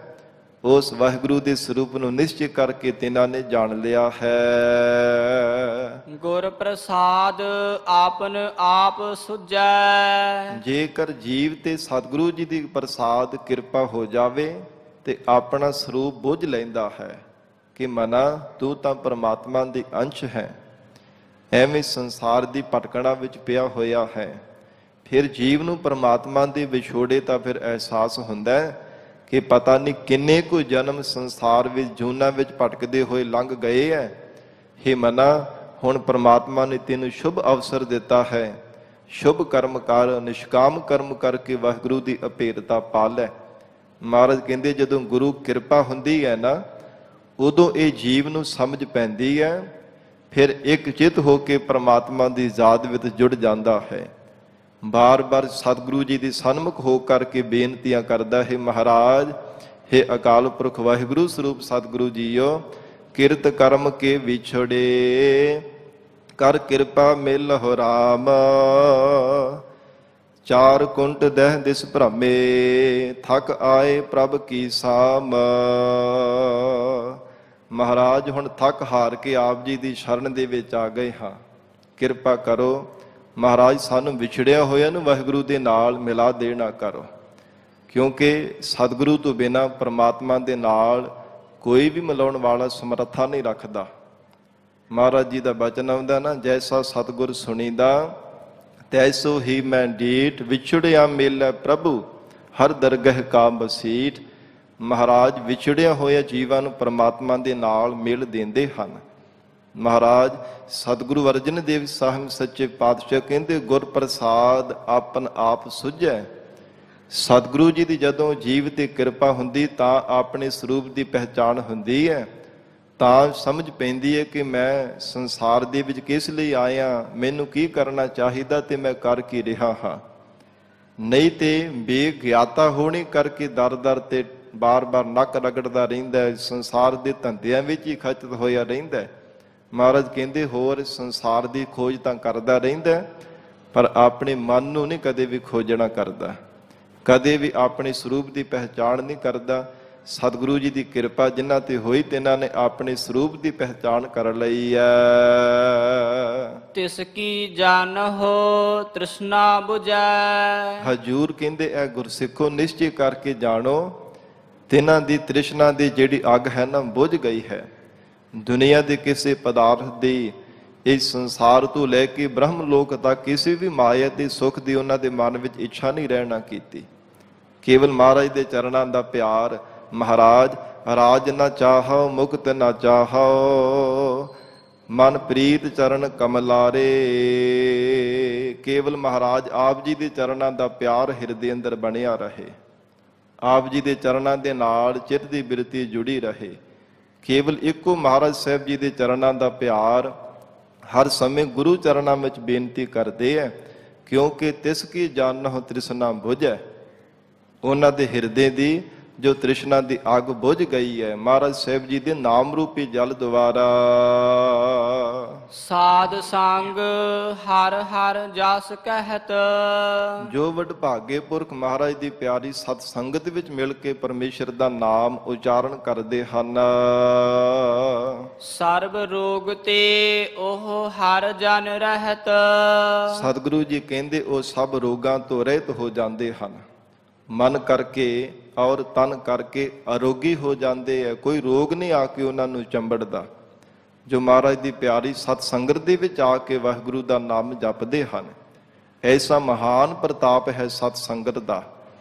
ਉਸ ਵਾਹਿਗੁਰੂ ਦੇ ਸਰੂਪ ਨੂੰ ਨਿਸ਼ਚੈ ਕਰਕੇ ਤਿਨਾਂ ਨੇ ਜਾਣ ਲਿਆ ਹੈ। ਗੁਰ ਪ੍ਰਸਾਦ ਆਪਨ ਆਪ ਸੁਝੈ। ਜੇਕਰ ਜੀਵ ਤੇ ਸਤਿਗੁਰੂ ਜੀ ਦੀ ਪ੍ਰਸਾਦ ਕਿਰਪਾ ਹੋ ਜਾਵੇ ਤੇ ਆਪਣਾ ਸਰੂਪ ਬੁੱਝ ਲੈਂਦਾ ਹੈ ਕਿ ਮਨਾ ਤੂੰ ਤਾਂ ਪਰਮਾਤਮਾ ਦੀ ਅੰਸ਼ ਹੈ। ਐਵੇਂ ਸੰਸਾਰ ਦੀ ਭਟਕਣਾ ਵਿੱਚ ਪਿਆ ਹੋਇਆ ਹੈ। ਫਿਰ ਜੀਵ ਨੂੰ ਪਰਮਾਤਮਾ ਦੇ ਵਿਛੋੜੇ ਤਾਂ ਫਿਰ ਅਹਿਸਾਸ ਹੁੰਦਾ ਹੈ ਕਿ ਪਤਾ ਨਹੀਂ ਕਿੰਨੇ ਕੁ ਜਨਮ ਸੰਸਾਰ ਵਿੱਚ ਜੂਨਾਂ ਵਿੱਚ ਭਟਕਦੇ ਹੋਏ ਲੰਘ ਗਏ ਹੈ। ਹੇ ਮਨਾ, ਹੁਣ ਪਰਮਾਤਮਾ ਨੇ ਤੈਨੂੰ ਸ਼ੁਭ ਅਵਸਰ ਦਿੱਤਾ ਹੈ। ਸ਼ੁਭ ਕਰਮ ਕਰ, ਨਿਸ਼ਕਾਮ ਕਰਮ ਕਰਕੇ ਵਾਹਿਗੁਰੂ ਦੀ ਅਭੇਦਤਾ ਪਾ ਲੈ। ਮਹਾਰਾਜ ਕਹਿੰਦੇ ਜਦੋਂ ਗੁਰੂ ਕਿਰਪਾ ਹੁੰਦੀ ਹੈ ਨਾ, ਉਦੋਂ ਇਹ ਜੀਵ ਨੂੰ ਸਮਝ ਪੈਂਦੀ ਹੈ। ਫਿਰ ਇੱਕ ਚਿੱਤ ਹੋ ਕੇ ਪਰਮਾਤਮਾ ਦੀ ਜ਼ਾਤ ਵਿੱਚ ਜੁੜ ਜਾਂਦਾ ਹੈ। ਬਾਰ-ਬਾਰ ਸਤਿਗੁਰੂ ਜੀ ਦੀ ਸਨਮੁਖ ਹੋ ਕਰਕੇ ਬੇਨਤੀਆਂ ਕਰਦਾ ਹੈ, ਮਹਾਰਾਜ, ਹੇ ਅਕਾਲ ਪੁਰਖ ਵਾਹਿਗੁਰੂ ਸਰੂਪ ਸਤਿਗੁਰੂ ਜੀਓ, ਕਿਰਤ ਕਰਮ ਕੇ ਵਿਛੜੇ, ਕਰ ਕਿਰਪਾ ਮਿਲਹੁ ਰਾਮ। ਚਾਰ ਕੁੰਟ ਦਹਿ ਦਿਸ ਭ੍ਰਮੇ, ਥਕ ਆਏ ਪ੍ਰਭ ਕੀ ਸਾਮ। ਮਹਾਰਾਜ, ਹੁਣ ਥੱਕ ਹਾਰ ਕੇ ਆਪ ਜੀ ਦੀ ਸ਼ਰਨ ਦੇ ਵਿੱਚ ਆ ਗਏ ਹਾਂ। ਕਿਰਪਾ ਕਰੋ ਮਹਾਰਾਜ, ਸਾਨੂੰ ਵਿਛੜਿਆ ਹੋਇਆ ਨੂੰ ਵਾਹਿਗੁਰੂ ਦੇ ਨਾਲ ਮਿਲਾ ਦੇਣਾ ਕਰੋ, ਕਿਉਂਕਿ ਸਤਿਗੁਰੂ ਤੋਂ ਬਿਨਾਂ ਪਰਮਾਤਮਾ ਦੇ ਨਾਲ ਕੋਈ ਵੀ ਮਿਲਾਉਣ ਵਾਲਾ ਸਮਰੱਥਾ ਨਹੀਂ ਰੱਖਦਾ। ਮਹਾਰਾਜ ਜੀ ਦਾ ਬਚਨ ਆਉਂਦਾ ਨਾ, ਜੈਸਾ ਸਤਿਗੁਰ ਸੁਣੀਦਾ ਤੈਸੋ ਹੀ ਮੈਂ ਡੀਠ, ਵਿਛੜਿਆ ਮੇਲੇ ਪ੍ਰਭੂ ਹਰ ਦਰਗਹ ਕਾ ਬਸੀਠ। ਮਹਾਰਾਜ ਵਿਛੜਿਆ ਹੋਇਆ ਜੀਵਾਂ ਨੂੰ ਪਰਮਾਤਮਾ ਦੇ ਨਾਲ ਮਿਲ ਦਿੰਦੇ ਹਨ। ਮਹਾਰਾਜ ਸਤਿਗੁਰੂ ਅਰਜਨ ਦੇਵ ਸਾਹਿਬ ਸੱਚੇ ਪਾਤਸ਼ਾਹ ਕਹਿੰਦੇ, ਗੁਰ ਪ੍ਰਸਾਦ ਆਪਨ ਆਪ ਸੁਝੈ। ਸਤਿਗੁਰੂ ਜੀ ਦੀ ਜਦੋਂ ਜੀਵ ਤੇ ਕਿਰਪਾ ਹੁੰਦੀ ਤਾਂ ਆਪਣੇ ਸਰੂਪ ਦੀ ਪਹਿਚਾਣ ਹੁੰਦੀ ਹੈ। ਤਾਂ ਸਮਝ ਪੈਂਦੀ ਹੈ ਕਿ ਮੈਂ ਸੰਸਾਰ ਦੇ ਵਿੱਚ ਕਿਸ ਲਈ ਆਇਆ, ਮੈਨੂੰ ਕੀ ਕਰਨਾ ਚਾਹੀਦਾ ਤੇ ਮੈਂ ਕਰ ਕੀ ਰਿਹਾ ਹਾਂ। ਨਹੀਂ ਤੇ ਬੇਗਿਆਤਾ ਹੋਣੇ ਕਰਕੇ ਦਰ-ਦਰ ਤੇ ਬਾਰ-ਬਾਰ ਨੱਕ ਰਗੜਦਾ ਰਹਿੰਦਾ, ਸੰਸਾਰ ਦੇ ਧੰਦਿਆਂ ਵਿੱਚ ਹੀ ਖਚਤ ਹੋਇਆ ਰਹਿੰਦਾ। ਮਹਾਰਾਜ ਕਹਿੰਦੇ ਹੋਰ ਸੰਸਾਰ ਦੀ ਖੋਜ ਤਾਂ ਕਰਦਾ ਰਹਿੰਦਾ, ਪਰ ਆਪਣੇ ਮਨ ਨੂੰ ਨਹੀਂ ਕਦੇ ਵੀ ਖੋਜਣਾ ਕਰਦਾ, ਕਦੇ ਵੀ ਆਪਣੇ ਸਰੂਪ ਦੀ ਪਹਿਚਾਣ ਨਹੀਂ ਕਰਦਾ। ਸਤਿਗੁਰੂ ਜੀ ਦੀ ਕਿਰਪਾ ਜਿਨ੍ਹਾਂ ਤੇ ਹੋਈ, ਤਿਨਾਂ ਨੇ ਆਪਣੇ ਸਰੂਪ ਦੀ ਪਹਿਚਾਣ ਕਰ ਲਈ ਹੈ। ਤਿਸ ਕੀ ਜਾਣਹੁ ਤ੍ਰਿਸ਼ਨਾ ਬੁਝੈ। ਹਜੂਰ ਕਹਿੰਦੇ ਐ ਗੁਰਸਿੱਖੋ, ਨਿਸ਼ਚੈ ਕਰਕੇ ਜਾਣੋ ਤਿਨਾਂ ਦੀ ਤ੍ਰਿਸ਼ਨਾ ਦੀ ਜਿਹੜੀ ਅੱਗ ਹੈ ਨਾ, ਬੁਝ ਗਈ ਹੈ। ਦੁਨੀਆ ਦੇ ਕਿਸੇ ਪਦਾਰਥ ਦੀ, ਇਸ ਸੰਸਾਰ ਤੋਂ ਲੈ ਕੇ ਬ੍ਰਹਮ ਲੋਕ ਤੱਕ ਕਿਸੇ ਵੀ ਮਾਇਆ ਦੇ ਸੁੱਖ ਦੀ ਉਹਨਾਂ ਦੇ ਮਨ ਵਿੱਚ ਇੱਛਾ ਨਹੀਂ ਰਹਿਣਾ ਕੀਤੀ। ਕੇਵਲ ਮਹਾਰਾਜ ਦੇ ਚਰਨਾਂ ਦਾ ਪਿਆਰ। ਮਹਾਰਾਜ, ਰਾਜ ਨਾ ਚਾਹੋ ਮੁਕਤ ਨਾ ਚਾਹੋ, ਮਨ ਪ੍ਰੀਤ ਚਰਨ ਕਮਲਾਰੇ। ਕੇਵਲ ਮਹਾਰਾਜ ਆਪ ਜੀ ਦੇ ਚਰਨਾਂ ਦਾ ਪਿਆਰ ਹਿਰਦੇ ਅੰਦਰ ਬਣਿਆ ਰਹੇ, ਆਪ ਜੀ ਦੇ ਚਰਨਾਂ ਦੇ ਨਾਲ ਚਿੱਤ ਦੀ ਬਿਰਤੀ ਜੁੜੀ ਰਹੇ। ਕੇਵਲ ਇੱਕੋ ਮਹਾਰਾਜ ਸਾਹਿਬ ਜੀ ਦੇ ਚਰਨਾਂ ਦਾ ਪਿਆਰ ਹਰ ਸਮੇਂ ਗੁਰੂ ਚਰਨਾਂ ਵਿੱਚ ਬੇਨਤੀ ਕਰਦੇ ਹੈ, ਕਿਉਂਕਿ ਤਿਸ ਕੀ ਜਾਣਹੁ ਤ੍ਰਿਸ਼ਨਾ ਬੁਝੈ। ਉਹਨਾਂ ਦੇ ਹਿਰਦੇ ਦੀ ਜੋ ਤ੍ਰਿਸ਼ਨਾ ਦੀ ਅੱਗ ਬੁਝ ਗਈ ਹੈ, ਮਹਾਰਾਜ ਸਾਹਿਬ ਜੀ ਦੇ ਨਾਮ ਰੂਪੀ ਜਲ ਦੁਆਰਾ। ਸਾਧ ਸੰਗ ਹਰ ਹਰ ਜਸ ਕਹਿਤ। ਜੋ ਵਡਭਾਗੇ ਪੁਰਖ ਮਹਾਰਾਜ ਦੀ ਪਿਆਰੀ ਸਤ ਸੰਗਤ ਵਿੱਚ ਮਿਲ ਕੇ ਪਰਮੇਸ਼ਰ ਦਾ ਨਾਮ ਉਚਾਰਨ ਕਰਦੇ ਹਨ, ਸਰਬ ਰੋਗ ਤੇ ਉਹ ਹਰ ਜਨ ਰਹਿਤ। ਸਤਿਗੁਰੂ ਜੀ ਕਹਿੰਦੇ ਉਹ ਸਭ ਰੋਗਾਂ ਤੋਂ ਰਹਿਤ ਹੋ ਜਾਂਦੇ ਹਨ। ਮਨ ਕਰਕੇ ਔਰ ਤਨ ਕਰਕੇ ਅਰੋਗੀ ਹੋ ਜਾਂਦੇ ਹੈ। ਕੋਈ ਰੋਗ ਨਹੀਂ ਆ ਕੇ ਉਹਨਾਂ ਨੂੰ ਚੰਬੜਦਾ। ਜੋ ਮਹਾਰਾਜ ਦੀ ਪਿਆਰੀ ਸਤ ਸੰਗਤ ਦੇ ਵਿੱਚ ਆ ਕੇ ਵਾਹਿਗੁਰੂ ਦਾ ਨਾਮ ਜਪਦੇ ਹਨ, ਐਸਾ ਮਹਾਨ ਪ੍ਰਤਾਪ ਹੈ ਸਤ ਸੰਗਤ ਦਾ।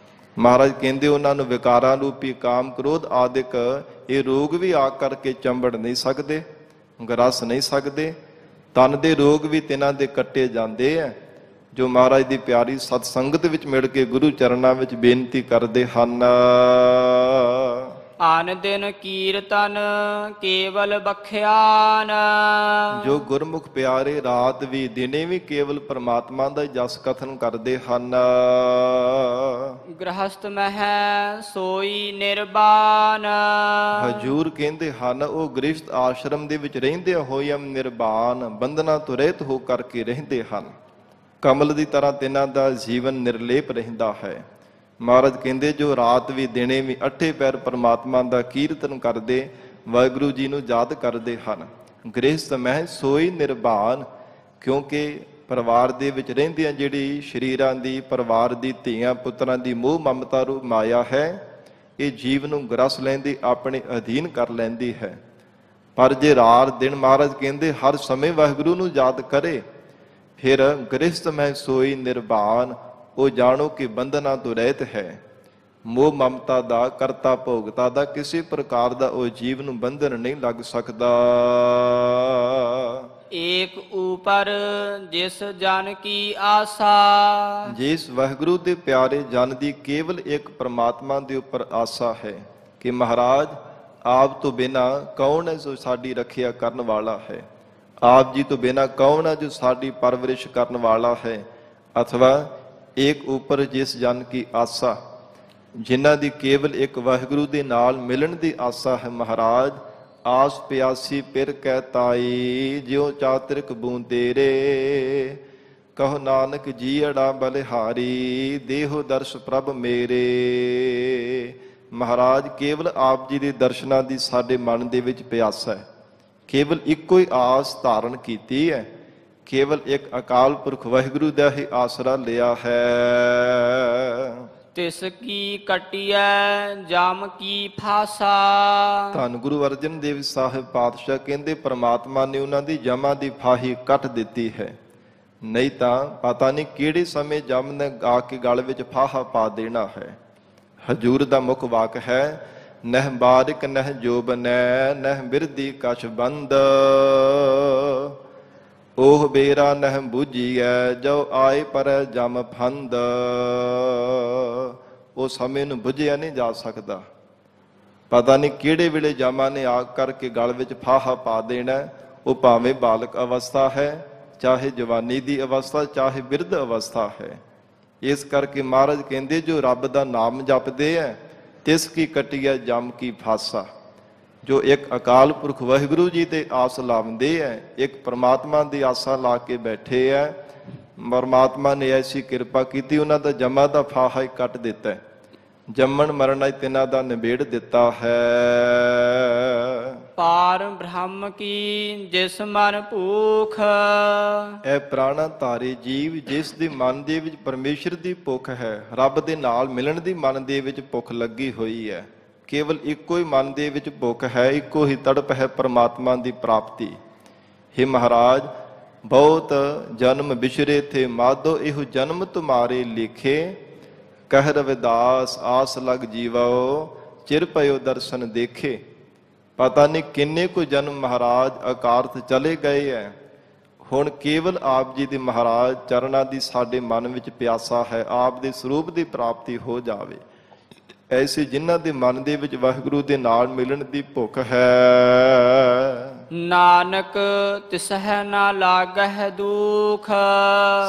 ਮਹਾਰਾਜ ਕਹਿੰਦੇ ਉਹਨਾਂ ਨੂੰ ਵਿਕਾਰਾਂ ਰੂਪੀ ਕਾਮ ਕ੍ਰੋਧ ਆਦਿਕ ਇਹ ਰੋਗ ਵੀ ਆ ਕਰਕੇ ਚੰਬੜ ਨਹੀਂ ਸਕਦੇ, ਗਰਸ ਨਹੀਂ ਸਕਦੇ। ਤਨ ਦੇ ਰੋਗ ਵੀ ਤਿਨਾਂ ਦੇ ਕੱਟੇ ਜਾਂਦੇ ਹੈ। ਜੋ ਮਹਾਰਾਜ ਦੀ ਪਿਆਰੀ ਸਤ ਸੰਗਤ ਵਿੱਚ ਮਿਲ ਕੇ ਗੁਰੂ ਚਰਨਾਂ ਵਿੱਚ ਬੇਨਤੀ ਕਰਦੇ ਹਨ। ਅਨ ਦਿਨ ਕੀਰਤਨ ਕੇਵਲ ਬਖਿਆਨ। ਜੋ ਗੁਰਮੁਖ ਪਿਆਰੇ ਰਾਤ ਵੀ ਦਿਨੇ ਵੀ ਕੇਵਲ ਪ੍ਰਮਾਤਮਾ ਦਾ ਜਸ ਕਥਨ ਕਰਦੇ ਹਨ। ਗ੍ਰਹਸਥ ਮਹਿ ਸੋਈ ਨਿਰਬਾਨ। ਹਜੂਰ ਕਹਿੰਦੇ ਹਨ ਉਹ ਗ੍ਰਸਥ ਆਸ਼ਰਮ ਦੇ ਵਿੱਚ ਰਹਿੰਦੇ ਹੋਏ ਨਿਰਵਾਣ ਬੰਧਨਾਂ ਤੋਂ ਰਹਿਤ ਹੋ ਕਰਕੇ ਰਹਿੰਦੇ ਹਨ। ਕਮਲ ਦੀ ਤਰ੍ਹਾਂ ਤਿੰਨਾਂ ਦਾ ਜੀਵਨ ਨਿਰਲੇਪ ਰਹਿੰਦਾ ਹੈ। ਮਹਾਰਾਜ ਕਹਿੰਦੇ ਜੋ ਰਾਤ ਵੀ ਦਿਨੇ ਵੀ ਅੱਠੇ ਪੈਰ ਪਰਮਾਤਮਾ ਦਾ ਕੀਰਤਨ ਕਰਦੇ, ਵਾਹਿਗੁਰੂ ਜੀ ਨੂੰ ਯਾਦ ਕਰਦੇ ਹਨ। ਗ੍ਰਸਥ ਮਹਿ ਸੋਈ ਨਿਰਵਾਣ, ਕਿਉਂਕਿ ਪਰਿਵਾਰ ਦੇ ਵਿੱਚ ਰਹਿੰਦੀਆਂ ਜਿਹੜੀ ਸਰੀਰਾਂ ਦੀ, ਪਰਿਵਾਰ ਦੀ, ਧੀਆਂ ਪੁੱਤਰਾਂ ਦੀ ਮੋਹ ਮਮਤਾ ਰੂਪ ਮਾਇਆ ਹੈ, ਇਹ ਜੀਵ ਨੂੰ ਗ੍ਰਸ ਲੈਂਦੀ, ਆਪਣੇ ਅਧੀਨ ਕਰ ਲੈਂਦੀ ਹੈ। ਪਰ ਜੇ ਰਾਤ ਦਿਨ ਮਹਾਰਾਜ ਕਹਿੰਦੇ ਹਰ ਸਮੇਂ ਵਾਹਿਗੁਰੂ ਨੂੰ ਯਾਦ ਕਰੇ, ਫਿਰ ਗ੍ਰਸਥ ਮਹਿ ਸੋਈ ਨਿਰਵਾਣ, ਉਹ ਜਾਣੋ ਕਿ ਬੰਧਨਾਂ ਤੋਂ ਰਹਿਤ ਹੈ। ਮੋਹ ਮਮਤਾ ਦਾ, ਕਰਤਾ ਭੋਗਤਾ ਦਾ, ਕਿਸੇ ਪ੍ਰਕਾਰ ਦਾ ਉਹ ਜੀਵ ਨੂੰ ਬੰਧਨ ਨਹੀਂ ਲੱਗ ਸਕਦਾ। ਏਕ ਊਪਰ ਜਿਸ ਜਨ ਕੀ ਆਸਾ। ਜਿਸ ਵਾਹਿਗੁਰੂ ਦੇ ਪਿਆਰੇ ਜਨ ਦੀ ਕੇਵਲ ਇੱਕ ਪ੍ਰਮਾਤਮਾ ਦੇ ਉੱਪਰ ਆਸਾ ਹੈ ਕਿ ਮਹਾਰਾਜ ਆਪ ਤੋਂ ਬਿਨਾਂ ਕੌਣ ਹੈ ਜੋ ਸਾਡੀ ਰੱਖਿਆ ਕਰਨ ਵਾਲਾ ਹੈ, ਆਪ ਜੀ ਤੋਂ ਬਿਨਾਂ ਕੌਣ ਹੈ ਜੋ ਸਾਡੀ ਪਰਵਰਿਸ਼ ਕਰਨ ਵਾਲਾ ਹੈ। ਅਥਵਾ ਏਕ ਉੱਪਰ ਜਿਸ ਜਨ ਕੀ ਆਸਾ, ਜਿਨ੍ਹਾਂ ਦੀ ਕੇਵਲ ਇੱਕ ਵਾਹਿਗੁਰੂ ਦੇ ਨਾਲ ਮਿਲਣ ਦੀ ਆਸਾ ਹੈ। ਮਹਾਰਾਜ ਆਸ ਪਿਆਸੀ ਪਿਰ ਕਹਿ ਤਾਈ, ਜਿਉ ਚਾਤ੍ਰਿਕ ਬੂੰਦੇਰੇ, ਕਹੋ ਨਾਨਕ ਜੀਅੜਾ ਬਲਿਹਾਰੀ, ਦੇਹੋ ਦਰਸ਼ ਪ੍ਰਭ ਮੇਰੇ। ਮਹਾਰਾਜ ਕੇਵਲ ਆਪ ਜੀ ਦੇ ਦਰਸ਼ਨਾਂ ਦੀ ਸਾਡੇ ਮਨ ਦੇ ਵਿੱਚ ਪਿਆਸਾ ਹੈ। ਕੇਵਲ ਇੱਕੋ ਹੀ ਆਸ ਧਾਰਨ ਕੀਤੀ ਹੈ, ਕੇਵਲ ਇੱਕ ਅਕਾਲ ਪੁਰਖ ਵਾਹਿਗੁਰੂ ਦਾ ਹੀ ਆਸਰਾ ਲਿਆ ਹੈ। ਤਿਸ ਕੀ ਕਟਿਐ ਜਮ ਕੀ ਫਾਸਾ। ਧੰਨ ਗੁਰੂ ਅਰਜਨ ਦੇਵ ਸਾਹਿਬ ਪਾਤਸ਼ਾਹ ਕਹਿੰਦੇ ਪ੍ਰਮਾਤਮਾ ਨੇ ਉਹਨਾਂ ਦੀ ਜਮਾਂ ਦੀ ਫਾਹੀ ਕੱਟ ਦਿੱਤੀ ਹੈ, ਨਹੀਂ ਤਾਂ ਪਤਾ ਨਹੀਂ ਕਿਹੜੇ ਸਮੇਂ ਜਮ ਨੇ ਆ ਕੇ ਗਲ ਵਿੱਚ ਫਾਹਾ ਪਾ ਦੇਣਾ ਹੈ। ਹਜੂਰ ਦਾ ਮੁੱਖ ਵਾਕ ਹੈ, ਨਹਿ ਬਾਰਿਕ ਨਹਿ ਜੋਬਨੈ, ਨਹਿ ਬਿਰਦੀ ਕਛ ਬੰਦ, ਉਹ ਬੇਰਾ ਨਹਿ ਬੁਝੀਐ, ਜੋ ਆਏ ਪਰ ਜਮ ਫੰਦ। ਉਹ ਸਮੇਂ ਨੂੰ ਬੁਝਿਆ ਨਹੀਂ ਜਾ ਸਕਦਾ, ਪਤਾ ਨਹੀਂ ਕਿਹੜੇ ਵੇਲੇ ਜਾਮਾਂ ਨੇ ਆ ਕਰਕੇ ਗਲ ਵਿੱਚ ਫਾਹਾ ਪਾ ਦੇਣਾ। ਉਹ ਭਾਵੇਂ ਬਾਲਕ ਅਵਸਥਾ ਹੈ, ਚਾਹੇ ਜਵਾਨੀ ਦੀ ਅਵਸਥਾ, ਚਾਹੇ ਬਿਰਧ ਅਵਸਥਾ ਹੈ। ਇਸ ਕਰਕੇ ਮਹਾਰਾਜ ਕਹਿੰਦੇ ਜੋ ਰੱਬ ਦਾ ਨਾਮ ਜਪਦੇ ਹੈ, ਤਿਸ ਕੀ ਕਟਿਐ ਜਮ ਕੀ ਫਾਸਾ। ਜੋ ਇੱਕ ਅਕਾਲ ਪੁਰਖ ਵਾਹਿਗੁਰੂ ਜੀ ਤੇ ਆਸ ਲਾਉਂਦੇ ਹੈ, ਇੱਕ ਪ੍ਰਮਾਤਮਾ ਦੀ ਆਸਾ ਲਾ ਕੇ ਬੈਠੇ ਹੈ, ਪਰਮਾਤਮਾ ਨੇ ਐਸੀ ਕਿਰਪਾ ਕੀਤੀ, ਉਹਨਾਂ ਦਾ ਜਮਾ ਦਾ ਫਾਹਾ ਹੀ ਕੱਟ ਦਿੱਤਾ, ਜੰਮਣ ਮਰਨਾ ਹੀ ਤਿੰਨਾਂ ਦਾ ਨਿਬੇੜ ਦਿੱਤਾ ਹੈ। ਪਾਰ ਬ੍ਰਹਮ ਕੀ ਜਿਸ ਮਨ ਭੂਖ। ਇਹ ਪ੍ਰਾਣਾ ਧਾਰੀ ਜੀਵ ਜਿਸ ਦੇ ਮਨ ਦੇ ਵਿੱਚ ਪਰਮੇਸ਼ਰ ਦੀ ਭੁੱਖ ਹੈ, ਰੱਬ ਦੇ ਨਾਲ ਮਿਲਣ ਦੀ ਮਨ ਦੇ ਵਿੱਚ ਭੁੱਖ ਲੱਗੀ ਹੋਈ ਹੈ। ਕੇਵਲ ਇੱਕੋ ਹੀ ਮਨ ਦੇ ਵਿੱਚ ਭੁੱਖ ਹੈ, ਇੱਕੋ ਹੀ ਤੜਪ ਹੈ ਪਰਮਾਤਮਾ ਦੀ ਪ੍ਰਾਪਤੀ। हे ਮਹਾਰਾਜ ਬਹੁਤ ਜਨਮ ਬਿਛਰੇ ਥੇ ਮਾਧੋ, ਇਹੋ ਜਨਮ ਤੁਮਾਰੇ ਲਿਖੇ, ਕਹਿ ਰਵਿਦਾਸ ਆਸ ਲਗ ਜੀਵੋ, ਚਿਰ ਪਇਓ ਦਰਸ਼ਨ ਦੇਖੇ। ਪਤਾ ਨਹੀਂ ਕਿੰਨੇ ਕੁ ਜਨਮ ਮਹਾਰਾਜ ਅਕਾਰਥ ਚਲੇ ਗਏ ਹੈ, ਹੁਣ ਕੇਵਲ ਆਪ ਜੀ ਦੇ ਮਹਾਰਾਜ ਚਰਨਾਂ ਦੀ ਸਾਡੇ ਮਨ ਵਿੱਚ ਪਿਆਸਾ ਹੈ, ਆਪ ਦੇ ਸਰੂਪ ਦੀ ਪ੍ਰਾਪਤੀ ਹੋ ਜਾਵੇ। ਐਸੇ ਜਿਨ੍ਹਾਂ ਦੇ ਮਨ ਦੇ ਵਿੱਚ ਵਾਹਿਗੁਰੂ ਦੇ ਨਾਲ ਮਿਲਣ ਦੀ ਭੁੱਖ ਹੈ, ਨਾਨਕ ਤਿਸਹਿ ਨਾ ਲਾਗਹਿ ਦੁਖ।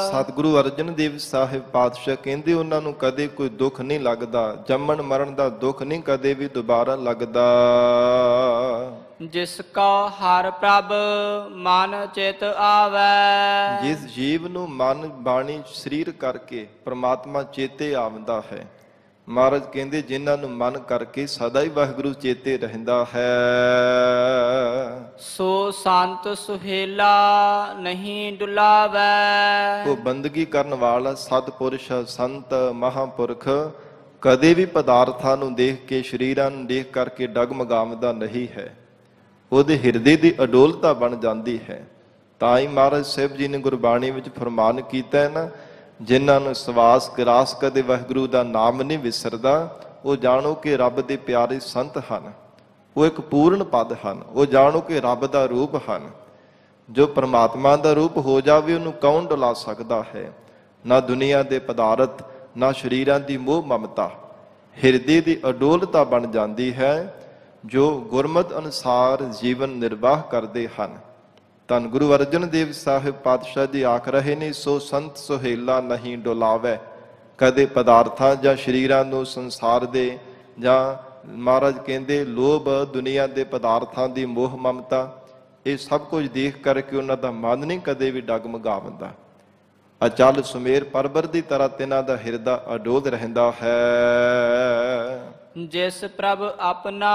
ਸਤਿਗੁਰੂ ਅਰਜਨ ਦੇਵ ਸਾਹਿਬ ਪਾਤਸ਼ਾਹ ਕਹਿੰਦੇ ਉਹਨਾਂ ਨੂੰ ਕਦੇ ਕੋਈ ਦੁੱਖ ਨਹੀਂ ਲੱਗਦਾ, ਜੰਮਣ ਮਰਨ ਦਾ ਦੁੱਖ ਨਹੀਂ ਕਦੇ ਵੀ ਦੁਬਾਰਾ ਲੱਗਦਾ। ਜਿਸ ਕਾ ਹਰ ਪ੍ਰਭ ਮਨ ਚਿਤ ਆਵੈ। ਜਿਸ ਜੀਵ ਨੂੰ ਮਨ ਬਾਣੀ ਸਰੀਰ ਕਰਕੇ ਪ੍ਰਮਾਤਮਾ ਚੇਤੇ ਆਉਂਦਾ ਹੈ, ਮਹਾਰਾਜ ਕਹਿੰਦੇ ਜਿਨ੍ਹਾਂ ਨੂੰ ਮਨ ਕਰਕੇ ਸਦਾ ਹੀ ਵਾਹਿਗੁਰੂ ਚੇਤੇ ਰਹਿੰਦਾ ਹੈ, ਸੋ ਸੰਤ ਸੁਹੇਲਾ ਨਹੀਂ ਡੁਲਾਵੈ। ਉਹ ਬੰਦਗੀ ਕਰਨ ਵਾਲਾ ਸਤਿਪੁਰਸ਼ ਸੰਤ ਮਹਾਂਪੁਰਖ ਕਦੇ ਵੀ ਪਦਾਰਥਾਂ ਨੂੰ ਦੇਖ ਕੇ, ਸਰੀਰਾਂ ਨੂੰ ਦੇਖ ਕਰਕੇ ਡਗਮਗਾਉਂਦਾ ਨਹੀਂ ਹੈ, ਉਹਦੇ ਹਿਰਦੇ ਦੀ ਅਡੋਲਤਾ ਬਣ ਜਾਂਦੀ ਹੈ। ਤਾਂ ਹੀ ਮਹਾਰਾਜ ਸਾਹਿਬ ਜੀ ਨੇ ਗੁਰਬਾਣੀ ਵਿੱਚ ਫਰਮਾਨ ਕੀਤਾ ਹੈ ਨਾ, ਜਿਨ੍ਹਾਂ ਨੂੰ ਸਵਾਸ ਗਰਾਸ ਕਦੇ ਵਾਹਿਗੁਰੂ ਦਾ ਨਾਮ ਨਹੀਂ ਵਿਸਰਦਾ, ਉਹ ਜਾਣੋ ਕਿ ਰੱਬ ਦੇ ਪਿਆਰੇ ਸੰਤ ਹਨ, ਉਹ ਇੱਕ ਪੂਰਨ ਪਦ ਹਨ, ਉਹ ਜਾਣੋ ਕਿ ਰੱਬ ਦਾ ਰੂਪ ਹਨ। ਜੋ ਪਰਮਾਤਮਾ ਦਾ ਰੂਪ ਹੋ ਜਾਵੇ ਉਹਨੂੰ ਕੌਣ ਡੁਲਾ ਸਕਦਾ ਹੈ। ਨਾ ਦੁਨੀਆ ਦੇ ਪਦਾਰਥ, ਨਾ ਸਰੀਰਾਂ ਦੀ ਮੋਹ ਮਮਤਾ, ਹਿਰਦੇ ਦੀ ਅਡੋਲਤਾ ਬਣ ਜਾਂਦੀ ਹੈ। ਜੋ ਗੁਰਮਤਿ ਅਨੁਸਾਰ ਜੀਵਨ ਨਿਰਵਾਹ ਕਰਦੇ ਹਨ। ਧੰਨ ਗੁਰੂ ਅਰਜਨ ਦੇਵ ਸਾਹਿਬ ਪਾਤਸ਼ਾਹ ਜੀ ਆਖ ਰਹੇ ਨੇ, ਸੋ ਸੰਤ ਸੁਹੇਲਾ ਨਹੀਂ ਡੁਲਾਵੇ। ਕਦੇ ਪਦਾਰਥਾਂ ਜਾਂ ਸਰੀਰਾਂ ਨੂੰ, ਸੰਸਾਰ ਦੇ, ਜਾਂ ਮਹਾਰਾਜ ਕਹਿੰਦੇ ਲੋਭ, ਦੁਨੀਆ ਦੇ ਪਦਾਰਥਾਂ ਦੀ ਮੋਹ ਮਮਤਾ, ਇਹ ਸਭ ਕੁਝ ਦੇਖ ਕਰਕੇ ਉਹਨਾਂ ਦਾ ਮਨ ਨਹੀਂ ਕਦੇ ਵੀ ਡਗਮਗਾਉਂਦਾ। ਅਚਲ ਸੁਮੇਰ ਪਰਬਤ ਦੀ ਤਰ੍ਹਾਂ ਤਿਨਾਂ ਦਾ ਹਿਰਦਾ ਅਡੋਲ ਰਹਿੰਦਾ ਹੈ। ਜਿਸ ਪ੍ਰਭ ਆਪਣਾ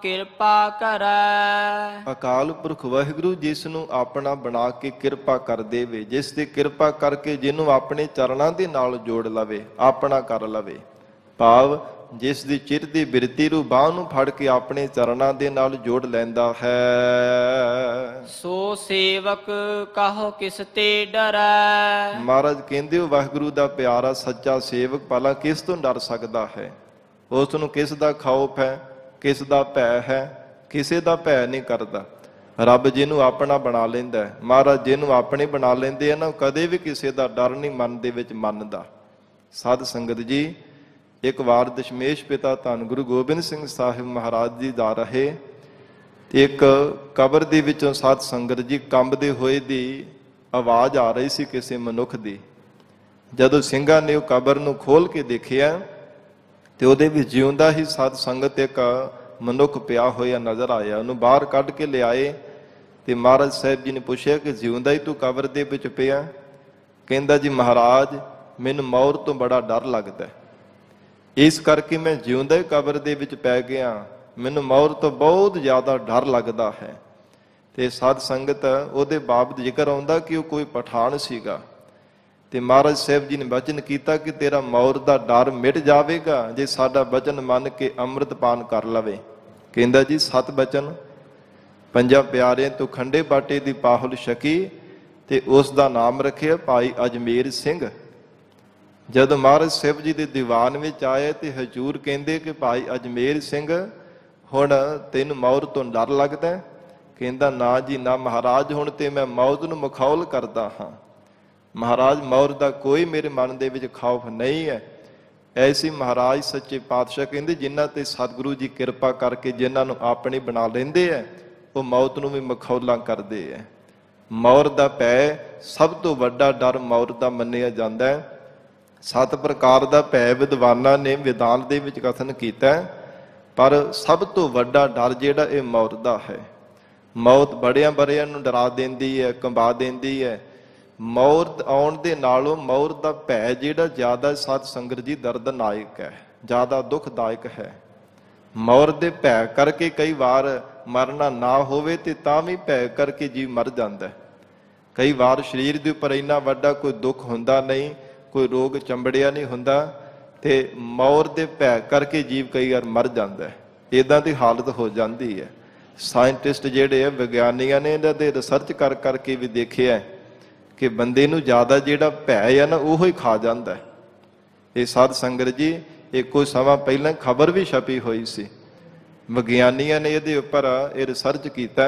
ਕਿਰਪਾ ਕਰੈ। ਅਕਾਲ ਪੁਰਖ ਵਾਹਿਗੁਰੂ ਜਿਸ ਨੂੰ ਆਪਣਾ ਬਣਾ ਕੇ ਕਿਰਪਾ ਕਰ ਦੇਵੇ, ਜਿਸ ਦੀ ਕਿਰਪਾ ਕਰਕੇ ਜਿਹਨੂੰ ਆਪਣੇ ਚਰਨਾਂ ਦੇ ਨਾਲ ਜੋੜ ਲਵੇ, ਆਪਣਾ ਕਰ ਲਵੇ। ਭਾਵ ਜਿਸ ਦੀ ਚਿਰ ਦੀ ਬਿਰਤੀ ਰੂ ਬਾਹ ਨੂੰ ਫੜ ਕੇ ਆਪਣੇ ਚਰਨਾਂ ਦੇ ਨਾਲ ਜੋੜ ਲੈਂਦਾ ਹੈ। ਸੋ ਸੇਵਕ ਕਹੋ ਕਿਸ ਤੇ ਡਰੈ। ਮਹਾਰਾਜ ਕਹਿੰਦੇ ਹੋ ਵਾਹਿਗੁਰੂ ਦਾ ਪਿਆਰਾ ਸੱਚਾ ਸੇਵਕ ਭਲਾ ਕਿਸ ਤੋਂ ਡਰ ਸਕਦਾ ਹੈ? ਉਸ ਨੂੰ ਕਿਸ ਦਾ ਖੌਫ ਹੈ, ਕਿਸ ਦਾ ਭੈ ਹੈ? ਕਿਸੇ ਦਾ ਭੈ ਨਹੀਂ ਕਰਦਾ। ਰੱਬ ਜਿਹਨੂੰ ਆਪਣਾ ਬਣਾ ਲੈਂਦਾ, ਮਹਾਰਾਜ ਜਿਹਨੂੰ ਆਪਣੇ ਬਣਾ ਲੈਂਦੇ ਆ ਨਾ, ਕਦੇ ਵੀ ਕਿਸੇ ਦਾ ਡਰ ਨਹੀਂ ਮਨ ਦੇ ਵਿੱਚ ਮੰਨਦਾ। ਸਾਧ ਸੰਗਤ ਜੀ, ਇੱਕ ਵਾਰ ਦਸ਼ਮੇਸ਼ ਪਿਤਾ ਧੰਨ ਗੁਰੂ ਗੋਬਿੰਦ ਸਿੰਘ ਸਾਹਿਬ ਮਹਾਰਾਜ ਜੀ ਜਾ ਰਹੇ, ਇੱਕ ਕਬਰ ਦੇ ਵਿੱਚੋਂ ਸਾਧ ਸੰਗਤ ਜੀ ਕੰਬਦੇ ਹੋਏ ਦੀ ਆਵਾਜ਼ ਆ ਰਹੀ ਸੀ ਕਿਸੇ ਮਨੁੱਖ ਦੀ। ਜਦੋਂ ਸਿੰਘਾਂ ਨੇ ਉਹ ਕਬਰ ਨੂੰ ਖੋਲ ਕੇ ਦੇਖਿਆ ਤੇ ਉਹਦੇ ਵਿੱਚ ਜਿਉਂਦਾ ਹੀ ਸਾਧ ਸੰਗਤ ਇੱਕ ਮਨੁੱਖ ਪਿਆ ਹੋਇਆ ਨਜ਼ਰ ਆਇਆ। ਉਹਨੂੰ ਬਾਹਰ ਕੱਢ ਕੇ ਲਿਆਏ ਤੇ ਮਹਾਰਾਜ ਸਾਹਿਬ ਜੀ ਨੇ ਪੁੱਛਿਆ ਕਿ ਜਿਉਂਦਾ ਹੀ ਤੂੰ ਕਬਰ ਦੇ ਵਿੱਚ ਪਿਆ? ਕਹਿੰਦਾ ਜੀ ਮਹਾਰਾਜ, ਮੈਨੂੰ ਮੌਤ ਤੋਂ ਬੜਾ ਡਰ ਲੱਗਦਾ, ਇਸ ਕਰਕੇ ਮੈਂ ਜਿਉਂਦਾ ਹੀ ਕਬਰ ਦੇ ਵਿੱਚ ਪੈ ਗਿਆ। ਮੈਨੂੰ ਮੌਤ ਤੋਂ ਬਹੁਤ ਜ਼ਿਆਦਾ ਡਰ ਲੱਗਦਾ ਹੈ। ਤੇ ਸਾਧ ਸੰਗਤ ਉਹਦੇ ਬਾਬਤ ਜ਼ਿਕਰ ਆਉਂਦਾ ਕਿ ਉਹ ਕੋਈ ਪਠਾਨ ਸੀਗਾ ਤੇ ਮਹਾਰਾਜ ਸਾਹਿਬ ਜੀ ਨੇ ਬਚਨ ਕੀਤਾ ਕਿ ਤੇਰਾ ਮੌਤ ਦਾ ਡਰ ਮਿਟ ਜਾਵੇਗਾ ਜੇ ਸਾਡਾ ਬਚਨ ਮੰਨ ਕੇ ਅੰਮ੍ਰਿਤ ਪਾਨ ਕਰ ਲਵੇ। ਕਹਿੰਦਾ ਜੀ 7 ਬਚਨ, 5 ਪਿਆਰਿਆਂ ਤੋਂ ਖੰਡੇ ਬਾਟੇ ਦੀ ਪਾਹੁਲ ਛਕੀ ਤੇ ਉਸ ਦਾ ਨਾਮ ਰੱਖਿਆ ਭਾਈ ਅਜਮੇਰ ਸਿੰਘ। ਜਦੋਂ ਮਹਾਰਾਜ ਸਾਹਿਬ ਜੀ ਦੇ ਦੀਵਾਨ ਵਿੱਚ ਆਏ ਤੇ ਹਜ਼ੂਰ ਕਹਿੰਦੇ ਕਿ ਭਾਈ ਅਜਮੇਰ ਸਿੰਘ, ਹੁਣ ਤੈਨੂੰ ਮੌਤ ਤੋਂ ਡਰ ਲੱਗਦਾ? ਕਹਿੰਦਾ ਨਾ ਜੀ ਨਾ ਮਹਾਰਾਜ, ਹੁਣ ਤੇ ਮੈਂ ਮੌਤ ਨੂੰ ਮਖੌਲ ਕਰਦਾ ਹਾਂ। ਮਹਾਰਾਜ, ਮੌਤ ਦਾ ਕੋਈ ਮੇਰੇ ਮਨ ਦੇ ਵਿੱਚ ਖੌਫ ਨਹੀਂ ਹੈ। ਐਸੀ ਮਹਾਰਾਜ ਸੱਚੇ ਪਾਤਸ਼ਾਹ ਕਹਿੰਦੇ, ਜਿਨ੍ਹਾਂ ਤੇ ਸਤਿਗੁਰੂ ਜੀ ਕਿਰਪਾ ਕਰਕੇ ਜਿਨ੍ਹਾਂ ਨੂੰ ਆਪਣੇ ਬਣਾ ਲੈਂਦੇ ਹੈ, ਉਹ ਮੌਤ ਨੂੰ ਵੀ ਮਖੌਲਾਂ ਕਰਦੇ ਹੈ। ਮੌਤ ਦਾ ਭੈ ਸਭ ਤੋਂ ਵੱਡਾ ਡਰ ਮੌਤ ਦਾ ਮੰਨਿਆ ਜਾਂਦਾ ਹੈ। 7 ਪ੍ਰਕਾਰ ਦਾ ਭੈ ਵਿਦਵਾਨਾਂ ਨੇ ਵਿਦਾਨ ਦੇ ਵਿੱਚ ਕਥਨ ਕੀਤਾ, ਪਰ ਸਭ ਤੋਂ ਵੱਡਾ ਡਰ ਜਿਹੜਾ ਇਹ ਮੌਤ ਦਾ ਹੈ। ਮੌਤ ਬੜਿਆਂ ਬੜਿਆਂ ਨੂੰ ਡਰਾ ਦਿੰਦੀ ਹੈ, ਕੰਬਾ ਦਿੰਦੀ ਹੈ। ਮੌਤ ਆਉਣ ਦੇ ਨਾਲੋਂ ਮੌਤ ਦਾ ਭੈ ਜਿਹੜਾ ਜ਼ਿਆਦਾ ਸਾਧ ਸੰਗਤ ਜੀ ਦਰਦਨਾਇਕ ਹੈ, ਜ਼ਿਆਦਾ ਦੁਖਦਾਇਕ ਹੈ। ਮੌਤ ਦੇ ਭੈ ਕਰਕੇ ਕਈ ਵਾਰ ਮਰਨਾ ਨਾ ਹੋਵੇ ਤੇ ਤਾਂ ਵੀ ਭੈ ਕਰਕੇ ਜੀਵ ਮਰ ਜਾਂਦਾ। ਕਈ ਵਾਰ ਸਰੀਰ ਦੇ ਉੱਪਰ ਇੰਨਾ ਵੱਡਾ ਕੋਈ ਦੁੱਖ ਹੁੰਦਾ ਨਹੀਂ, ਕੋਈ ਰੋਗ ਚੰਬੜਿਆ ਨਹੀਂ ਹੁੰਦਾ ਤੇ ਮੌਤ ਦੇ ਭੈ ਕਰਕੇ ਜੀਵ ਕਈ ਵਾਰ ਮਰ ਜਾਂਦਾ। ਇੱਦਾਂ ਦੀ ਹਾਲਤ ਹੋ ਜਾਂਦੀ ਹੈ। ਸਾਇੰਟਿਸਟ ਜਿਹੜੇ ਆ, ਵਿਗਿਆਨੀਆਂ ਨੇ ਇਹਨਾਂ ਦੇ ਰਿਸਰਚ ਕਰ ਕਰਕੇ ਵੀ ਦੇਖਿਆ ਕਿ ਬੰਦੇ ਨੂੰ ਜ਼ਿਆਦਾ ਜਿਹੜਾ ਭੈ ਹੈ ਨਾ, ਉਹੋ ਹੀ ਖਾ ਜਾਂਦਾ। ਇਹ ਸਾਧ ਸੰਗਤ ਜੀ, ਇੱਕੋ ਸਮਾਂ ਪਹਿਲਾਂ ਖਬਰ ਵੀ ਛਪੀ ਹੋਈ ਸੀ। ਵਿਗਿਆਨੀਆਂ ਨੇ ਇਹਦੇ ਉੱਪਰ ਇਹ ਰਿਸਰਚ ਕੀਤਾ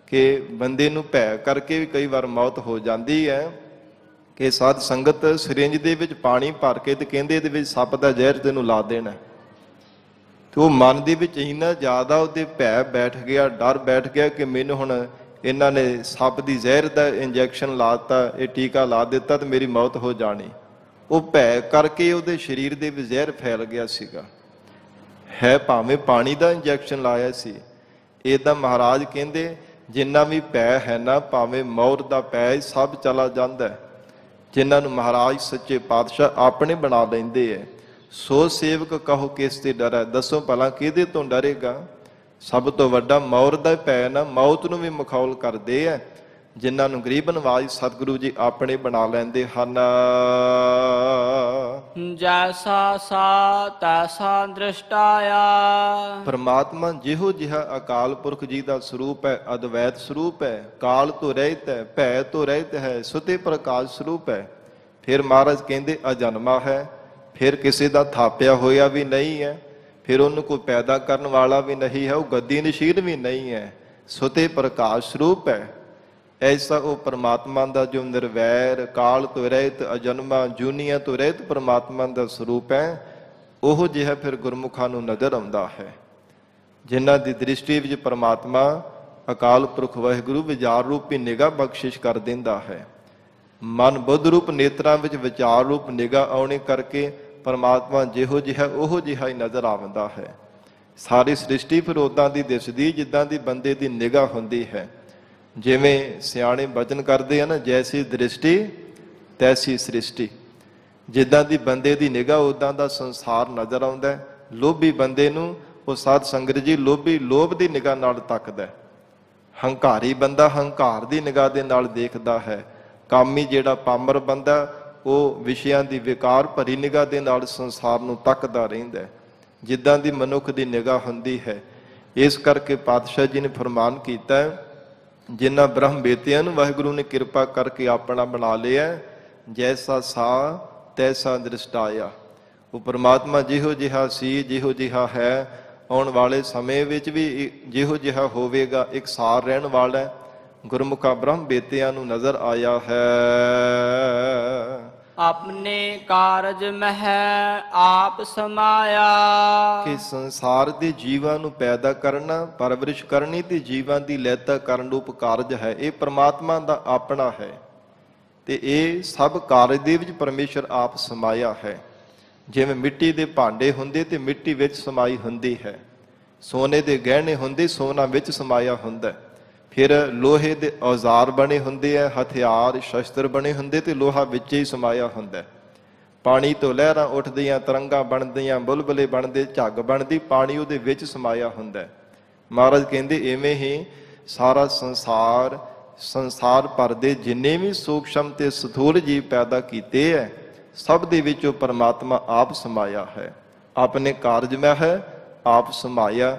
ਕਿ ਬੰਦੇ ਨੂੰ ਭੈ ਕਰਕੇ ਵੀ ਕਈ ਵਾਰ ਮੌਤ ਹੋ ਜਾਂਦੀ ਹੈ। ਕਿ ਸਾਧ ਸੰਗਤ ਸਿਰਿੰਜ ਦੇ ਵਿੱਚ ਪਾਣੀ ਭਰ ਕੇ ਤੇ ਕਹਿੰਦੇ ਇਹਦੇ ਵਿੱਚ ਸੱਪ ਦਾ ਜ਼ਹਿਰ ਤੈਨੂੰ ਲਾ ਦੇਣਾ, ਤੇ ਉਹ ਮਨ ਦੇ ਵਿੱਚ ਇੰਨਾ ਜ਼ਿਆਦਾ ਉਹਦੇ ਭੈ ਬੈਠ ਗਿਆ, ਡਰ ਬੈਠ ਗਿਆ ਕਿ ਮੈਨੂੰ ਹੁਣ ਇਹਨਾਂ ਨੇ ਸੱਪ ਦੀ ਜ਼ਹਿਰ ਦਾ ਇੰਜੈਕਸ਼ਨ ਲਾਤਾ, ਇਹ ਟੀਕਾ ਲਾ ਦਿੱਤਾ ਤੇ ਮੇਰੀ ਮੌਤ ਹੋ ਜਾਣੀ। ਉਹ ਭੈ ਕਰਕੇ ਉਹਦੇ ਸਰੀਰ ਦੇ ਵਿੱਚ ਜ਼ਹਿਰ ਫੈਲ ਗਿਆ ਸੀਗਾ। ਹੈ ਭਾਵੇਂ ਪਾਣੀ ਦਾ ਇੰਜੈਕਸ਼ਨ ਲਾਇਆ ਸੀ। ਇੱਦਾਂ ਮਹਾਰਾਜ ਕਹਿੰਦੇ ਜਿੰਨਾ ਵੀ ਭੈ ਹੈ ਨਾ, ਭਾਵੇਂ ਮੌਤ ਦਾ ਭੈ ਸਭ ਚਲਾ ਜਾਂਦਾ। ਜਿਨ੍ਹਾਂ ਨੂੰ ਮਹਾਰਾਜ ਸੱਚੇ ਪਾਤਸ਼ਾਹ ਆਪਣੇ ਬਣਾ ਲੈਂਦੇ ਹੈ, ਸੋ ਸੇਵਕ ਕਹੋ ਕਿਸ ਤੇ ਡਰੈ। ਦੱਸੋ ਭਲਾ ਕਿਹਦੇ ਤੋਂ ਡਰੇਗਾ? ਸਭ ਤੋਂ ਵੱਡਾ ਮੌਤ ਦਾ ਭੈ ਨਾ, ਮੌਤ ਨੂੰ ਵੀ ਮਖੌਲ ਕਰਦੇ ਹੈ। ਜਿਨ੍ਹਾਂ ਨੂੰ ਗਰੀਬ ਨਵਾਜ ਸਤਿਗੁਰੂ ਜੀ ਆਪਣੇ ਬਣਾ ਲੈਂਦੇ ਹਨ। ਜੈਸਾ ਸਾ ਤੈਸਾ ਦ੍ਰਿਸ਼ਟਾਇਆ। ਪਰਮਾਤਮਾ ਜਿਹੋ ਜਿਹਾ ਅਕਾਲ ਪੁਰਖ ਜੀ ਦਾ ਸਰੂਪ ਹੈ, ਅਦਵੈਤ ਸਰੂਪ ਹੈ, ਕਾਲ ਤੋਂ ਰਹਿਤ ਹੈ, ਭੈ ਤੋਂ ਰਹਿਤ ਹੈ, ਸੁਤੇ ਪ੍ਰਕਾਸ਼ ਸਰੂਪ ਹੈ। ਫਿਰ ਮਹਾਰਾਜ ਕਹਿੰਦੇ ਅਜਨਮਾ ਹੈ, ਫਿਰ ਕਿਸੇ ਦਾ ਥਾਪਿਆ ਹੋਇਆ ਵੀ ਨਹੀਂ ਹੈ, ਫਿਰ ਉਹਨੂੰ ਕੋਈ ਪੈਦਾ ਕਰਨ ਵਾਲਾ ਵੀ ਨਹੀਂ ਹੈ, ਉਹ ਗੱਦੀ ਨਸ਼ੀਰ ਵੀ ਨਹੀਂ ਹੈ, ਸੁਤੇ ਪ੍ਰਕਾਸ਼ ਸਰੂਪ ਹੈ। ਐਸਾ ਉਹ ਪਰਮਾਤਮਾ ਦਾ ਜੋ ਨਿਰਵੈਰ, ਕਾਲ ਤੋਂ ਰਹਿਤ, ਅਜਨਮਾ, ਜੂਨੀਆਂ ਤੋਂ ਰਹਿਤ ਪਰਮਾਤਮਾ ਦਾ ਸਰੂਪ ਹੈ, ਉਹ ਜਿਹਾ ਫਿਰ ਗੁਰਮੁਖਾਂ ਨੂੰ ਨਜ਼ਰ ਆਉਂਦਾ ਹੈ। ਜਿਨ੍ਹਾਂ ਦੀ ਦ੍ਰਿਸ਼ਟੀ ਵਿੱਚ ਪਰਮਾਤਮਾ ਅਕਾਲ ਪੁਰਖ ਵਾਹਿਗੁਰੂ ਵਿਚਾਰ ਰੂਪੀ ਨਿਗਾਹ ਬਖਸ਼ਿਸ਼ ਕਰ ਦਿੰਦਾ ਹੈ। ਮਨ ਬੁੱਧ ਰੂਪ ਨੇਤਰਾਂ ਵਿੱਚ ਵਿਚਾਰ ਰੂਪ ਨਿਗਾਹ ਆਉਣੇ ਕਰਕੇ ਪਰਮਾਤਮਾ ਜਿਹੋ ਜਿਹਾ ਉਹੋ ਜਿਹਾ ਹੀ ਨਜ਼ਰ ਆਉਂਦਾ ਹੈ। ਸਾਰੀ ਸ੍ਰਿਸ਼ਟੀ ਫਿਰ ਉੱਦਾਂ ਦੀ ਦਿਸਦੀ ਜਿੱਦਾਂ ਦੀ ਬੰਦੇ ਦੀ ਨਿਗਾਹ ਹੁੰਦੀ ਹੈ। ਜਿਵੇਂ ਸਿਆਣੇ ਬਚਨ ਕਰਦੇ ਆ ਨਾ, ਜੈਸੀ ਦ੍ਰਿਸ਼ਟੀ ਤੈਸੀ ਸ੍ਰਿਸ਼ਟੀ। ਜਿੱਦਾਂ ਦੀ ਬੰਦੇ ਦੀ ਨਿਗਾਹ ਉੱਦਾਂ ਦਾ ਸੰਸਾਰ ਨਜ਼ਰ ਆਉਂਦਾ। ਲੋਭੀ ਬੰਦੇ ਨੂੰ ਉਹ ਸਾਧ ਸੰਗਤ ਜੀ ਲੋਭੀ ਲੋਭ ਦੀ ਨਿਗਾਹ ਨਾਲ ਤੱਕਦਾ। ਹੰਕਾਰੀ ਬੰਦਾ ਹੰਕਾਰ ਦੀ ਨਿਗਾਹ ਦੇ ਨਾਲ ਦੇਖਦਾ ਹੈ। ਕਾਮੀ ਜਿਹੜਾ ਪਾਮਰ ਬੰਦਾ ਉਹ ਵਿਸ਼ਿਆਂ ਦੀ ਵਿਕਾਰ ਭਰੀ ਨਿਗਾਹ ਦੇ ਨਾਲ ਸੰਸਾਰ ਨੂੰ ਤੱਕਦਾ ਰਹਿੰਦਾ। ਜਿੱਦਾਂ ਦੀ ਮਨੁੱਖ ਦੀ ਨਿਗਾਹ ਹੁੰਦੀ ਹੈ। ਇਸ ਕਰਕੇ ਪਾਤਸ਼ਾਹ ਜੀ ਨੇ ਫਰਮਾਨ ਕੀਤਾ, ਜਿਨ੍ਹਾਂ ਬ੍ਰਹਮ ਬੇਤਿਆਂ ਨੂੰ ਵਾਹਿਗੁਰੂ ਨੇ ਕਿਰਪਾ ਕਰਕੇ ਆਪਣਾ ਬਣਾ ਲਿਆ, ਜੈਸਾ ਸਾ ਤੈਸਾ ਦ੍ਰਿਸ਼ਟਾਇਆ। ਉਹ ਪਰਮਾਤਮਾ ਜਿਹੋ ਜਿਹਾ ਸੀ, ਜਿਹੋ ਜਿਹਾ ਹੈ, ਆਉਣ ਵਾਲੇ ਸਮੇਂ ਵਿੱਚ ਵੀ ਜਿਹੋ ਜਿਹਾ ਹੋਵੇਗਾ, ਇੱਕ ਸਾਰ ਰਹਿਣ ਵਾਲਾ ਗੁਰਮੁਖਾਂ ਬ੍ਰਹਮ ਬੇਤਿਆਂ ਨੂੰ ਨਜ਼ਰ ਆਇਆ ਹੈ। ਆਪਣੇ ਕਾਰਜ ਮਹਿ ਆਪ ਸਮਾਇਆ। ਕਿ ਸੰਸਾਰ ਦੇ ਜੀਵਾਂ ਨੂੰ ਪੈਦਾ ਕਰਨਾ, ਪਰਵਰਿਸ਼ ਕਰਨੀ ਤੇ ਜੀਵਾਂ ਦੀ ਲੈਤਾ ਕਰਨ ਰੂਪ ਕਾਰਜ ਹੈ। ਇਹ ਪਰਮਾਤਮਾ ਦਾ ਆਪਣਾ ਹੈ ਤੇ ਇਹ ਸਭ ਕਾਰਜ ਦੇ ਵਿੱਚ ਪਰਮੇਸ਼ਰ ਆਪ ਸਮਾਇਆ ਹੈ। ਜਿਵੇਂ ਮਿੱਟੀ ਦੇ ਭਾਂਡੇ ਹੁੰਦੇ ਤੇ ਮਿੱਟੀ ਵਿੱਚ ਸਮਾਈ ਹੁੰਦੀ ਹੈ। ਸੋਨੇ ਦੇ ਗਹਿਣੇ ਹੁੰਦੇ, ਸੋਨਾ ਵਿੱਚ ਸਮਾਇਆ ਹੁੰਦਾ। ਫਿਰ ਲੋਹੇ ਦੇ ਔਜ਼ਾਰ ਬਣੇ ਹੁੰਦੇ ਆ, ਹਥਿਆਰ ਸ਼ਸਤਰ ਬਣੇ ਹੁੰਦੇ ਤੇ ਲੋਹਾ ਵਿੱਚ ਹੀ ਸਮਾਇਆ ਹੁੰਦਾ। ਪਾਣੀ ਤੋਂ ਲਹਿਰਾਂ ਉੱਠਦੀਆਂ, ਤਰੰਗਾਂ ਬਣਦੀਆਂ, ਬੁਲਬੁਲੇ ਬਣਦੇ, ਝੱਗ ਬਣਦੀ, ਪਾਣੀ ਉਹਦੇ ਵਿੱਚ ਸਮਾਇਆ ਹੁੰਦਾ। ਮਹਾਰਾਜ ਕਹਿੰਦੇ ਇਵੇਂ ਹੀ ਸਾਰਾ ਸੰਸਾਰ ਭਰ ਦੇ ਜਿੰਨੇ ਵੀ ਸੂਖਸ਼ਮ ਤੇ ਸਥੂਲ ਜੀਵ ਪੈਦਾ ਕੀਤੇ ਹੈ, ਸਭ ਦੇ ਵਿੱਚ ਉਹ ਪਰਮਾਤਮਾ ਆਪ ਸਮਾਇਆ ਹੈ। ਆਪਣੇ ਕਾਰਜ ਮੈਂ ਹੈ ਆਪ ਸਮਾਇਆ।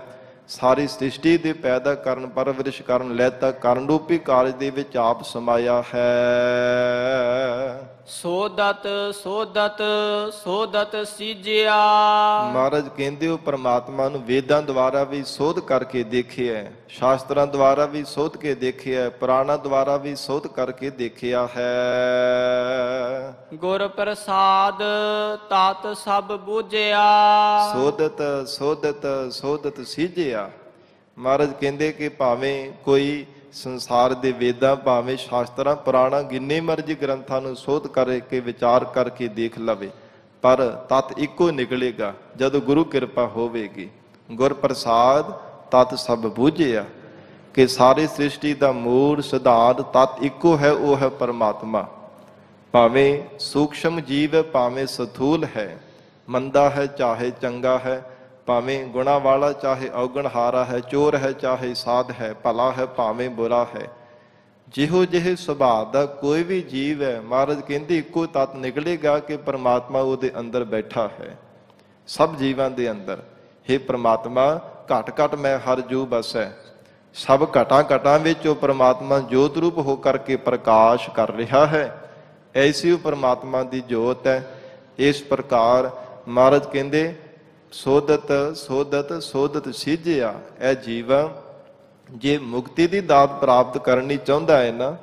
ਸਾਰੀ ਸ੍ਰਿਸ਼ਟੀ ਦੇ ਪੈਦਾ ਕਰਨ, ਪਰਵਰਿਸ਼ ਕਰਨ, ਲੈਤਾ ਕਰਨ ਰੂਪੀ ਕਾਰਜ ਦੇ ਵਿੱਚ ਆਪ ਸਮਾਇਆ ਹੈ। ਸੋਦਤ ਸੋਦਤ ਸੋਦਤ ਸੀਜਿਆ। ਮਹਾਰਾਜ ਕਹਿੰਦੇ ਉਹ ਪਰਮਾਤਮਾ ਨੂੰ ਵੇਦਾਂ ਦੁਆਰਾ ਵੀ ਸੋਧ ਕਰਕੇ ਦੇਖਿਆ, ਸ਼ਾਸਤਰਾਂ ਦੁਆਰਾ ਵੀ ਸੋਧ ਕੇ ਦੇਖਿਆ, ਪੁਰਾਣਾਂ ਦੁਆਰਾ ਵੀ ਸੋਧ ਕਰਕੇ ਦੇਖਿਆ ਹੈ। ਗੁਰ ਪ੍ਰਸਾਦ ਤਤ ਸਭ ਬੂਝਿਆ। ਸੋਦਤ ਸੋਦਤ ਸੋਦਤ ਸੀਜਿਆ। ਮਹਾਰਾਜ ਕਹਿੰਦੇ ਕਿ ਭਾਵੇਂ ਕੋਈ ਸੰਸਾਰ ਦੇ ਵੇਦਾਂ, ਭਾਵੇਂ ਸ਼ਾਸਤਰਾਂ, ਪੁਰਾਣਾ, ਜਿੰਨੇ ਮਰਜ਼ੀ ਗ੍ਰੰਥਾਂ ਨੂੰ ਸੋਧ ਕਰਕੇ ਵਿਚਾਰ ਕਰਕੇ ਦੇਖ ਲਵੇ, ਪਰ ਤਤ ਇੱਕੋ ਨਿਕਲੇਗਾ ਜਦੋਂ ਗੁਰੂ ਕਿਰਪਾ ਹੋਵੇਗੀ। ਗੁਰ ਪ੍ਰਸਾਦ ਤਤ ਸਭ ਬੂਝਿਆ। ਕਿ ਸਾਰੀ ਸ੍ਰਿਸ਼ਟੀ ਦਾ ਮੂਲ ਸਿਧਾਂਤ ਤਤ ਇੱਕੋ ਹੈ, ਉਹ ਹੈ ਪਰਮਾਤਮਾ। ਭਾਵੇਂ ਸੂਖਸ਼ਮ ਜੀਵ ਹੈ, ਭਾਵੇਂ ਸਥੂਲ ਹੈ, ਮੰਦਾ ਹੈ ਚਾਹੇ ਚੰਗਾ ਹੈ, ਭਾਵੇਂ ਗੁਣਾ ਵਾਲਾ ਚਾਹੇ ਔਗਣਹਾਰਾ ਹੈ, ਚੋਰ ਹੈ ਚਾਹੇ ਸਾਧ ਹੈ, ਭਲਾ ਹੈ ਭਾਵੇਂ ਬੁਰਾ ਹੈ, ਜਿਹੋ ਜਿਹੇ ਸੁਭਾਅ ਦਾ ਕੋਈ ਵੀ ਜੀਵ ਹੈ, ਮਹਾਰਾਜ ਕਹਿੰਦੇ ਇੱਕੋ ਤੱਤ ਨਿਕਲੇਗਾ ਕਿ ਪਰਮਾਤਮਾ ਉਹਦੇ ਅੰਦਰ ਬੈਠਾ ਹੈ। ਸਭ ਜੀਵਾਂ ਦੇ ਅੰਦਰ ਹੇ ਪਰਮਾਤਮਾ ਘਟ ਘਟ ਮੈਂ ਹਰ ਜੂ ਬਸੈ। ਸਭ ਘਟਾਂ ਘਟਾਂ ਵਿੱਚ ਉਹ ਪਰਮਾਤਮਾ ਜੋਤ ਰੂਪ ਹੋ ਕਰਕੇ ਪ੍ਰਕਾਸ਼ ਕਰ ਰਿਹਾ ਹੈ। ਐਸੀ ਉਹ ਪਰਮਾਤਮਾ ਦੀ ਜੋਤ ਹੈ। ਇਸ ਪ੍ਰਕਾਰ ਮਹਾਰਾਜ ਕਹਿੰਦੇ ਸੋਦਤ ਸੋਦਤ ਸੋਦਤ ਸੀਜਿਆ। ਇਹ ਜੀਵਾ ਜੇ ਮੁਕਤੀ ਦੀ ਦਾਤ ਪ੍ਰਾਪਤ ਕਰਨੀ ਚਾਹੁੰਦਾ ਹੈ ਨਾ,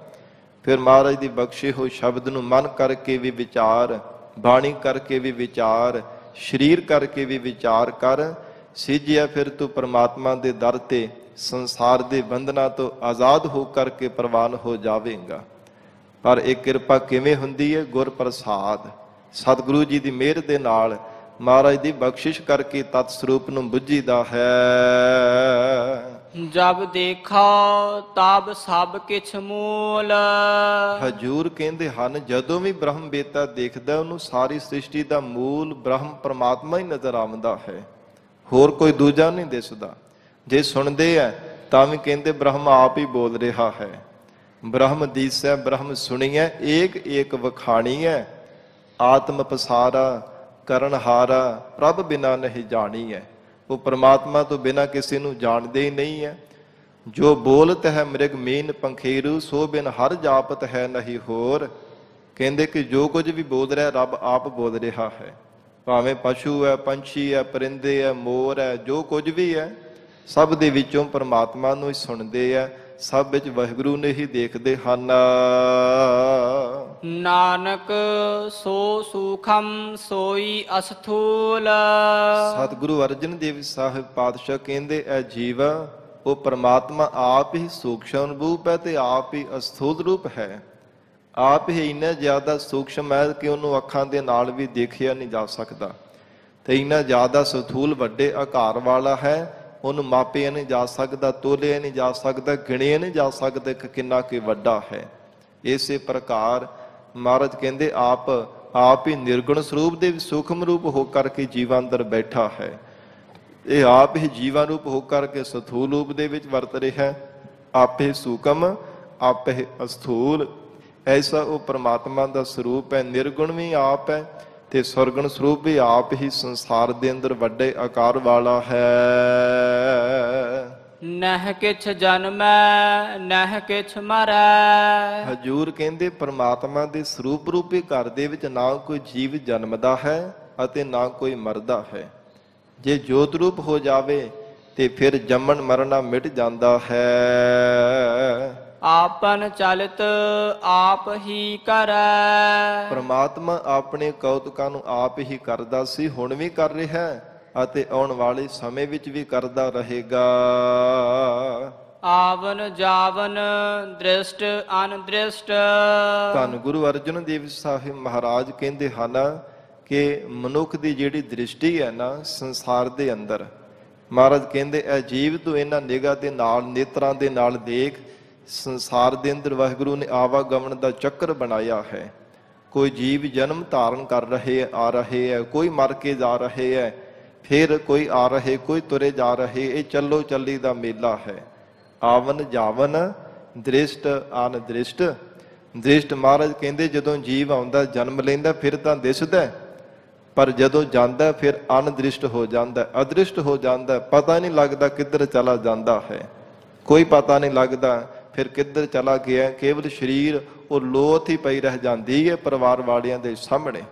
ਫਿਰ ਮਹਾਰਾਜ ਦੀ ਬਖਸ਼ੇ ਹੋਏ ਸ਼ਬਦ ਨੂੰ ਮਨ ਕਰਕੇ ਵੀ ਵਿਚਾਰ, ਬਾਣੀ ਕਰਕੇ ਵੀ ਵਿਚਾਰ, ਸਰੀਰ ਕਰਕੇ ਵੀ ਵਿਚਾਰ ਕਰ। ਸੀਜਿਆ ਫਿਰ ਤੂੰ ਪਰਮਾਤਮਾ ਦੇ ਦਰ ਤੇ ਸੰਸਾਰ ਦੇ ਬੰਧਨਾਂ ਤੋਂ ਆਜ਼ਾਦ ਹੋ ਕਰਕੇ ਪ੍ਰਵਾਨ ਹੋ ਜਾਵੇਗਾ। ਪਰ ਇਹ ਕਿਰਪਾ ਕਿਵੇਂ ਹੁੰਦੀ ਹੈ? ਗੁਰ ਪ੍ਰਸਾਦ, ਸਤਿਗੁਰੂ ਜੀ ਦੀ ਮਿਹਰ ਦੇ ਨਾਲ, ਮਹਾਰਾਜ ਦੀ ਬਖਸ਼ਿਸ਼ ਕਰਕੇ ਤਤ ਸਰੂਪ ਨੂੰ ਬੁੱਝੀਦਾ ਹੈ। ਜਬ ਦੇਖਾ ਤਬ ਸਭ ਕਿਛ ਮੂਲ। ਹਜੂਰ ਕਹਿੰਦੇ ਹਨ ਜਦੋਂ ਵੀ ਬ੍ਰਹਮ ਬੇਤਾ ਦੇਖਦਾ ਉਹਨੂੰ ਸਾਰੀ ਸ੍ਰਿਸ਼ਟੀ ਦਾ ਮੂਲ ਬ੍ਰਹਮ ਪਰਮਾਤਮਾ ਹੀ ਨਜ਼ਰ ਆਉਂਦਾ ਹੈ, ਹੋਰ ਕੋਈ ਦੂਜਾ ਨਹੀਂ ਦਿਸਦਾ। ਜੇ ਸੁਣਦੇ ਆ ਤਾਂ ਵੀ ਕਹਿੰਦੇ ਬ੍ਰਹਮ ਆਪ ਹੀ ਬੋਲ ਰਿਹਾ ਹੈ। ਬ੍ਰਹਮ ਦੀਸੈ ਬ੍ਰਹਮ ਸੁਣੀਐ, ਏਕ ਏਕ ਵਖਾਣੀਐ, ਆਤਮ ਪਸਾਰਾ ਕਰਨਹਾਰਾ ਪ੍ਰਭ ਬਿਨਾ ਨਹੀਂ ਜਾਣੀਐ। ਉਹ ਪਰਮਾਤਮਾ ਤੋਂ ਬਿਨਾ ਕਿਸੇ ਨੂੰ ਜਾਣਦੇ ਹੀ ਨਹੀਂ ਹੈ। ਜੋ ਬੋਲਤ ਹੈ ਮ੍ਰਿਗ ਮੀਨ ਪੰਖੇਰੂ, ਸੋ ਬਿਨ ਹਰ ਜਾਪਤ ਹੈ ਨਹੀਂ ਹੋਰ। ਕਹਿੰਦੇ ਕਿ ਜੋ ਕੁਝ ਵੀ ਬੋਲ ਰਿਹਾ ਰੱਬ ਆਪ ਬੋਲ ਰਿਹਾ ਹੈ। ਭਾਵੇਂ ਪਸ਼ੂ ਹੈ, ਪੰਛੀ ਹੈ, ਪਰਿੰਦੇ ਹੈ, ਮੋਰ ਹੈ, ਜੋ ਕੁਝ ਵੀ ਹੈ, ਸਭ ਦੇ ਵਿੱਚੋਂ ਪਰਮਾਤਮਾ ਨੂੰ ਹੀ ਸੁਣਦੇ ਆ। ਸਭ ਵਿੱਚ ਵਾਹਿਗੁਰੂ ਨੇ ਹੀ ਦੇਖਦੇ ਹਨ। ਨਾਨਕ ਸੋ ਸੂਖਮ ਸੋਈ ਅਸਥੂਲ। ਸਤਿਗੁਰੂ ਅਰਜਨ ਦੇਵ ਸਾਹਿਬ ਪਾਤਸ਼ਾਹ ਕਹਿੰਦੇ ਐ ਜੀਵ ਉਹ ਪਰਮਾਤਮਾ ਆਪ ਹੀ ਸੂਖਸ਼ਮ ਰੂਪ ਹੈ ਤੇ ਆਪ ਹੀ ਅਸਥੂਲ ਰੂਪ ਹੈ। ਆਪ ਹੀ ਇੰਨਾ ਜ਼ਿਆਦਾ ਸੂਖਸ਼ਮ ਹੈ ਕਿ ਉਹਨੂੰ ਅੱਖਾਂ ਦੇ ਨਾਲ ਵੀ ਦੇਖਿਆ ਨਹੀਂ ਜਾ ਸਕਦਾ, ਤੇ ਇੰਨਾ ਜ਼ਿਆਦਾ ਸਥੂਲ ਵੱਡੇ ਆਕਾਰ ਵਾਲਾ ਹੈ, ਉਹਨੂੰ ਮਾਪਿਆ ਨਹੀਂ ਜਾ ਸਕਦਾ, ਤੋਲਿਆ ਨਹੀਂ ਜਾ ਸਕਦਾ, ਗਿਣਿਆ ਨਹੀਂ ਜਾ ਸਕਦਾ ਕਿ ਕਿੰਨਾ ਕਿ ਵੱਡਾ ਹੈ। ਇਸੇ ਪ੍ਰਕਾਰ ਮਹਾਰਾਜ ਕਹਿੰਦੇ ਆਪ ਹੀ ਨਿਰਗੁਣ ਸਰੂਪ ਦੇ ਸੂਖਮ ਰੂਪ ਹੋ ਕਰਕੇ ਜੀਵਾਂ ਅੰਦਰ ਬੈਠਾ ਹੈ। ਇਹ ਆਪ ਹੀ ਜੀਵਾਂ ਰੂਪ ਹੋ ਕਰਕੇ ਸਥੂਲ ਰੂਪ ਦੇ ਵਿੱਚ ਵਰਤ ਰਿਹਾ, ਆਪੇ ਸੂਖਮ ਆਪੇ ਅਸਥੂਲ। ਐਸਾ ਉਹ ਪਰਮਾਤਮਾ ਦਾ ਸਰੂਪ ਹੈ। ਨਿਰਗੁਣ ਵੀ ਆਪ ਹੈ ਤੇ ਸਰਗੁਣ ਸਰੂਪ ਵੀ ਆਪ ਹੀ ਸੰਸਾਰ ਦੇ ਅੰਦਰ ਵੱਡੇ ਆਕਾਰ ਵਾਲਾ ਹੈ। ਨਹਿ ਕਿਛ ਜਨਮੈ ਨਹਿ ਕਿਛ ਮਰੈ। ਹਜੂਰ ਕਹਿੰਦੇ ਪਰਮਾਤਮਾ ਦੇ ਸਰੂਪ ਰੂਪੀ ਘਰ ਦੇ ਵਿੱਚ ਨਾ ਕੋਈ ਜੀਵ ਜਨਮਦਾ ਹੈ ਅਤੇ ਨਾ ਕੋਈ ਮਰਦਾ ਹੈ। ਜੇ ਜੋਤ ਰੂਪ ਹੋ ਜਾਵੇ ਤੇ ਫਿਰ ਜੰਮਣ ਮਰਨਾ ਮਿਟ ਜਾਂਦਾ ਹੈ। ਆਪਨ ਚਲਿਤ ਆਪ ਹੀ ਕਰੈ। ਪਰਮਾਤਮਾ ਆਪਣੇ ਕੌਤਕਾਂ ਨੂੰ ਆਪ ਹੀ ਕਰਦਾ ਸੀ, ਹੁਣ ਵੀ ਕਰ ਰਿਹਾ ਹੈ ਅਤੇ ਆਉਣ ਵਾਲੇ ਸਮੇਂ ਵਿੱਚ ਵੀ ਕਰਦਾ ਰਹੇਗਾ। ਆਵਨ ਜਾਵਨ ਦ੍ਰਿਸ਼ਟ ਅਨਦ੍ਰਿਸ਼ਟ। ਧੰਨ ਗੁਰੂ ਅਰਜਨ ਦੇਵ ਸਾਹਿਬ ਮਹਾਰਾਜ ਕਹਿੰਦੇ ਹਨ ਕਿ ਮਨੁੱਖ ਦੀ ਜਿਹੜੀ ਦ੍ਰਿਸ਼ਟੀ ਹੈ ਨਾ ਸੰਸਾਰ ਦੇ ਅੰਦਰ, ਮਹਾਰਾਜ ਕਹਿੰਦੇ ਇਹ ਜੀਵ ਤੂੰ ਇਹਨਾਂ ਨਿਗਾਹ ਦੇ ਨਾਲ ਨੇਤਰਾਂ ਦੇ ਨਾਲ ਦੇਖ, ਸੰਸਾਰ ਦੇ ਅੰਦਰ ਵਾਹਿਗੁਰੂ ਨੇ ਆਵਾਗਮਨ ਦਾ ਚੱਕਰ ਬਣਾਇਆ ਹੈ। ਕੋਈ ਜੀਵ ਜਨਮ ਧਾਰਨ ਕਰ ਰਹੇ ਆ ਰਹੇ ਹੈ, ਕੋਈ ਮਰ ਕੇ ਜਾ ਰਹੇ ਹੈ, ਫਿਰ ਕੋਈ ਆ ਰਹੇ, ਕੋਈ ਤੁਰੇ ਜਾ ਰਹੇ। ਇਹ ਚੱਲੋ ਚੱਲੀ ਦਾ ਮੇਲਾ ਹੈ। ਆਵਨ ਜਾਵਨ ਦ੍ਰਿਸ਼ਟ ਅਨਦ੍ਰਿਸ਼ਟ। ਦ੍ਰਿਸ਼ਟ ਮਹਾਰਾਜ ਕਹਿੰਦੇ ਜਦੋਂ ਜੀਵ ਆਉਂਦਾ ਜਨਮ ਲੈਂਦਾ ਫਿਰ ਤਾਂ ਦਿਸਦਾ, ਪਰ ਜਦੋਂ ਜਾਂਦਾ ਫਿਰ ਅਨਦ੍ਰਿਸ਼ਟ ਹੋ ਜਾਂਦਾ, ਅਦ੍ਰਿਸ਼ਟ ਹੋ ਜਾਂਦਾ। ਪਤਾ ਨਹੀਂ ਲੱਗਦਾ ਕਿੱਧਰ ਚਲਾ ਜਾਂਦਾ ਹੈ, ਕੋਈ ਪਤਾ ਨਹੀਂ ਲੱਗਦਾ ਫਿਰ ਕਿੱਧਰ ਚਲਾ ਗਿਆ। ਕੇਵਲ ਸਰੀਰ ਉਹ ਲੋਥ ਹੀ ਪਈ ਰਹਿ ਜਾਂਦੀ ਹੈ ਪਰਿਵਾਰ ਵਾਲਿਆਂ ਦੇ ਸਾਹਮਣੇ,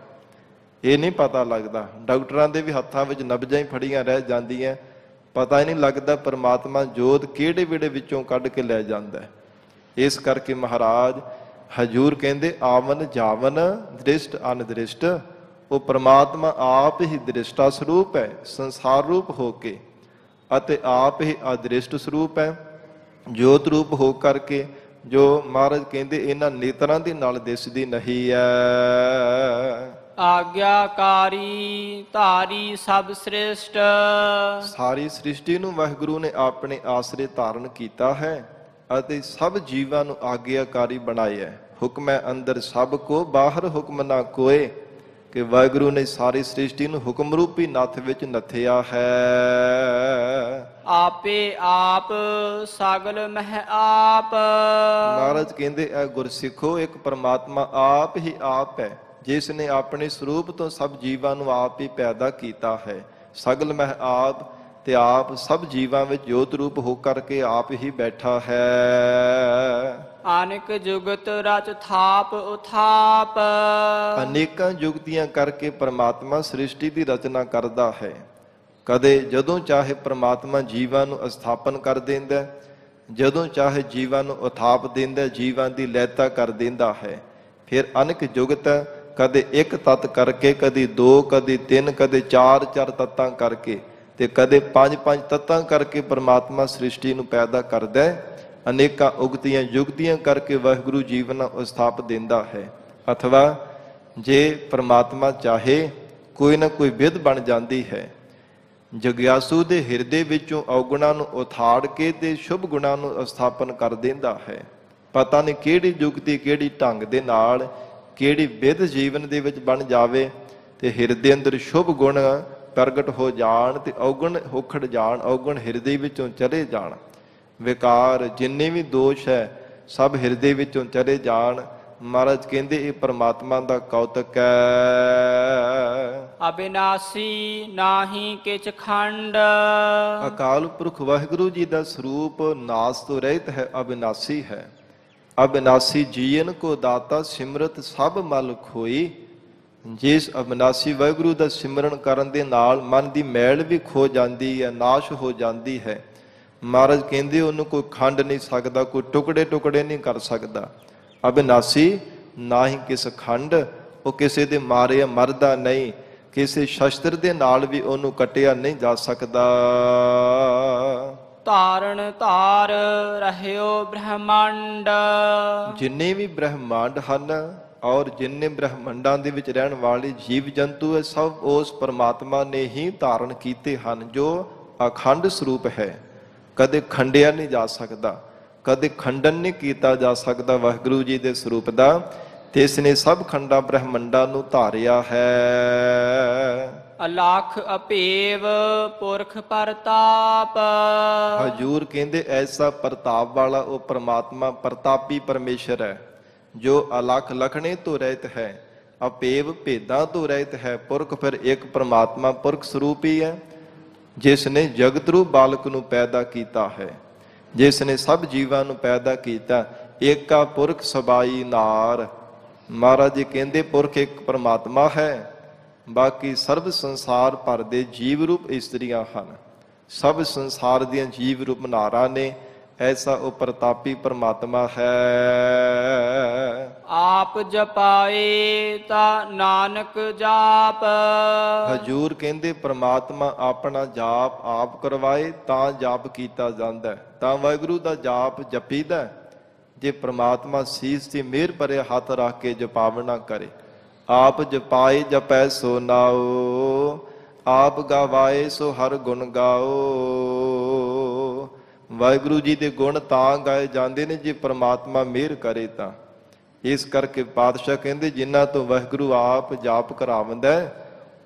ਇਹ ਨਹੀਂ ਪਤਾ ਲੱਗਦਾ। ਡਾਕਟਰਾਂ ਦੇ ਵੀ ਹੱਥਾਂ ਵਿੱਚ ਨਬਜ਼ਾਂ ਹੀ ਫੜੀਆਂ ਰਹਿ ਜਾਂਦੀਆਂ, ਪਤਾ ਹੀ ਨਹੀਂ ਲੱਗਦਾ ਪਰਮਾਤਮਾ ਜੋਤ ਕਿਹੜੇ ਵੇੜੇ ਵਿੱਚੋਂ ਕੱਢ ਕੇ ਲੈ ਜਾਂਦਾ। ਇਸ ਕਰਕੇ ਮਹਾਰਾਜ ਹਜੂਰ ਕਹਿੰਦੇ ਆਵਨ ਜਾਵਨ ਦ੍ਰਿਸ਼ਟ ਅਨਦ੍ਰਿਸ਼ਟ। ਉਹ ਪਰਮਾਤਮਾ ਆਪ ਹੀ ਦ੍ਰਿਸ਼ਟਾ ਸਰੂਪ ਹੈ ਸੰਸਾਰ ਰੂਪ ਹੋ ਕੇ, ਅਤੇ ਆਪ ਹੀ ਅਦ੍ਰਿਸ਼ਟ ਸਰੂਪ ਹੈ ਜੋਤ ਰੂਪ ਹੋ ਕਰਕੇ, ਜੋ ਮਹਾਰਾਜ ਕਹਿੰਦੇ ਇਹਨਾਂ ਨੇਤਰਾਂ ਦੇ ਨਾਲ ਦਿਸਦੀ ਨਹੀਂ ਹੈ। ਆਗਿਆਕਾਰੀ ਧਾਰੀ ਸਭ ਸ੍ਰਿਸ਼ਟ। ਸਾਰੀ ਸ੍ਰਿਸ਼ਟੀ ਨੂੰ ਵਾਹਿਗੁਰੂ ਨੇ ਆਪਣੇ ਆਸਰੇ ਧਾਰਨ ਕੀਤਾ ਹੈ ਅਤੇ ਸਭ ਜੀਵਾਂ ਨੂੰ ਆਗਿਆਕਾਰੀ ਬਣਾਇਆ। ਹੁਕਮ ਹੈ ਅੰਦਰ ਸਭ ਕੋ ਬਾਹਰ ਹੁਕਮ ਨਾ ਕੋਏ, ਕਿ ਵਾਹਿਗੁਰੂ ਨੇ ਸਾਰੀ ਸ੍ਰਿਸ਼ਟੀ ਨੂੰ ਹੁਕਮ ਰੂਪੀ ਨੱਥ ਵਿੱਚ ਨੱਥਿਆ ਹੈ। ਆਪੇ ਆਪ ਸਗਲ ਮਹਿ ਆਪ। ਮਹਾਰਾਜ ਕਹਿੰਦੇ ਇਹ ਗੁਰਸਿੱਖੋ ਇੱਕ ਪਰਮਾਤਮਾ ਆਪ ਹੀ ਆਪ ਹੈ, ਜਿਸ ਨੇ ਆਪਣੇ ਸਰੂਪ ਤੋਂ ਸਭ ਜੀਵਾਂ ਨੂੰ ਆਪ ਹੀ ਪੈਦਾ ਕੀਤਾ ਹੈ। ਸਗਲ ਮਹਿ ਆਪ, ਤੇ ਆਪ ਸਭ ਜੀਵਾਂ ਵਿੱਚ ਜੋਤ ਰੂਪ ਹੋ ਕਰਕੇ ਆਪ ਹੀ ਬੈਠਾ ਹੈ। ਅਨੇਕ ਜੁਗਤ ਰਚ ਥਾਪ ਉਥਾਪ। ਅਨੇਕਾਂ ਜੁਗਤੀਆਂ ਕਰਕੇ ਪਰਮਾਤਮਾ ਸ੍ਰਿਸ਼ਟੀ ਦੀ ਰਚਨਾ ਕਰਦਾ ਹੈ। ਕਦੇ ਜਦੋਂ ਚਾਹੇ ਪਰਮਾਤਮਾ ਜੀਵਾਂ ਨੂੰ ਅਸਥਾਪਨ ਕਰ ਦਿੰਦਾ, ਜਦੋਂ ਚਾਹੇ ਜੀਵਾਂ ਨੂੰ ਉਥਾਪ ਦਿੰਦਾ, ਜੀਵਾਂ ਦੀ ਲੈਤਾ ਕਰ ਦਿੰਦਾ ਹੈ। ਫਿਰ ਅਨੇਕ ਜੁਗਤ, ਕਦੇ ਇੱਕ ਤੱਤ ਕਰਕੇ, ਕਦੇ ਦੋ, ਕਦੇ ਤਿੰਨ, ਕਦੇ ਚਾਰ ਤੱਤਾਂ ਕਰਕੇ, ਤੇ ਕਦੇ ਪੰਜ ਤੱਤਾਂ ਕਰਕੇ ਪਰਮਾਤਮਾ ਸ੍ਰਿਸ਼ਟੀ ਨੂੰ ਪੈਦਾ ਕਰਦਾ ਹੈ। ਅਨੇਕਾਂ ਉਗਤੀਆਂ ਯੁਗਤੀਆਂ ਕਰਕੇ ਵਾਹਿਗੁਰੂ ਜੀਵਨ ਨੂੰ ਸਥਾਪ ਦਿੰਦਾ ਹੈ। ਅਥਵਾ ਜੇ ਪਰਮਾਤਮਾ ਚਾਹੇ ਕੋਈ ਨਾ ਕੋਈ ਵਿਧ ਬਣ ਜਾਂਦੀ ਹੈ। ਜਗਿਆਸੂ ਦੇ ਹਿਰਦੇ ਵਿੱਚੋਂ ਔਗੁਣਾਂ ਨੂੰ ਉਥਾੜ ਕੇ ਤੇ ਸ਼ੁਭ ਗੁਣਾਂ ਨੂੰ ਸਥਾਪਨ ਕਰ ਦਿੰਦਾ ਹੈ। ਪਤਾ ਨਹੀਂ ਕਿਹੜੀ ਯੁਗਤੀ ਕਿਹੜੀ ਢੰਗ ਦੇ ਨਾਲ ਕਿਹੜੀ ਵਿਧ ਜੀਵਨ ਦੇ ਵਿੱਚ ਬਣ ਜਾਵੇ ਤੇ ਹਿਰਦੇ ਅੰਦਰ ਸ਼ੁਭ ਗੁਣ ਪ੍ਰਗਟ ਹੋ ਜਾਣ ਤੇ ਔਗੁਣ ਹੋਖੜ ਜਾਣ, ਔਗੁਣ ਹਿਰਦੇ ਵਿੱਚੋਂ ਚਲੇ ਜਾਣ। ਵਿਕਾਰ ਜਿੰਨੇ ਵੀ ਦੋਸ਼ ਹੈ ਸਭ ਹਿਰਦੇ ਵਿੱਚੋਂ ਚਲੇ ਜਾਣ। ਮਹਾਰਾਜ ਕਹਿੰਦੇ ਇਹ ਪਰਮਾਤਮਾ ਦਾ ਕੌਤਕ ਹੈ। ਅਬਿਨਾਸੀ ਨਾਹੀ ਕਿਛ ਖੰਡ। ਅਕਾਲ ਪੁਰਖ ਵਾਹਿਗੁਰੂ ਜੀ ਦਾ ਸਰੂਪ ਨਾਸ ਤੋਂ ਰਹਿਤ ਹੈ, ਅਬਿਨਾਸੀ ਹੈ। ਅਬਿਨਾਸੀ ਜੀਵਨ ਕੋ ਦਾਤਾ ਸਿਮਰਤ ਸਭ ਮਲ ਖੋਈ। ਜਿਸ ਅਬਿਨਾਸੀ ਵਾਹਿਗੁਰੂ ਦਾ ਸਿਮਰਨ ਕਰਨ ਦੇ ਨਾਲ ਮਨ ਦੀ ਮੈਲ ਵੀ ਖੋ ਜਾਂਦੀ ਹੈ, ਨਾਸ਼ ਹੋ ਜਾਂਦੀ ਹੈ। ਮਹਾਰਾਜ ਕਹਿੰਦੇ ਉਹਨੂੰ ਕੋਈ ਖੰਡ ਨਹੀਂ ਸਕਦਾ, ਕੋਈ ਟੁਕੜੇ ਟੁਕੜੇ ਨਹੀਂ ਕਰ ਸਕਦਾ। ਅਬਿਨਾਸੀ ਨਾ ਹੀ ਕਿਸ ਖੰਡ। ਉਹ ਕਿਸੇ ਦੇ ਮਾਰਿਆ ਮਰਦਾ ਨਹੀਂ, ਕਿਸੇ ਸ਼ਸਤਰ ਦੇ ਨਾਲ ਵੀ ਉਹਨੂੰ ਕੱਟਿਆ ਨਹੀਂ ਜਾ ਸਕਦਾ। ਧਾਰਨ ਧਾਰ ਰਹਿਓ ਬ੍ਰਹਮੰਡ। ਜਿੰਨੇ ਵੀ ਬ੍ਰਹਮੰਡ ਹਨ ਔਰ ਜਿੰਨੇ ਬ੍ਰਹਮੰਡਾਂ ਦੇ ਵਿੱਚ ਰਹਿਣ ਵਾਲੇ ਜੀਵ ਜੰਤੂ ਹੈ, ਸਭ ਉਸ ਪਰਮਾਤਮਾ ਨੇ ਹੀ ਧਾਰਨ ਕੀਤੇ ਹਨ, ਜੋ ਅਖੰਡ ਸਰੂਪ ਹੈ। ਕਦੇ ਖੰਡਿਆ ਨਹੀਂ ਜਾ ਸਕਦਾ, ਕਦੇ ਖੰਡਨ ਨਹੀਂ ਕੀਤਾ ਜਾ ਸਕਦਾ ਵਾਹਿਗੁਰੂ ਜੀ ਦੇ ਸਰੂਪ ਦਾ। ਤੇ ਇਸ ਨੇ ਸਭ ਖੰਡਾਂ ਬ੍ਰਹਮੰਡਾਂ ਨੂੰ ਧਾਰਿਆ ਹੈ। ਅਲਖ ਅਪੇਵ ਪੁਰਖ ਪ੍ਰਤਾਪ। ਹਜੂਰ ਕਹਿੰਦੇ ਐਸਾ ਪ੍ਰਤਾਪ ਵਾਲਾ ਉਹ ਪਰਮਾਤਮਾ ਪ੍ਰਤਾਪੀ ਪਰਮੇਸ਼ਰ ਹੈ, ਜੋ ਅਲਖ ਲਖਣੇ ਤੋਂ ਰਹਿਤ ਹੈ, ਅਪੇਵ ਭੇਦਾਂ ਤੋਂ ਰਹਿਤ ਹੈ। ਪੁਰਖ ਫਿਰ ਇੱਕ ਪਰਮਾਤਮਾ ਪੁਰਖ ਸਰੂਪ ਹੀ ਹੈ, ਜਿਸ ਨੇ ਜਗਤ ਰੂਪ ਬਾਲਕ ਨੂੰ ਪੈਦਾ ਕੀਤਾ ਹੈ, ਜਿਸ ਨੇ ਸਭ ਜੀਵਾਂ ਨੂੰ ਪੈਦਾ ਕੀਤਾ। ਏਕਾ ਪੁਰਖ ਸਬਾਈ ਨਾਰ। ਮਹਾਰਾਜ ਜੀ ਕਹਿੰਦੇ ਪੁਰਖ ਇੱਕ ਪਰਮਾਤਮਾ ਹੈ, ਬਾਕੀ ਸਰਬ ਸੰਸਾਰ ਭਰ ਦੇ ਜੀਵ ਰੂਪ ਇਸਤਰੀਆਂ ਹਨ। ਸਭ ਸੰਸਾਰ ਦੀਆਂ ਜੀਵ ਰੂਪ ਨਾਰਾਂ ਨੇ। ਐਸਾ ਉਹ ਪ੍ਰਤਾਪੀ ਪਰਮਾਤਮਾ ਹੈ। ਆਪ ਜਪਾਏ ਤਾਂ ਨਾਨਕ ਜਾਪ। ਹਜੂਰ ਕਹਿੰਦੇ ਪ੍ਰਮਾਤਮਾ ਆਪਣਾ ਜਾਪ ਆਪ ਕਰਵਾਏ ਤਾਂ ਜਾਪ ਕੀਤਾ ਜਾਂਦਾ ਹੈ, ਤਾਂ ਵਾਹਿਗੁਰੂ ਦਾ ਜਾਪ ਜਪੀਦਾ। ਜੇ ਪ੍ਰਮਾਤਮਾ ਸੀਸ ਤੇ ਮਿਹਰ ਭਰਿਆ ਹੱਥ ਰੱਖ ਕੇ ਜਪਾਵਣਾ ਕਰੇ। ਆਪ ਜਪਾਏ ਜਪੈ ਸੋ ਨਾਉ, ਆਪ ਗਾਵਾਏ ਸੋ ਹਰ ਗੁਣ ਗਾਓ। ਵਾਹਿਗੁਰੂ ਜੀ ਦੇ ਗੁਣ ਤਾਂ ਗਾਏ ਜਾਂਦੇ ਨੇ ਜੇ ਪ੍ਰਮਾਤਮਾ ਮਿਹਰ ਕਰੇ ਤਾਂ। ਇਸ ਕਰਕੇ ਪਾਤਸ਼ਾਹ ਕਹਿੰਦੇ ਜਿਨ੍ਹਾਂ ਤੋਂ ਵਾਹਿਗੁਰੂ ਆਪ ਜਾਪ ਕਰਾਵੰਦਾ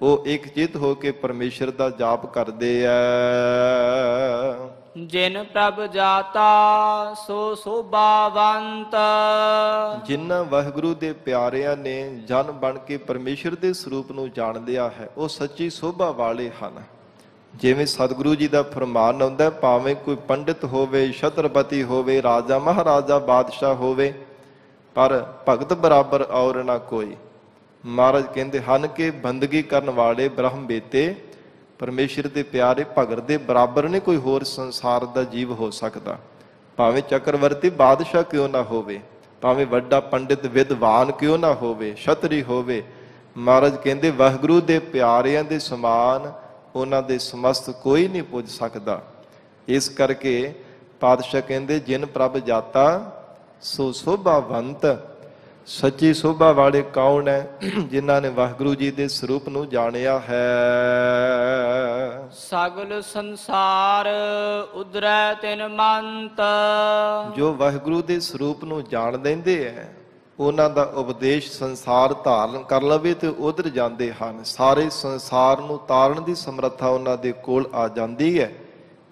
ਉਹ ਇੱਕ ਚਿੱਤ ਹੋ ਕੇ ਪਰਮੇਸ਼ਰ ਦਾ ਜਾਪ ਕਰਦੇ ਆ। ਜਿਨ ਪ੍ਰਭ ਜਾਤਾ ਸੋ ਸੋਭਾਵੰਤ। ਜਿਨ੍ਹਾਂ ਵਾਹਿਗੁਰੂ ਦੇ ਪਿਆਰਿਆਂ ਨੇ ਜਨ ਬਣ ਕੇ ਪਰਮੇਸ਼ਰ ਦੇ ਸਰੂਪ ਨੂੰ ਜਾਣ ਲਿਆ ਹੈ, ਉਹ ਸੱਚੀ ਸੋਭਾ ਵਾਲੇ ਹਨ। ਜਿਵੇਂ ਸਤਿਗੁਰੂ ਜੀ ਦਾ ਫਰਮਾਨ ਆਉਂਦਾ, ਭਾਵੇਂ ਕੋਈ ਪੰਡਿਤ ਹੋਵੇ, ਛਤਰਪਤੀ ਹੋਵੇ, ਰਾਜਾ ਮਹਾਰਾਜਾ ਬਾਦਸ਼ਾਹ ਹੋਵੇ, ਪਰ ਭਗਤ ਬਰਾਬਰ ਔਰ ਨਾ ਕੋਈ। ਮਹਾਰਾਜ ਕਹਿੰਦੇ ਹਨ ਕਿ ਬੰਦਗੀ ਕਰਨ ਵਾਲੇ ਬ੍ਰਹਮ ਬੇਤੇ ਪਰਮੇਸ਼ਰ ਦੇ ਪਿਆਰੇ ਭਗਤ ਦੇ ਬਰਾਬਰ ਨਹੀਂ ਕੋਈ ਹੋਰ ਸੰਸਾਰ ਦਾ ਜੀਵ ਹੋ ਸਕਦਾ। ਭਾਵੇਂ ਚੱਕਰਵਰਤੀ ਬਾਦਸ਼ਾਹ ਕਿਉਂ ਨਾ ਹੋਵੇ, ਭਾਵੇਂ ਵੱਡਾ ਪੰਡਿਤ ਵਿਦਵਾਨ ਕਿਉਂ ਨਾ ਹੋਵੇ, ਛਤਰੀ ਹੋਵੇ, ਮਹਾਰਾਜ ਕਹਿੰਦੇ ਵਾਹਿਗੁਰੂ ਦੇ ਪਿਆਰਿਆਂ ਦੇ ਸਮਾਨ ਉਹਨਾਂ ਦੇ ਸਮਸਤ ਕੋਈ ਨਹੀਂ ਪੁੱਜ ਸਕਦਾ। ਇਸ ਕਰਕੇ ਪਾਤਸ਼ਾਹ ਕਹਿੰਦੇ ਜਿਨ ਪ੍ਰਭ ਜਾਤਾ ਸੋ ਸੋਭਾਵੰਤ। ਸੱਚੀ ਸੋਭਾ ਵਾਲੇ ਕੌਣ ਹੈ? ਜਿਨ੍ਹਾਂ ਨੇ ਵਾਹਿਗੁਰੂ ਜੀ ਦੇ ਸਰੂਪ ਨੂੰ ਜਾਣਿਆ ਹੈ। ਸਗਲ ਸੰਸਾਰ ਉਦਰੈ ਤਿਨ ਮੰਤ। ਜੋ ਵਾਹਿਗੁਰੂ ਦੇ ਸਰੂਪ ਨੂੰ ਜਾਣ ਲੈਂਦੇ ਹੈ, ਉਹਨਾਂ ਦਾ ਉਪਦੇਸ਼ ਸੰਸਾਰ ਧਾਰਨ ਕਰ ਲਵੇ ਤੇ ਉਧਰ ਜਾਂਦੇ ਹਨ। ਸਾਰੇ ਸੰਸਾਰ ਨੂੰ ਤਾਰਨ ਦੀ ਸਮਰੱਥਾ ਉਹਨਾਂ ਦੇ ਕੋਲ ਆ ਜਾਂਦੀ ਹੈ।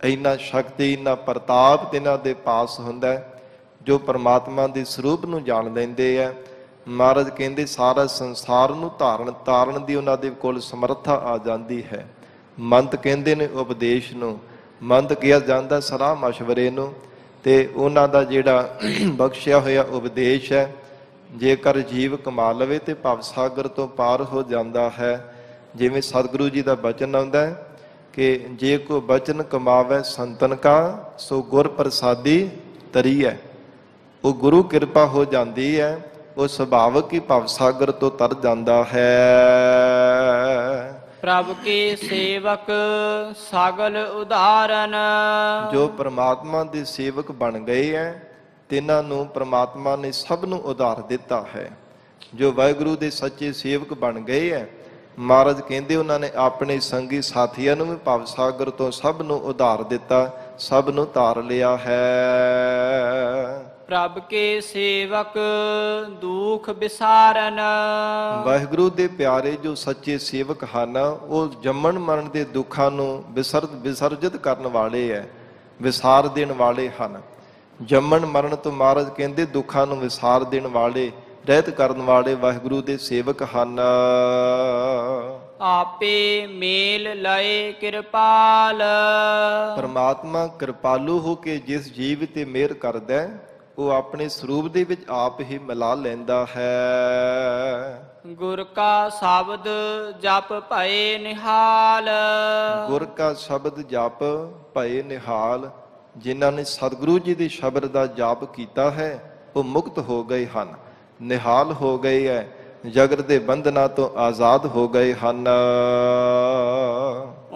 ਇੰਨਾ ਸ਼ਕਤੀ, ਇੰਨਾ ਪ੍ਰਤਾਪ ਇਹਨਾਂ ਦੇ ਪਾਸ ਹੁੰਦਾ ਹੈ। ਜੋ ਪਰਮਾਤਮਾ ਦੇ ਸਰੂਪ ਨੂੰ ਜਾਣ ਲੈਂਦੇ ਆ, ਮਹਾਰਾਜ ਕਹਿੰਦੇ ਸਾਰਾ ਸੰਸਾਰ ਨੂੰ ਤਾਰਨ ਦੀ ਉਹਨਾਂ ਦੇ ਕੋਲ ਸਮਰੱਥਾ ਆ ਜਾਂਦੀ ਹੈ। ਮੰਤ ਕਹਿੰਦੇ ਨੇ ਉਪਦੇਸ਼ ਨੂੰ, ਮੰਤ ਕਿਹਾ ਜਾਂਦਾ ਸਲਾਹ ਮਸ਼ਵਰੇ ਨੂੰ। ਤੇ ਉਹਨਾਂ ਦਾ ਜਿਹੜਾ ਬਖਸ਼ਿਆ ਹੋਇਆ ਉਪਦੇਸ਼ ਹੈ, ਜੇਕਰ ਜੀਵ ਕਮਾ ਲਵੇ ਤੇ ਭਵ ਸਾਗਰ ਤੋਂ ਪਾਰ ਹੋ ਜਾਂਦਾ ਹੈ। ਜਿਵੇਂ ਸਤਿਗੁਰੂ ਜੀ ਦਾ ਬਚਨ ਆਉਂਦਾ ਹੈ ਕਿ ਜੇ ਕੋ ਬਚਨ ਕਮਾਵੇ ਸੰਤਨ ਕਾ ਸੋ ਗੁਰ ਪ੍ਰਸਾਦੀ ਤਰੀਐ। ਉਹ ਗੁਰੂ ਕਿਰਪਾ ਹੋ ਜਾਂਦੀ ਹੈ, ਉਹ ਸੁਭਾਵਕ ਹੀ ਭਵ ਸਾਗਰ ਤੋਂ ਤਰ ਜਾਂਦਾ ਹੈ। ਪ੍ਰਭ ਕੇ ਸੇਵਕ ਸਗਲ ਉਦਾਹਰਨ। ਜੋ ਪ੍ਰਮਾਤਮਾ ਦੇ ਸੇਵਕ ਬਣ ਗਏ ਹੈ, ਤਿਨਾਂ ਨੂੰ ਪ੍ਰਮਾਤਮਾ ਨੇ ਸਭ ਨੂੰ ਉਧਾਰ ਦਿੱਤਾ ਹੈ। ਜੋ ਵਾਹਿਗੁਰੂ ਦੇ ਸੱਚੇ ਸੇਵਕ ਬਣ ਗਏ ਹੈ, ਮਹਾਰਾਜ ਕਹਿੰਦੇ ਉਹਨਾਂ ਨੇ ਆਪਣੇ ਸੰਗੀ ਸਾਥੀਆਂ ਨੂੰ ਵੀ ਭਵ ਸਾਗਰ ਤੋਂ ਸਭ ਨੂੰ ਉਧਾਰ ਦਿੱਤਾ, ਸਭ ਨੂੰ ਧਾਰ ਲਿਆ ਹੈ। ਪ੍ਰਭ ਕੇ ਸੇਵਕ ਦੁਖ ਵਿਸਾਰਨ। ਵਾਹਿਗੁਰੂ ਦੇ ਪਿਆਰੇ ਜੋ ਸੱਚੇ ਸੇਵਕ ਹਨ, ਉਹ ਜੰਮਣ ਮਰਨ ਦੇ ਦੁੱਖਾਂ ਨੂੰ ਵਿਸਰਜਿਤ ਕਰਨ ਵਾਲੇ ਹੈ, ਵਿਸਾਰ ਦੇਣ ਵਾਲੇ ਹਨ। ਜੰਮਣ ਮਰਨ ਤੋਂ ਮਹਾਰਾਜ ਕਹਿੰਦੇ ਦੁੱਖਾਂ ਨੂੰ ਵਿਸਾਰ ਦੇਣ ਵਾਲੇ, ਰਹਿਤ ਕਰਨ ਵਾਲੇ ਵਾਹਿਗੁਰੂ ਦੇ ਸੇਵਕ ਹਨ। ਆਪੇ ਮੇਲ ਲਏ ਕਿਰਪਾਲ। ਪਰਮਾਤਮਾ ਕਿਰਪਾਲੂ ਹੋ ਕੇ ਜਿਸ ਜੀਵ ਤੇ ਮਿਹਰ ਕਰਦਾ ਹੈ, ਉਹ ਆਪਣੇ ਸਰੂਪ ਦੇ ਵਿੱਚ ਆਪ ਹੀ ਮਿਲਾ ਲੈਂਦਾ ਹੈ। ਗੁਰ ਕਾ ਸ਼ਬਦ ਜਪ ਭਏ ਨਿਹਾਲ। ਗੁਰ ਕਾ ਸ਼ਬਦ ਜਪ ਭਏ ਨਿਹਾਲ। ਜਿਨ੍ਹਾਂ ਨੇ ਸਤਿਗੁਰੂ ਜੀ ਦੇ ਸ਼ਬਦ ਦਾ ਜਾਪ ਕੀਤਾ ਹੈ, ਉਹ ਮੁਕਤ ਹੋ ਗਏ ਹਨ। ਨਿਹਾਲ ਹੋ ਗਏ ਹੈ, ਜਗਤ ਦੇ ਬੰਧਨਾਂ ਤੋਂ ਆਜ਼ਾਦ ਹੋ ਗਏ ਹਨ।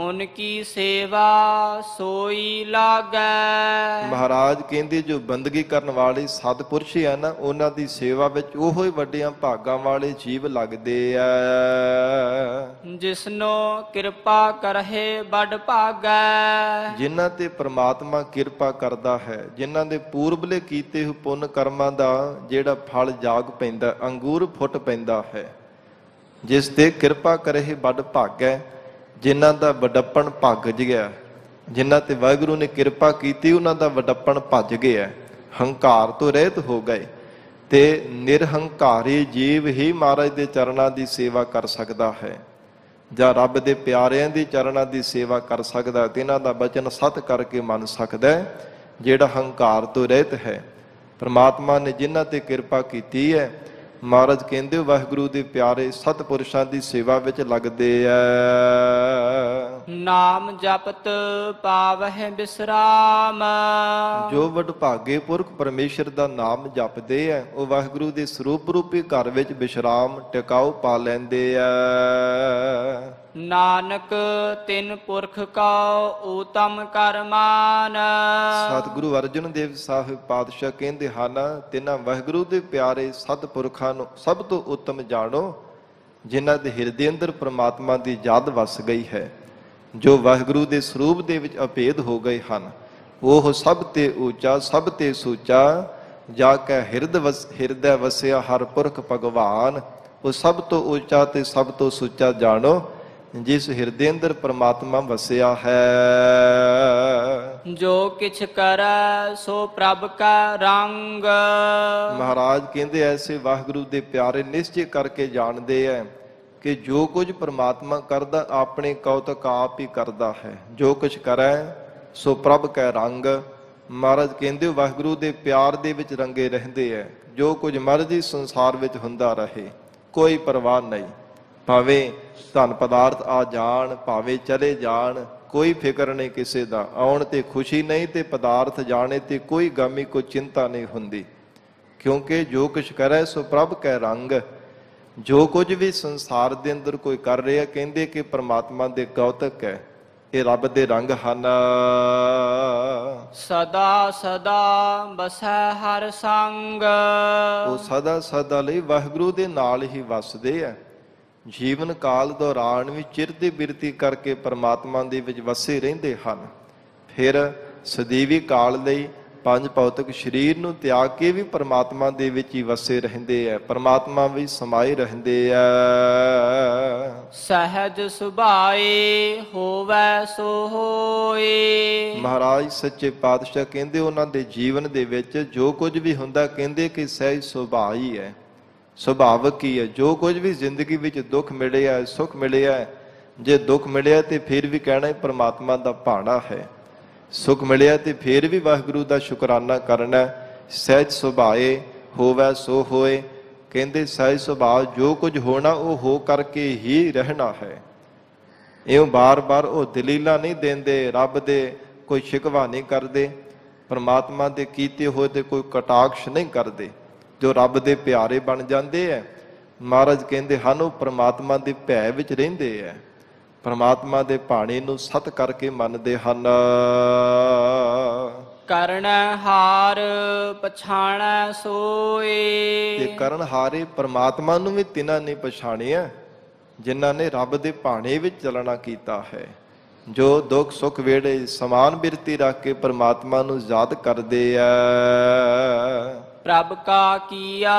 ਉਨਕੀ ਸੇਵਾ ਸੋਈ ਲਾਗੈ। ਮਹਾਰਾਜ ਕਹਿੰਦੇ ਜੋ ਬੰਦਗੀ ਕਰਨ ਵਾਲੇ ਸਤਿਪੁਰਸ਼ ਆ ਨਾ, ਉਹਨਾਂ ਦੀ ਸੇਵਾ ਵਿੱਚ ਉਹੋ ਹੀ ਵੱਡਿਆਂ ਭਾਗਾਂ ਵਾਲੇ ਜੀਵ ਲੱਗਦੇ ਆ। ਜਿਸਨੋ ਕਿਰਪਾ ਕਰਹਿ ਬੜ ਭਾਗੈ। ਜਿਨ੍ਹਾਂ ਤੇ ਪ੍ਰਮਾਤਮਾ ਕਿਰਪਾ ਕਰਦਾ ਹੈ, ਜਿਨ੍ਹਾਂ ਦੇ ਪੂਰਬਲੇ ਕੀਤੇ ਹੋਏ ਪੁੰਨ ਕਰਮਾਂ ਦਾ ਜਿਹੜਾ ਫਲ ਜਾਗ ਪੈਂਦਾ, ਅੰਗੂਰ ਫੁੱਟ ਪੈਂਦਾ ਹੈ। ਜਿਸ ਤੇ ਕਿਰਪਾ ਕਰਹਿ ਬੜ ਭਾਗੈ, ਜਿਨ੍ਹਾਂ ਦਾ ਵਡੱਪਣ ਭੱਜ ਗਿਆ, ਜਿਨ੍ਹਾਂ ਤੇ ਵਾਹਿਗੁਰੂ ਨੇ ਕਿਰਪਾ ਕੀਤੀ, ਉਹਨਾਂ ਦਾ ਵਡੱਪਣ ਭੱਜ ਗਿਆ, ਹੰਕਾਰ ਤੋਂ ਰਹਿਤ ਹੋ ਗਏ। ਤੇ ਨਿਰਹੰਕਾਰੀ ਜੀਵ ਹੀ ਮਹਾਰਾਜ ਦੇ ਚਰਨਾਂ ਦੀ ਸੇਵਾ ਕਰ ਸਕਦਾ ਹੈ, ਜਾਂ ਰੱਬ ਦੇ ਪਿਆਰਿਆਂ ਦੀ ਚਰਨਾਂ ਦੀ ਸੇਵਾ ਕਰ ਸਕਦਾ, ਤੇ ਇਹਨਾਂ ਦਾ ਬਚਨ ਸਤ ਕਰਕੇ ਮੰਨ ਸਕਦਾ ਜਿਹੜਾ ਹੰਕਾਰ ਤੋਂ ਰਹਿਤ ਹੈ। ਪਰਮਾਤਮਾ ਨੇ ਜਿਨ੍ਹਾਂ ਤੇ ਕਿਰਪਾ ਕੀਤੀ ਹੈ, ਮਹਾਰਾਜ ਕਹਿੰਦੇ ਵਾਹਿਗੁਰੂ ਦੇ ਪਿਆਰੇ ਸਤਿਪੁਰਸ਼ਾਂ ਦੀ ਸੇਵਾ ਵਿੱਚ ਲੱਗਦੇ ਆ। ਨਾਮ ਜਪਤ ਪਾਵਹਿ ਬਿਸਰਾਮ। ਜੋ ਵਡਭਾਗੇ ਪੁਰਖ ਪਰਮੇਸ਼ਰ ਦਾ ਨਾਮ ਜਪਦੇ ਆ, ਉਹ ਵਾਹਿਗੁਰੂ ਦੇ ਸਰੂਪ ਰੂਪੀ ਘਰ ਵਿੱਚ ਵਿਸ਼ਰਾਮ ਟਿਕਾਉ ਪਾ ਲੈਂਦੇ ਆ। ਨਾਨਕ ਤਿਨ ਪੁਰਖ ਕਉ ਊਤਮ ਕਰਮਾਨ। ਸਤਿਗੁਰੂ ਅਰਜਨ ਦੇਵ ਸਾਹਿਬ ਪਾਤਸ਼ਾਹ ਕਹਿੰਦੇ ਹਨ, ਤਿੰਨਾਂ ਵਾਹਿਗੁਰੂ ਦੇ ਪਿਆਰੇ ਸਤਿਪੁਰਖਾਂ ਨੂੰ ਸਭ ਤੋਂ ਉੱਤਮ ਜਾਣੋ, ਜਿਨ੍ਹਾਂ ਦੇ ਹਿਰਦੇ ਅੰਦਰ ਪ੍ਰਮਾਤਮਾ ਦੀ ਯਾਦ ਵਸ ਗਈ ਹੈ, ਜੋ ਵਾਹਿਗੁਰੂ ਦੇ ਸਰੂਪ ਦੇ ਵਿੱਚ ਅਭੇਦ ਹੋ ਗਏ ਹਨ। ਉਹ ਸਭ ਤੇ ਉੱਚਾ ਸਭ ਤੇ ਸੂਚਾ, ਜਾ ਕੇ ਹਿਰਦੈ ਵਸਿਆ ਹਰ ਪੁਰਖ ਭਗਵਾਨ। ਉਹ ਸਭ ਤੋਂ ਉੱਚਾ ਤੇ ਸਭ ਤੋਂ ਸੂਚਾ ਜਾਣੋ, ਜਿਸ ਹਿਰਦੇ ਅੰਦਰ ਪ੍ਰਮਾਤਮਾ ਵਸਿਆ ਹੈ। ਜੋ ਕਿਛ ਕਰੈ ਸੋ ਪ੍ਰਭ ਕਾ ਰੰਗ। ਮਹਾਰਾਜ ਕਹਿੰਦੇ ਐਸੇ ਵਾਹਿਗੁਰੂ ਦੇ ਪਿਆਰੇ ਨਿਸ਼ਚੈ ਕਰਕੇ ਜਾਣਦੇ ਐ ਕਿ ਜੋ ਕੁਝ ਪ੍ਰਮਾਤਮਾ ਕਰਦਾ ਆਪਣੇ ਕੌਤਕ ਆਪ ਹੀ ਕਰਦਾ ਹੈ। ਜੋ ਕੁਛ ਕਰੈ ਸੋ ਪ੍ਰਭ ਕੈ ਰੰਗ। ਮਹਾਰਾਜ ਕਹਿੰਦੇ ਵਾਹਿਗੁਰੂ ਦੇ ਪਿਆਰ ਦੇ ਵਿੱਚ ਰੰਗੇ ਰਹਿੰਦੇ ਐ। ਜੋ ਕੁਝ ਮਰਜ਼ੀ ਸੰਸਾਰ ਵਿੱਚ ਹੁੰਦਾ ਰਹੇ, ਕੋਈ ਪਰਵਾਹ ਨਹੀਂ। ਭਾਵੇਂ ਧਨ ਪਦਾਰਥ ਆ ਜਾਣ, ਭਾਵੇਂ ਚਲੇ ਜਾਣ, ਕੋਈ ਫਿਕਰ ਨਹੀਂ ਕਿਸੇ ਦਾ। ਆਉਣ ਤੇ ਖੁਸ਼ੀ ਨਹੀਂ, ਤੇ ਪਦਾਰਥ ਜਾਣੇ ਤੇ ਕੋਈ ਗਮੀ, ਕੋਈ ਚਿੰਤਾ ਨਹੀਂ ਹੁੰਦੀ, ਕਿਉਂਕਿ ਜੋ ਕੁਛ ਕਰੈ ਸੋ ਪ੍ਰਭ ਕੈ ਰੰਗ। ਜੋ ਕੁਝ ਵੀ ਸੰਸਾਰ ਦੇ ਅੰਦਰ ਕੋਈ ਕਰ ਰਿਹਾ, ਕਹਿੰਦੇ ਕਿ ਪ੍ਰਮਾਤਮਾ ਦੇ ਕੌਤਕ ਹੈ, ਇਹ ਰੱਬ ਦੇ ਰੰਗ ਹਨ। ਸਦਾ ਸਦਾ ਬਸੈ ਹਰ ਸੰਗ। ਉਹ ਸਦਾ ਸਦਾ ਲਈ ਵਾਹਿਗੁਰੂ ਦੇ ਨਾਲ ਹੀ ਵਸਦੇ ਆ। ਜੀਵਨ ਕਾਲ ਦੌਰਾਨ ਵੀ ਚਿਰਤੀ ਬਿਰਤੀ ਕਰਕੇ ਪਰਮਾਤਮਾ ਦੇ ਵਿੱਚ ਵਸੇ ਰਹਿੰਦੇ ਹਨ। ਫਿਰ ਸਦੀਵੀ ਕਾਲ ਲਈ ਪੰਜ ਭੌਤਿਕ ਸਰੀਰ ਨੂੰ ਤਿਆਗ ਕੇ ਵੀ ਪਰਮਾਤਮਾ ਦੇ ਵਿੱਚ ਹੀ ਵਸੇ ਰਹਿੰਦੇ ਆ। ਪਰਮਾਤਮਾ ਵੀ ਸਮਾਏ ਰਹਿੰਦੇ ਆ। ਸਹਿਜ ਸੁਭਾਏ ਹੋਵੈ ਸੋ ਹੋਏ। ਮਹਾਰਾਜ ਸੱਚੇ ਪਾਤਸ਼ਾਹ ਕਹਿੰਦੇ ਉਹਨਾਂ ਦੇ ਜੀਵਨ ਦੇ ਵਿੱਚ ਜੋ ਕੁਝ ਵੀ ਹੁੰਦਾ, ਕਹਿੰਦੇ ਕਿ ਸਹਿਜ ਸੁਭਾਅ ਹੀ ਹੈ, ਸੁਭਾਵਕ ਹੀ ਹੈ। ਜੋ ਕੁਝ ਵੀ ਜ਼ਿੰਦਗੀ ਵਿੱਚ ਦੁੱਖ ਮਿਲਿਆ, ਸੁੱਖ ਮਿਲਿਆ, ਜੇ ਦੁੱਖ ਮਿਲਿਆ ਤੇ ਫਿਰ ਵੀ ਕਹਿਣਾ ਪਰਮਾਤਮਾ ਦਾ ਭਾਣਾ ਹੈ। ਸੁੱਖ ਮਿਲਿਆ ਤੇ ਫਿਰ ਵੀ ਵਾਹਿਗੁਰੂ ਦਾ ਸ਼ੁਕਰਾਨਾ ਕਰਨਾ। ਸਹਿਜ ਸੁਭਾਏ ਹੋਵੈ ਸੋ ਹੋਏ। ਕਹਿੰਦੇ ਸਹਿਜ ਸੁਭਾਅ ਜੋ ਕੁਝ ਹੋਣਾ ਉਹ ਹੋ ਕਰਕੇ ਹੀ ਰਹਿਣਾ ਹੈ। ਇਉਂ ਬਾਰ-ਬਾਰ ਉਹ ਦਲੀਲਾਂ ਨਹੀਂ ਦਿੰਦੇ, ਰੱਬ ਦੇ ਕੋਈ ਸ਼ਿਕਵਾ ਨਹੀਂ ਕਰਦੇ, ਪਰਮਾਤਮਾ ਦੇ ਕੀਤੇ ਹੋਏ ਤੇ ਕੋਈ ਕਟਾਕਸ਼ ਨਹੀਂ ਕਰਦੇ। ਜੋ ਰੱਬ ਦੇ ਪਿਆਰੇ ਬਣ ਜਾਂਦੇ ਹੈ, ਮਹਾਰਾਜ ਕਹਿੰਦੇ ਹਨ ਉਹ ਪਰਮਾਤਮਾ ਦੇ ਭੈ ਵਿੱਚ ਰਹਿੰਦੇ ਹੈ, ਪਰਮਾਤਮਾ ਦੇ ਭਾਣੇ ਨੂੰ ਸਤ ਕਰਕੇ ਮੰਨਦੇ ਹਨ। ਕਰਨੈ ਹਾਰ ਪਛਾਣੈ ਸੋਏ। ਤੇ ਕਰਨ ਹਾਰੇ ਪਰਮਾਤਮਾ ਨੂੰ ਵੀ ਤਿਨਾਂ ਨੇ ਪਛਾਣਿਆ ਜਿਨ੍ਹਾਂ ਨੇ ਰੱਬ ਦੇ ਭਾਣੇ ਵਿੱਚ ਚੱਲਣਾ ਕੀਤਾ ਹੈ। ਜੋ ਦੁੱਖ ਸੁੱਖ ਵੇਲੇ ਸਮਾਨ ਬਿਰਤੀ ਰੱਖ ਕੇ ਪਰਮਾਤਮਾ ਨੂੰ ਯਾਦ ਕਰਦੇ ਆ। ਪ੍ਰਭ ਕਾ ਕੀਆ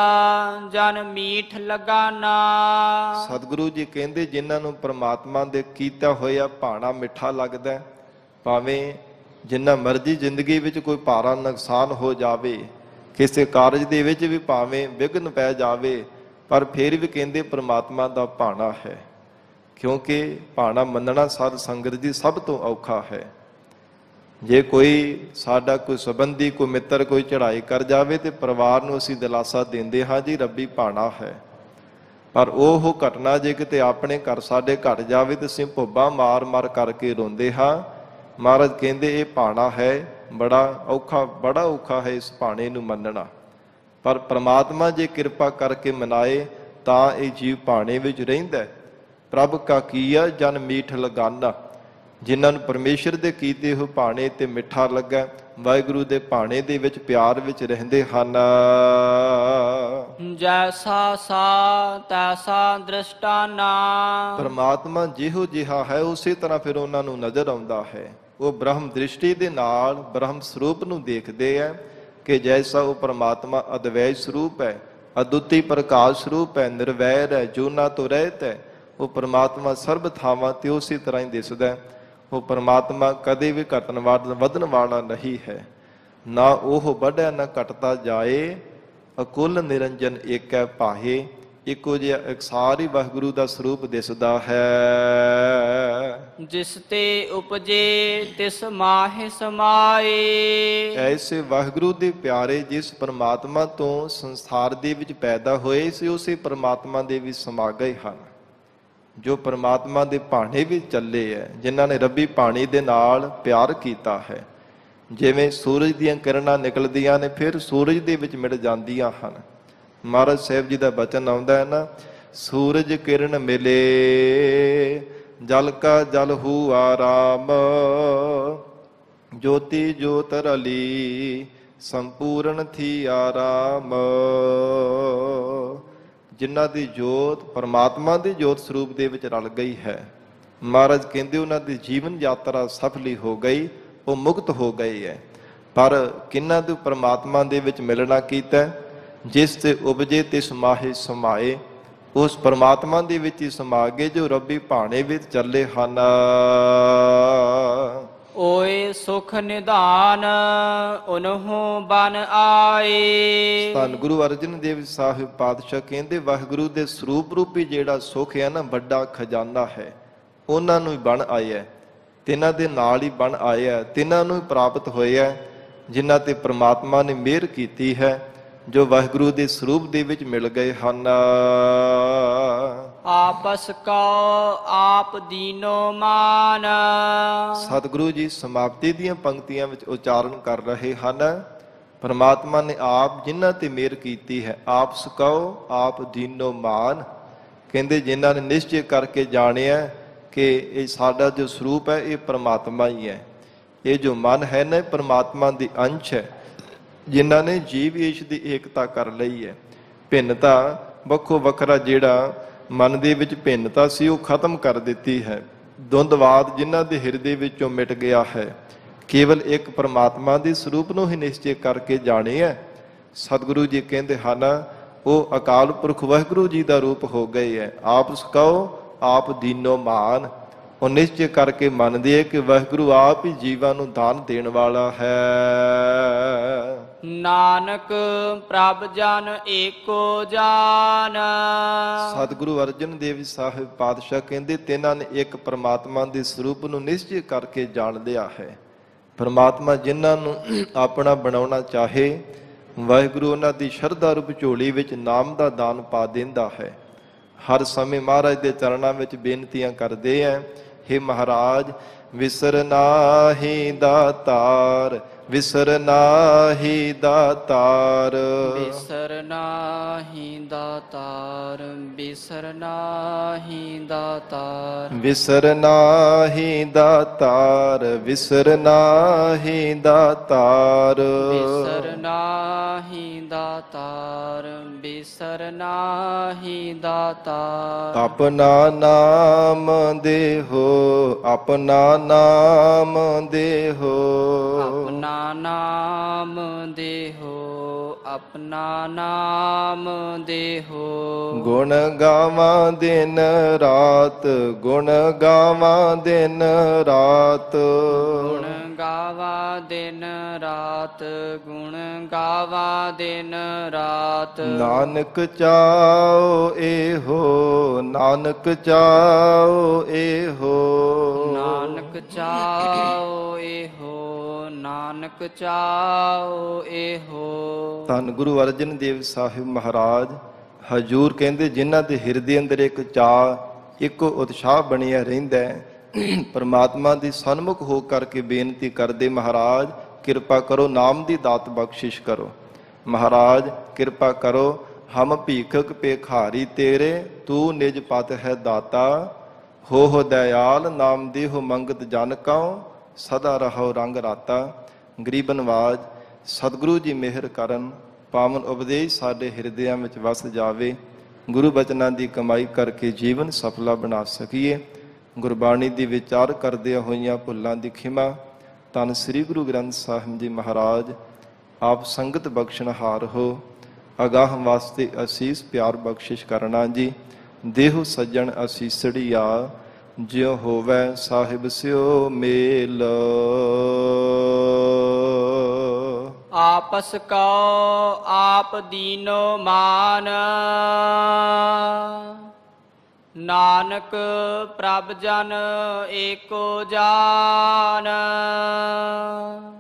ਜਨ ਮੀਠ ਲਗਾਨਾ। ਸਤਿਗੁਰੂ ਜੀ ਕਹਿੰਦੇ ਜਿਨ੍ਹਾਂ ਨੂੰ ਪਰਮਾਤਮਾ ਦੇ ਕੀਤਾ ਹੋਇਆ ਭਾਣਾ ਮਿੱਠਾ ਲੱਗਦਾ, ਭਾਵੇਂ ਜਿੰਨਾ ਮਰਜ਼ੀ ਜ਼ਿੰਦਗੀ ਵਿੱਚ ਕੋਈ ਭਾਰਾ ਨੁਕਸਾਨ ਹੋ ਜਾਵੇ, ਕਿਸੇ ਕਾਰਜ ਦੇ ਵਿੱਚ ਵੀ ਭਾਵੇਂ ਵਿਘਨ ਪੈ ਜਾਵੇ, ਪਰ ਫਿਰ ਵੀ ਕਹਿੰਦੇ ਪਰਮਾਤਮਾ ਦਾ ਭਾਣਾ ਹੈ। ਕਿਉਂਕਿ ਭਾਣਾ ਮੰਨਣਾ ਸਾਧ ਸੰਗਤ ਜੀ ਸਭ ਤੋਂ ਔਖਾ ਹੈ। ਜੇ ਕੋਈ ਸਾਡਾ ਕੋਈ ਸੰਬੰਧੀ, ਕੋਈ ਮਿੱਤਰ ਕੋਈ ਚੜ੍ਹਾਈ ਕਰ ਜਾਵੇ ਤੇ ਪਰਿਵਾਰ ਨੂੰ ਅਸੀਂ ਦਿਲਾਸਾ ਦਿੰਦੇ ਹਾਂ ਜੀ ਰੱਬੀ ਭਾਣਾ ਹੈ, ਪਰ ਉਹ ਘਟਨਾ ਜੇ ਕਿਤੇ ਆਪਣੇ ਘਰ ਸਾਡੇ ਘਟ ਜਾਵੇ ਤੇ ਅਸੀਂ ਭੁੱਬਾਂ ਮਾਰ ਮਾਰ ਕਰਕੇ ਰੋਂਦੇ ਹਾਂ। ਮਹਾਰਾਜ ਕਹਿੰਦੇ ਇਹ ਭਾਣਾ ਹੈ, ਬੜਾ ਔਖਾ ਹੈ ਇਸ ਭਾਣੇ ਨੂੰ ਮੰਨਣਾ। ਪਰ ਪ੍ਰਮਾਤਮਾ ਜੇ ਕਿਰਪਾ ਕਰਕੇ ਮਨਾਏ ਤਾਂ ਇਹ ਜੀਵ ਭਾਣੇ ਵਿੱਚ ਰਹਿੰਦਾ ਹੈ। ਪ੍ਰਭ ਕਾ ਕੀਆ ਜਨ ਮੀਠ ਲਗਾਨਾ, ਜਿਨ੍ਹਾਂ ਨੂੰ ਪਰਮੇਸ਼ਰ ਦੇ ਕੀਤੇ ਹੋਏ ਭਾਣੇ ਤੇ ਮਿੱਠਾ ਲੱਗਾ, ਵਾਹਿਗੁਰੂ ਦੇ ਭਾਣੇ ਦੇ ਵਿੱਚ ਪਿਆਰ ਵਿੱਚ ਰਹਿੰਦੇ ਹਨ। ਜੈਸਾ ਸਾ ਤੈਸਾ ਦ੍ਰਿਸ਼ਟਾਨਾ, ਪਰਮਾਤਮਾ ਜਿਹੋ ਜਿਹਾ ਹੈ ਉਸੇ ਤਰ੍ਹਾਂ ਫਿਰ ਉਹਨਾਂ ਨੂੰ ਨਜ਼ਰ ਆਉਂਦਾ ਹੈ। ਉਹ ਬ੍ਰਹਮ ਦ੍ਰਿਸ਼ਟੀ ਦੇ ਨਾਲ ਬ੍ਰਹਮ ਸਰੂਪ ਨੂੰ ਦੇਖਦੇ ਹੈ ਕਿ ਜੈਸਾ ਉਹ ਪਰਮਾਤਮਾ ਅਦਵੈਯ ਸਰੂਪ ਹੈ, ਅਦੁੱਤੀ ਪ੍ਰਕਾਸ਼ ਸਰੂਪ ਹੈ, ਨਿਰਵੈਰ ਹੈ, ਜੋਨਾ ਤੋਂ ਰਹਿਤ ਹੈ। ਉਹ ਪਰਮਾਤਮਾ ਸਰਬ ਥਾਵਾਂ ਤੇ ਉਸੇ ਤਰ੍ਹਾਂ ਹੀ ਦਿਸਦਾ ਹੈ। ਉਹ ਪਰਮਾਤਮਾ ਕਦੇ ਵੀ ਘਟਣ ਵਧਣ ਵਾਲਾ ਨਹੀਂ ਹੈ, ਨਾ ਉਹ ਵੱਢਿਆ ਨਾ ਘਟਦਾ ਜਾਏ। ਅਕੁਲ ਨਿਰੰਜਨ ਏਕੈ ਭਾਹੇ, ਇੱਕੋ ਜਿਹਾ ਇਕਸਾਰ ਹੀ ਵਾਹਿਗੁਰੂ ਦਾ ਸਰੂਪ ਦਿਸਦਾ ਹੈ। ਜਿਸ ਤੇ ਉਪਜੇ ਤਿਸ ਮਾਹਿ ਸਮਾਏ, ਐਸੇ ਵਾਹਿਗੁਰੂ ਦੇ ਪਿਆਰੇ ਜਿਸ ਪਰਮਾਤਮਾ ਤੋਂ ਸੰਸਾਰ ਦੇ ਵਿੱਚ ਪੈਦਾ ਹੋਏ ਸੀ, ਉਸੇ ਪਰਮਾਤਮਾ ਦੇ ਵੀ ਸਮਾ ਗਏ ਹਨ। ਜੋ ਪਰਮਾਤਮਾ ਦੇ ਭਾਣੇ ਵਿੱਚ ਚੱਲੇ ਹੈ, ਜਿਨ੍ਹਾਂ ਨੇ ਰੱਬੀ ਭਾਣੇ ਦੇ ਨਾਲ ਪਿਆਰ ਕੀਤਾ ਹੈ। ਜਿਵੇਂ ਸੂਰਜ ਦੀਆਂ ਕਿਰਨਾਂ ਨਿਕਲਦੀਆਂ ਨੇ ਫਿਰ ਸੂਰਜ ਦੇ ਵਿੱਚ ਮਿਲ ਜਾਂਦੀਆਂ ਹਨ। ਮਹਾਰਾਜ ਸਾਹਿਬ ਜੀ ਦਾ ਬਚਨ ਆਉਂਦਾ ਹੈ ਨਾ, ਸੂਰਜ ਕਿਰਨ ਮਿਲੇ ਜਲ ਕਾ ਜਲ ਹੂ ਆਰਾਮ, ਜੋਤੀ ਜੋਤ ਰਲੀ ਸੰਪੂਰਨ ਥੀ ਆਰਾਮ। ਜਿਨ੍ਹਾਂ ਦੀ ਜੋਤ ਪਰਮਾਤਮਾ ਦੀ ਜੋਤ ਸਰੂਪ ਦੇ ਵਿੱਚ ਰਲ ਗਈ ਹੈ, ਮਹਾਰਾਜ ਕਹਿੰਦੇ ਉਹਨਾਂ ਦੀ ਜੀਵਨ ਯਾਤਰਾ ਸਫਲੀ ਹੋ ਗਈ, ਉਹ ਮੁਕਤ ਹੋ ਗਏ ਹੈ। ਪਰ ਕਿਹਨਾਂ ਦੇ ਪਰਮਾਤਮਾ ਦੇ ਵਿੱਚ ਮਿਲਣਾ ਕੀਤਾ, ਜਿਸ ਤੇ ਉਪਜੇ ਤਿਸ ਮਾਹੇ ਸਮਾਏ, ਉਸ ਪਰਮਾਤਮਾ ਦੇ ਵਿੱਚ ਹੀ ਸਮਾ ਗਏ ਜੋ ਰੱਬੀ ਭਾਣੇ ਵਿੱਚ ਚੱਲੇ ਹਨ। ਓਏ ਸੁਖ ਨਿਧਾਨ ਉਨਹੁ ਬਨ ਆਏ। ਧੰਨ ਗੁਰੂ ਅਰਜਨ ਦੇਵ ਸਾਹਿਬ ਪਾਤਸ਼ਾਹ ਕਹਿੰਦੇ ਵਾਹਿਗੁਰੂ ਦੇ ਸਰੂਪ ਰੂਪੀ ਜਿਹੜਾ ਸੁਖ ਹੈ ਨਾ, ਵੱਡਾ ਖਜ਼ਾਨਾ ਹੈ, ਉਹਨਾਂ ਨੂੰ ਹੀ ਬਣ ਆਇਆ, ਤਿੰਨਾਂ ਦੇ ਨਾਲ ਹੀ ਬਣ ਆਇਆ, ਤਿੰਨਾਂ ਨੂੰ ਹੀ ਪ੍ਰਾਪਤ ਹੋਇਆ ਜਿਨ੍ਹਾਂ ਤੇ ਪ੍ਰਮਾਤਮਾ ਨੇ ਮਿਹਰ ਕੀਤੀ ਹੈ, ਜੋ ਵਾਹਿਗੁਰੂ ਦੇ ਸਰੂਪ ਦੇ ਵਿੱਚ ਮਿਲ ਗਏ ਹਨ। ਆਪਸ ਕਉ ਆਪ ਦੀਨੋ ਮਾਨ। ਸਤਿਗੁਰੂ ਜੀ ਸਮਾਪਤੀ ਦੀਆਂ ਪੰਕਤੀਆਂ ਵਿੱਚ ਉਚਾਰਨ ਕਰ ਰਹੇ ਹਨ। ਪਰਮਾਤਮਾ ਨੇ ਆਪ ਜਿਨ੍ਹਾਂ ਤੇ ਮਿਹਰ ਕੀਤੀ ਹੈ, ਆਪ ਸੁਕਾਓ ਆਪ ਦੀਨੋ ਮਾਨ। ਕਹਿੰਦੇ ਜਿਨ੍ਹਾਂ ਨੇ ਨਿਸ਼ਚੈ ਕਰਕੇ ਜਾਣਿਆ ਕਿ ਇਹ ਸਾਡਾ ਜੋ ਸਰੂਪ ਹੈ ਇਹ ਪਰਮਾਤਮਾ ਹੀ ਹੈ, ਇਹ ਜੋ ਮਨ ਹੈ ਨਾ ਪਰਮਾਤਮਾ ਦੀ ਅੰਸ਼ ਹੈ। ਜਿਨ੍ਹਾਂ ਨੇ ਜੀਵ ਈਸ਼ ਦੀ ਏਕਤਾ ਕਰ ਲਈ ਹੈ, ਭਿੰਨਤਾ ਵੱਖੋ ਵੱਖਰਾ ਜਿਹੜਾ ਮਨ ਦੇ ਵਿੱਚ ਭਿੰਨਤਾ ਸੀ ਉਹ ਖਤਮ ਕਰ ਦਿੱਤੀ ਹੈ। ਦੁੰਦਵਾਦ ਜਿਨ੍ਹਾਂ ਦੇ ਹਿਰਦੇ ਵਿੱਚੋਂ ਮਿਟ ਗਿਆ ਹੈ, ਕੇਵਲ ਇੱਕ ਪਰਮਾਤਮਾ ਦੇ ਸਰੂਪ ਨੂੰ ਹੀ ਨਿਸ਼ਚੈ ਕਰਕੇ ਜਾਣਿਆ। ਸਤਿਗੁਰੂ ਜੀ ਕਹਿੰਦੇ ਹਨ ਉਹ ਅਕਾਲ ਪੁਰਖ ਵਾਹਿਗੁਰੂ ਜੀ ਦਾ ਰੂਪ ਹੋ ਗਏ ਹੈ। ਆਪ ਸੁਕਾਓ ਆਪ ਦੀਨੋ ਮਾਨ। ਉਹ ਨਿਸ਼ਚੈ ਕਰਕੇ ਮੰਨਦੇ ਹੈ ਕਿ ਵਾਹਿਗੁਰੂ ਆਪ ਹੀ ਜੀਵਾਂ ਨੂੰ ਦਾਨ ਦੇਣ ਵਾਲਾ ਹੈ। ਨਾਨਕ ਪ੍ਰਭ ਜਨ ਏਕੋ ਜਾਨ। ਸਤਿਗੁਰੂ ਅਰਜਨ ਦੇਵ ਸਾਹਿਬ ਪਾਤਸ਼ਾਹ ਕਹਿੰਦੇ ਤਿੰਨਾਂ ਨੇ ਇੱਕ ਪਰਮਾਤਮਾ ਦੇ ਸਰੂਪ ਨੂੰ ਨਿਸ਼ਚੈ ਕਰਕੇ ਜਾਣ ਲਿਆ ਹੈ। ਪਰਮਾਤਮਾ ਜਿਨ੍ਹਾਂ ਨੂੰ ਆਪਣਾ ਬਣਾਉਣਾ ਚਾਹੇ, ਵਾਹਿਗੁਰੂ ਉਹਨਾਂ ਦੀ ਸ਼ਰਧਾ ਰੂਪ ਝੋਲੀ ਵਿੱਚ ਨਾਮ ਦਾ ਦਾਨ ਪਾ ਦਿੰਦਾ ਹੈ। ਹਰ ਸਮੇਂ ਮਹਾਰਾਜ ਦੇ ਚਰਨਾਂ ਵਿੱਚ ਬੇਨਤੀਆਂ ਕਰਦੇ ਹੈ, ਹੇ ਮਹਾਰਾਜ ਵਿਸਰ ਨਾਹੀ ਦਾਤਾਰ, ਵਿਸਰ ਨਾਹੀ ਦਾਤਾਰ, ਵਿਸਰ ਨਾਹੀ ਦਾਤਾਰ, ਵਿਸਰ ਨਾਹੀ ਦਾਤਾਰ, ਵਿਸਰ ਨਾਹੀ ਦਾਤਾਰ, ਵਿਸਰ ਨਾਹੀ ਦਾਤਾਰ, ਵਿਸਰ ਨਾਹੀ ਦਾਤਾਰ, ਵਿਸਰ ਨਾਹੀ ਦਾਤਾਰ। ਆਪਣਾ ਨਾਮ ਦੇਹੋ, ਆਪਣਾ ਨਾਮ ਦੇਹੋ, ਆਪਣਾ ਨਾਮ ਦੇਹੋ, ਆਪਣਾ ਨਾਮ ਦੇਹੋ। ਗੁਣ ਗਾਵਾਂ ਦਿਨ ਰਾਤ, ਗੁਣ ਗਾਵਾਂ ਦਿਨ ਰਾਤ, ਗੁਣ ਗਾਵਾਂ ਦਿਨ ਰਾਤ, ਗੁਣ ਗਾਵਾਂ ਦਿਨ ਰਾਤ। ਨਾਨਕ ਚਾਓ ਇਹੋ, ਨਾਨਕ ਚਾਓ ਇਹੋ, ਨਾਨਕ ਚਾਓ ਇਹੋ, ਨਾਨਕ ਚਾਓ ਇਹੋ। ਧੰਨ ਗੁਰੂ ਅਰਜਨ ਦੇਵ ਸਾਹਿਬ ਮਹਾਰਾਜ ਹਜੂਰ ਕਹਿੰਦੇ ਜਿਨ੍ਹਾਂ ਦੇ ਹਿਰਦੇ ਅੰਦਰ ਇੱਕ ਚਾਅ, ਇੱਕ ਉਤਸ਼ਾਹ ਬਣਿਆ ਰਹਿੰਦਾ ਹੈ, ਪਰਮਾਤਮਾ ਦੀ ਸਨਮੁਖ ਹੋ ਕਰਕੇ ਬੇਨਤੀ ਕਰਦੇ, ਮਹਾਰਾਜ ਕਿਰਪਾ ਕਰੋ ਨਾਮ ਦੀ ਦਾਤ ਬਖਸ਼ਿਸ਼ ਕਰੋ। महाराज कृपा करो हम भीखक पेखारी तेरे, तू निज पत है दाता। हो दयाल नाम देहो मंगत जन कौ, सदा रहो रंग राता। ਗਰੀਬ ਨਵਾਜ ਸਤਿਗੁਰੂ ਜੀ ਮਿਹਰ ਕਰਨ, ਪਾਵਨ ਉਪਦੇਸ਼ ਸਾਡੇ ਹਿਰਦਿਆਂ ਵਿੱਚ ਵਸ ਜਾਵੇ। ਗੁਰੂ ਬਚਨਾਂ ਦੀ ਕਮਾਈ ਕਰਕੇ ਜੀਵਨ ਸਫਲਾ ਬਣਾ ਸਕੀਏ। ਗੁਰਬਾਣੀ ਦੀ ਵਿਚਾਰ ਕਰਦਿਆਂ ਹੋਈਆਂ ਭੁੱਲਾਂ ਦੀ ਖਿਮਾ। ਧੰਨ ਸ੍ਰੀ ਗੁਰੂ ਗ੍ਰੰਥ ਸਾਹਿਬ ਜੀ ਮਹਾਰਾਜ ਆਪ ਸੰਗਤ ਬਖਸ਼ਣਹਾਰ ਹੋ। ਅਗਾਹ ਵਾਸਤੇ ਅਸੀਸ ਪਿਆਰ ਬਖਸ਼ਿਸ਼ ਕਰਨਾ ਜੀ। ਦੇਹੁ ਸੱਜਣ ਅਸੀਸੜੀਆ, ਜਿਉ ਹੋਵੈ ਸਾਹਿਬ ਸਿਓ ਮੇਲ। ਆਪਸ ਕਉ ਆਪ ਦੀਨੋ ਮਾਨ, ਨਾਨਕ ਪ੍ਰਭ ਜਨ ਏਕੋ ਜਾਨ।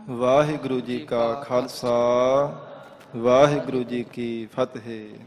ਵਾਹਿਗੁਰੂ ਜੀ ਕਾ ਖਾਲਸਾ, ਵਾਹਿਗੁਰੂ ਜੀ ਕੀ ਫਤਿਹ।